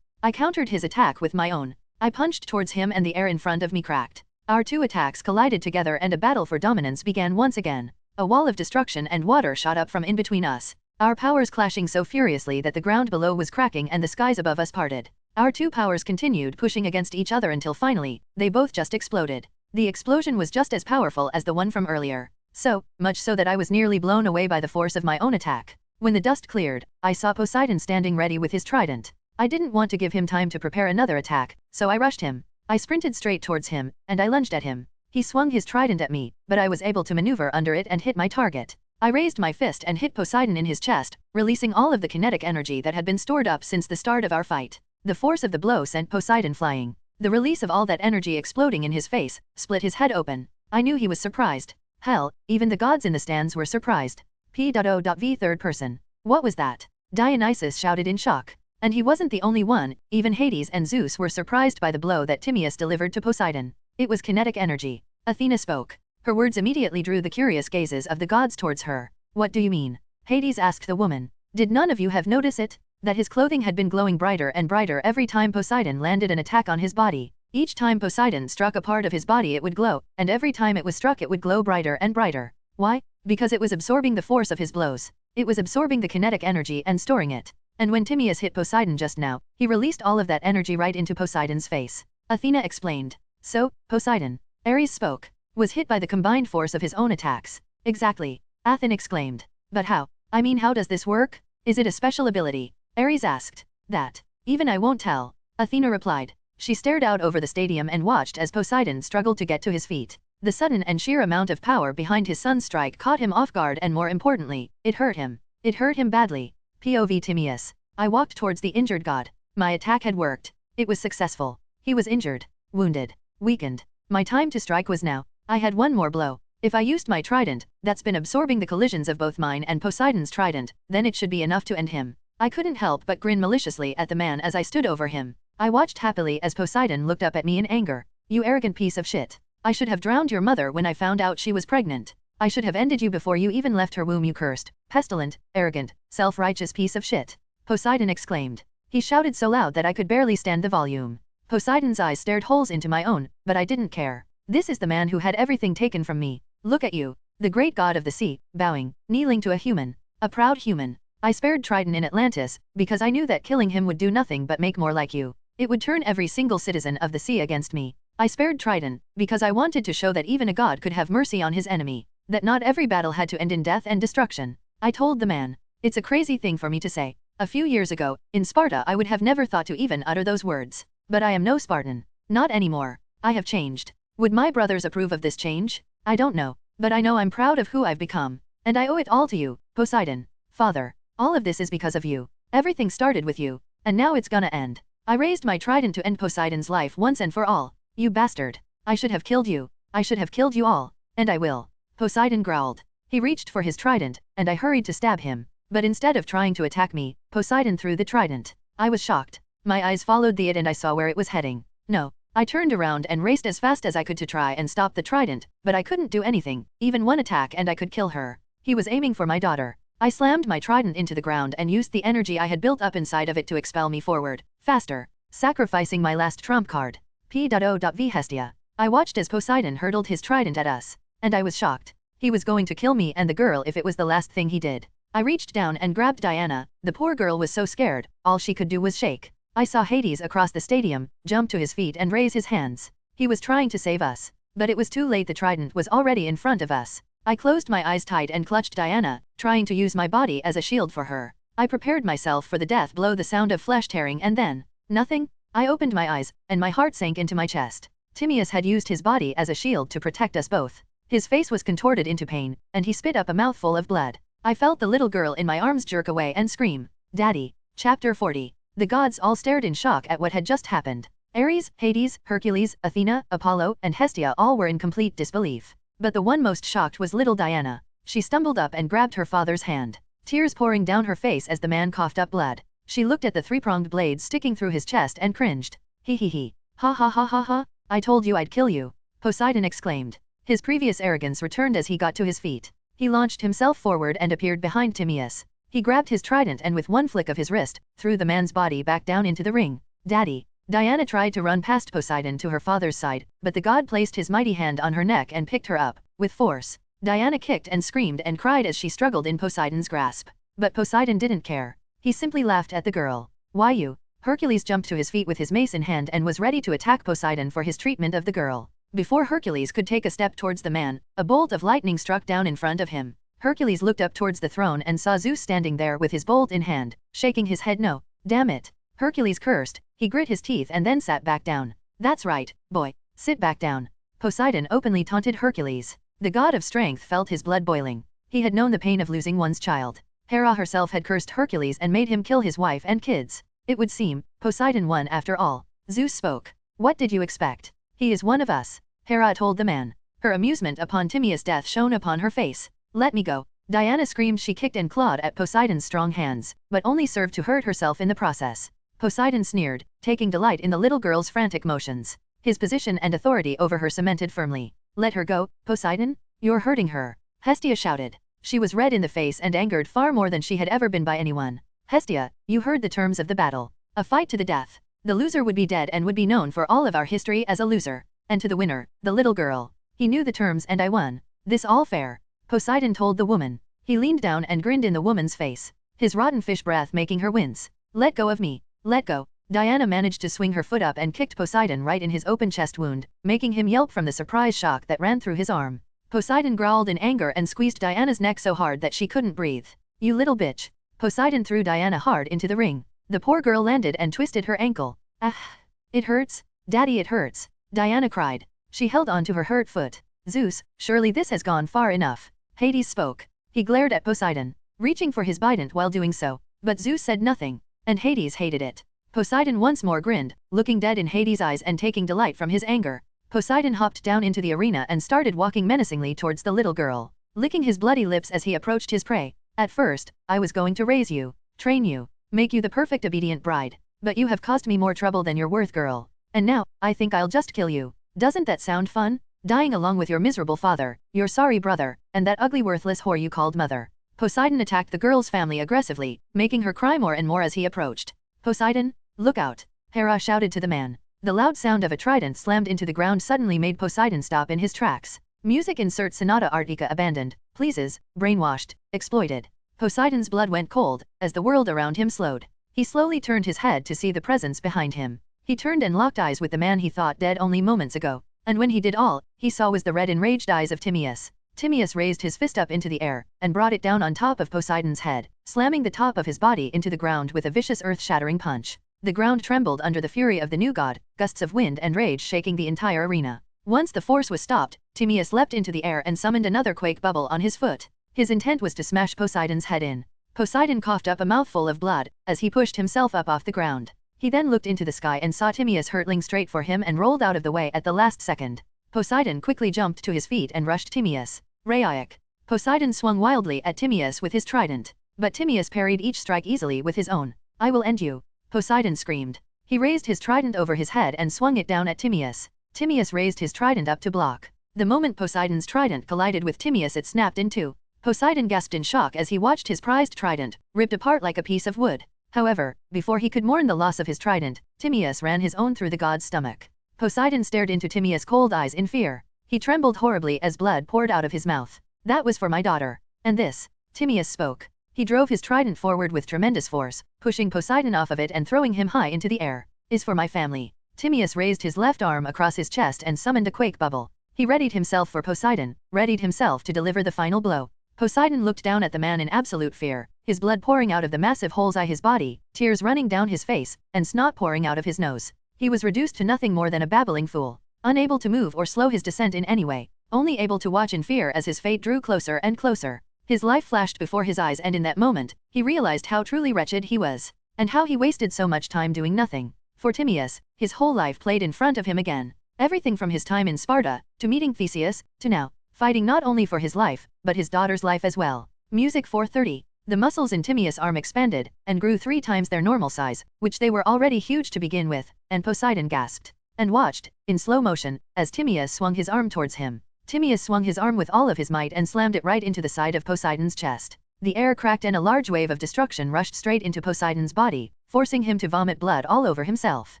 I countered his attack with my own. I punched towards him and the air in front of me cracked. Our two attacks collided together and a battle for dominance began once again. A wall of destruction and water shot up from in between us. Our powers clashing so furiously that the ground below was cracking and the skies above us parted. Our two powers continued pushing against each other until finally, they both just exploded. The explosion was just as powerful as the one from earlier. So much so that I was nearly blown away by the force of my own attack. When the dust cleared, I saw Poseidon standing ready with his trident. I didn't want to give him time to prepare another attack, so I rushed him. I sprinted straight towards him, and I lunged at him. He swung his trident at me, but I was able to maneuver under it and hit my target. I raised my fist and hit Poseidon in his chest, releasing all of the kinetic energy that had been stored up since the start of our fight. The force of the blow sent Poseidon flying. The release of all that energy exploding in his face, split his head open. I knew he was surprised. Hell, even the gods in the stands were surprised. P.O.V. Third person. What was that? Dionysus shouted in shock. And he wasn't the only one, even Hades and Zeus were surprised by the blow that Timaeus delivered to Poseidon. It was kinetic energy. Athena spoke. Her words immediately drew the curious gazes of the gods towards her. What do you mean? Hades asked the woman. Did none of you have noticed it? That his clothing had been glowing brighter and brighter every time Poseidon landed an attack on his body. Each time Poseidon struck a part of his body it would glow, and every time it was struck it would glow brighter and brighter. Why? Because it was absorbing the force of his blows. It was absorbing the kinetic energy and storing it. And when Timaeus hit Poseidon just now, he released all of that energy right into Poseidon's face. Athena explained. So, Poseidon, Ares spoke, was hit by the combined force of his own attacks. Exactly. Athena exclaimed. But how? I mean, how does this work? Is it a special ability? Ares asked. That. Even I won't tell. Athena replied. She stared out over the stadium and watched as Poseidon struggled to get to his feet. The sudden and sheer amount of power behind his son's strike caught him off guard and more importantly, it hurt him. It hurt him badly. POV Timaeus. I walked towards the injured god. My attack had worked. It was successful. He was injured, wounded, weakened. My time to strike was now. I had one more blow. If I used my trident, that's been absorbing the collisions of both mine and Poseidon's trident, then it should be enough to end him. I couldn't help but grin maliciously at the man as I stood over him. I watched happily as Poseidon looked up at me in anger. You arrogant piece of shit. I should have drowned your mother when I found out she was pregnant. I should have ended you before you even left her womb, you cursed, pestilent, arrogant, self-righteous piece of shit. Poseidon exclaimed. He shouted so loud that I could barely stand the volume. Poseidon's eyes stared holes into my own, but I didn't care. This is the man who had everything taken from me. Look at you, the great god of the sea, bowing, kneeling to a human. A proud human. I spared Triton in Atlantis, because I knew that killing him would do nothing but make more like you. It would turn every single citizen of the sea against me. I spared Triton, because I wanted to show that even a god could have mercy on his enemy. That not every battle had to end in death and destruction. I told the man. It's a crazy thing for me to say. A few years ago, in Sparta I would have never thought to even utter those words. But I am no Spartan. Not anymore. I have changed. Would my brothers approve of this change? I don't know. But I know I'm proud of who I've become. And I owe it all to you, Poseidon. Father. All of this is because of you. Everything started with you. And now it's gonna end. I raised my trident to end Poseidon's life once and for all. You bastard. I should have killed you. I should have killed you all. And I will. Poseidon growled. He reached for his trident, and I hurried to stab him. But instead of trying to attack me, Poseidon threw the trident. I was shocked. My eyes followed it and I saw where it was heading. No. I turned around and raced as fast as I could to try and stop the trident, but I couldn't do anything, even one attack and I could kill her. He was aiming for my daughter. I slammed my trident into the ground and used the energy I had built up inside of it to expel me forward, faster, sacrificing my last trump card. P.O.V. Hestia. I watched as Poseidon hurled his trident at us. And I was shocked. He was going to kill me and the girl if it was the last thing he did. I reached down and grabbed Diana. The poor girl was so scared, all she could do was shake. I saw Hades across the stadium, jump to his feet and raise his hands. He was trying to save us. But it was too late, the trident was already in front of us. I closed my eyes tight and clutched Diana, trying to use my body as a shield for her. I prepared myself for the death blow, the sound of flesh tearing, and then, nothing? I opened my eyes, and my heart sank into my chest. Timaeus had used his body as a shield to protect us both. His face was contorted into pain, and he spit up a mouthful of blood. I felt the little girl in my arms jerk away and scream, "Daddy!" Chapter 40. The gods all stared in shock at what had just happened. Ares, Hades, Hercules, Athena, Apollo, and Hestia all were in complete disbelief. But the one most shocked was little Diana. She stumbled up and grabbed her father's hand, tears pouring down her face as the man coughed up blood. She looked at the three-pronged blade sticking through his chest and cringed. He. Ha ha ha ha ha, I told you I'd kill you, Poseidon exclaimed. His previous arrogance returned as he got to his feet. He launched himself forward and appeared behind Timaeus. He grabbed his trident and with one flick of his wrist, threw the man's body back down into the ring. Daddy. Diana tried to run past Poseidon to her father's side, but the god placed his mighty hand on her neck and picked her up, with force. Diana kicked and screamed and cried as she struggled in Poseidon's grasp. But Poseidon didn't care. He simply laughed at the girl. Why you? Hercules jumped to his feet with his mace in hand and was ready to attack Poseidon for his treatment of the girl. Before Hercules could take a step towards the man, a bolt of lightning struck down in front of him. Hercules looked up towards the throne and saw Zeus standing there with his bolt in hand, shaking his head. No, damn it. Hercules cursed. He grit his teeth and then sat back down. That's right, boy, sit back down. Poseidon openly taunted Hercules. The god of strength felt his blood boiling. He had known the pain of losing one's child. Hera herself had cursed Hercules and made him kill his wife and kids. It would seem, Poseidon won after all. Zeus spoke. What did you expect? He is one of us, Hera told the man. Her amusement upon Timaeus' death shone upon her face. Let me go. Diana screamed. She kicked and clawed at Poseidon's strong hands, but only served to hurt herself in the process. Poseidon sneered, taking delight in the little girl's frantic motions. His position and authority over her cemented firmly. Let her go, Poseidon? You're hurting her, Hestia shouted. She was red in the face and angered far more than she had ever been by anyone. Hestia, you heard the terms of the battle. A fight to the death. The loser would be dead and would be known for all of our history as a loser. And to the winner, the little girl. He knew the terms and I won. This all fair, Poseidon told the woman. He leaned down and grinned in the woman's face, his rotten fish breath making her wince. Let go of me. Let go. Diana managed to swing her foot up and kicked Poseidon right in his open chest wound, making him yelp from the surprise shock that ran through his arm. Poseidon growled in anger and squeezed Diana's neck so hard that she couldn't breathe. You little bitch. Poseidon threw Diana hard into the ring. The poor girl landed and twisted her ankle. Ah, it hurts. Daddy, it hurts. Diana cried. She held on to her hurt foot. Zeus, surely this has gone far enough. Hades spoke. He glared at Poseidon, reaching for his bident while doing so, but Zeus said nothing, and Hades hated it. Poseidon once more grinned, looking dead in Hades' eyes and taking delight from his anger. Poseidon hopped down into the arena and started walking menacingly towards the little girl, licking his bloody lips as he approached his prey. At first, I was going to raise you, train you, make you the perfect obedient bride, but you have caused me more trouble than you're worth, girl. And now, I think I'll just kill you. Doesn't that sound fun? Dying along with your miserable father, your sorry brother, and that ugly worthless whore you called mother. Poseidon attacked the girl's family aggressively, making her cry more and more as he approached. Poseidon, look out! Hera shouted to the man. The loud sound of a trident slammed into the ground suddenly made Poseidon stop in his tracks. Music insert sonata artica abandoned, pleases, brainwashed, exploited. Poseidon's blood went cold, as the world around him slowed. He slowly turned his head to see the presence behind him. He turned and locked eyes with the man he thought dead only moments ago. And when he did, all he saw was the red enraged eyes of Timaeus. Timaeus raised his fist up into the air, and brought it down on top of Poseidon's head, slamming the top of his body into the ground with a vicious earth-shattering punch. The ground trembled under the fury of the new god, gusts of wind and rage shaking the entire arena. Once the force was stopped, Timaeus leapt into the air and summoned another quake bubble on his foot. His intent was to smash Poseidon's head in. Poseidon coughed up a mouthful of blood, as he pushed himself up off the ground. He then looked into the sky and saw Timaeus hurtling straight for him and rolled out of the way at the last second. Poseidon quickly jumped to his feet and rushed Timaeus. Raiac. Poseidon swung wildly at Timaeus with his trident. But Timaeus parried each strike easily with his own. I will end you. Poseidon screamed. He raised his trident over his head and swung it down at Timaeus. Timaeus raised his trident up to block. The moment Poseidon's trident collided with Timaeus, it snapped in two. Poseidon gasped in shock as he watched his prized trident, ripped apart like a piece of wood. However, before he could mourn the loss of his trident, Timaeus ran his own through the god's stomach. Poseidon stared into Timaeus' cold eyes in fear. He trembled horribly as blood poured out of his mouth. That was for my daughter. And this, Timaeus spoke. He drove his trident forward with tremendous force, pushing Poseidon off of it and throwing him high into the air. Is for my family. Timaeus raised his left arm across his chest and summoned a quake bubble. He readied himself for Poseidon, readied himself to deliver the final blow. Poseidon looked down at the man in absolute fear, his blood pouring out of the massive holes in his body, tears running down his face, and snot pouring out of his nose. He was reduced to nothing more than a babbling fool, unable to move or slow his descent in any way, only able to watch in fear as his fate drew closer and closer. His life flashed before his eyes, and in that moment, he realized how truly wretched he was, and how he wasted so much time doing nothing. For Timaeus, his whole life played in front of him again. Everything from his time in Sparta, to meeting Theseus, to now, fighting not only for his life, but his daughter's life as well. Music 430. The muscles in Timaeus' arm expanded, and grew 3 times their normal size, which they were already huge to begin with, and Poseidon gasped, and watched, in slow motion, as Timaeus swung his arm towards him. Timaeus swung his arm with all of his might and slammed it right into the side of Poseidon's chest. The air cracked and a large wave of destruction rushed straight into Poseidon's body, forcing him to vomit blood all over himself.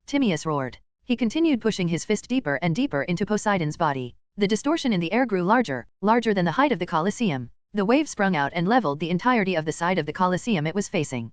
Timaeus roared. He continued pushing his fist deeper and deeper into Poseidon's body. The distortion in the air grew larger, larger than the height of the Colosseum. The wave sprung out and leveled the entirety of the side of the Colosseum it was facing.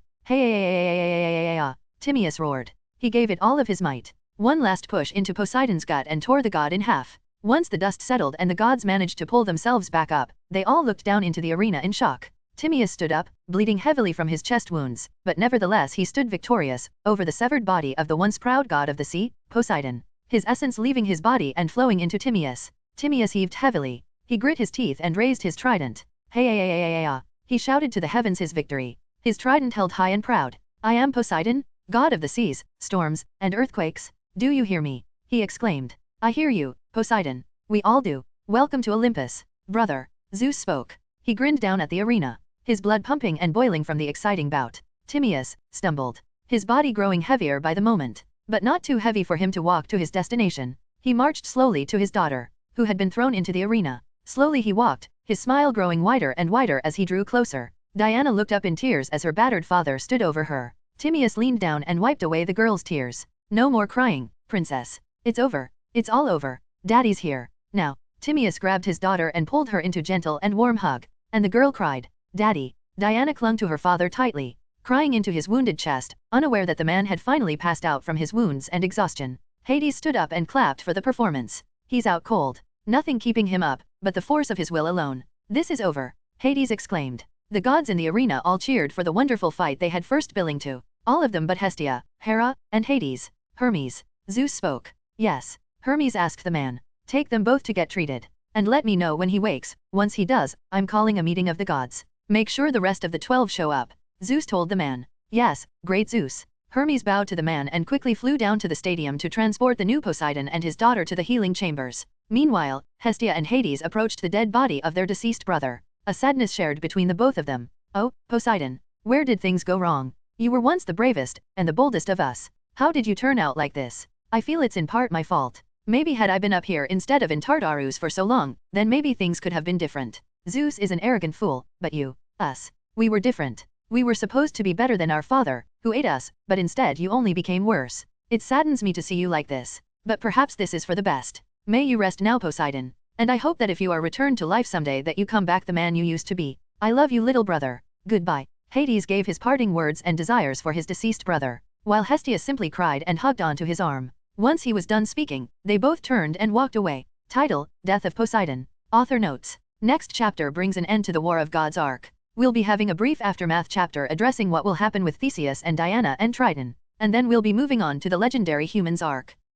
Timaeus roared. He gave it all of his might. One last push into Poseidon's gut and tore the god in half. Once the dust settled and the gods managed to pull themselves back up, they all looked down into the arena in shock. Timaeus stood up, bleeding heavily from his chest wounds, but nevertheless he stood victorious, over the severed body of the once proud god of the sea, Poseidon. His essence leaving his body and flowing into Timaeus. Timaeus heaved heavily. He grit his teeth and raised his trident. He shouted to the heavens his victory. His trident held high and proud. I am Poseidon, god of the seas, storms, and earthquakes. Do you hear me? He exclaimed. I hear you, Poseidon. We all do. Welcome to Olympus, brother. Zeus spoke. He grinned down at the arena, his blood pumping and boiling from the exciting bout. Timaeus stumbled, his body growing heavier by the moment, but not too heavy for him to walk to his destination. He marched slowly to his daughter, who had been thrown into the arena. Slowly he walked, his smile growing wider and wider as he drew closer. Diana looked up in tears as her battered father stood over her. Timaeus leaned down and wiped away the girl's tears. No more crying, princess. It's over. It's all over. Daddy's here. Now. Timaeus grabbed his daughter and pulled her into a gentle and warm hug. And the girl cried, Daddy. Diana clung to her father tightly, crying into his wounded chest, unaware that the man had finally passed out from his wounds and exhaustion. Hades stood up and clapped for the performance. He's out cold. Nothing keeping him up, but the force of his will alone. This is over. Hades exclaimed. The gods in the arena all cheered for the wonderful fight they had first billing to. All of them but Hestia, Hera, and Hades. Hermes. Zeus spoke. Yes. Hermes asked the man. Take them both to get treated. And let me know when he wakes. Once he does, I'm calling a meeting of the gods. Make sure the rest of the 12 show up. Zeus told the man. Yes, great Zeus. Hermes bowed to the man and quickly flew down to the stadium to transport the new Poseidon and his daughter to the healing chambers. Meanwhile, Hestia and Hades approached the dead body of their deceased brother. A sadness shared between the both of them. Oh, Poseidon. Where did things go wrong? You were once the bravest, and the boldest of us. How did you turn out like this? I feel it's in part my fault. Maybe had I been up here instead of in Tartarus for so long, then maybe things could have been different. Zeus is an arrogant fool, but you, us, we were different. We were supposed to be better than our father, who ate us, but instead you only became worse. It saddens me to see you like this. But perhaps this is for the best. May you rest now, Poseidon. And I hope that if you are returned to life someday that you come back the man you used to be. I love you, little brother. Goodbye. Hades gave his parting words and desires for his deceased brother, while Hestia simply cried and hugged onto his arm. Once he was done speaking, they both turned and walked away. Title: Death of Poseidon. Author notes. Next chapter brings an end to the War of Gods arc. We'll be having a brief aftermath chapter addressing what will happen with Theseus and Diana and Triton, and then we'll be moving on to the Legendary Humans arc.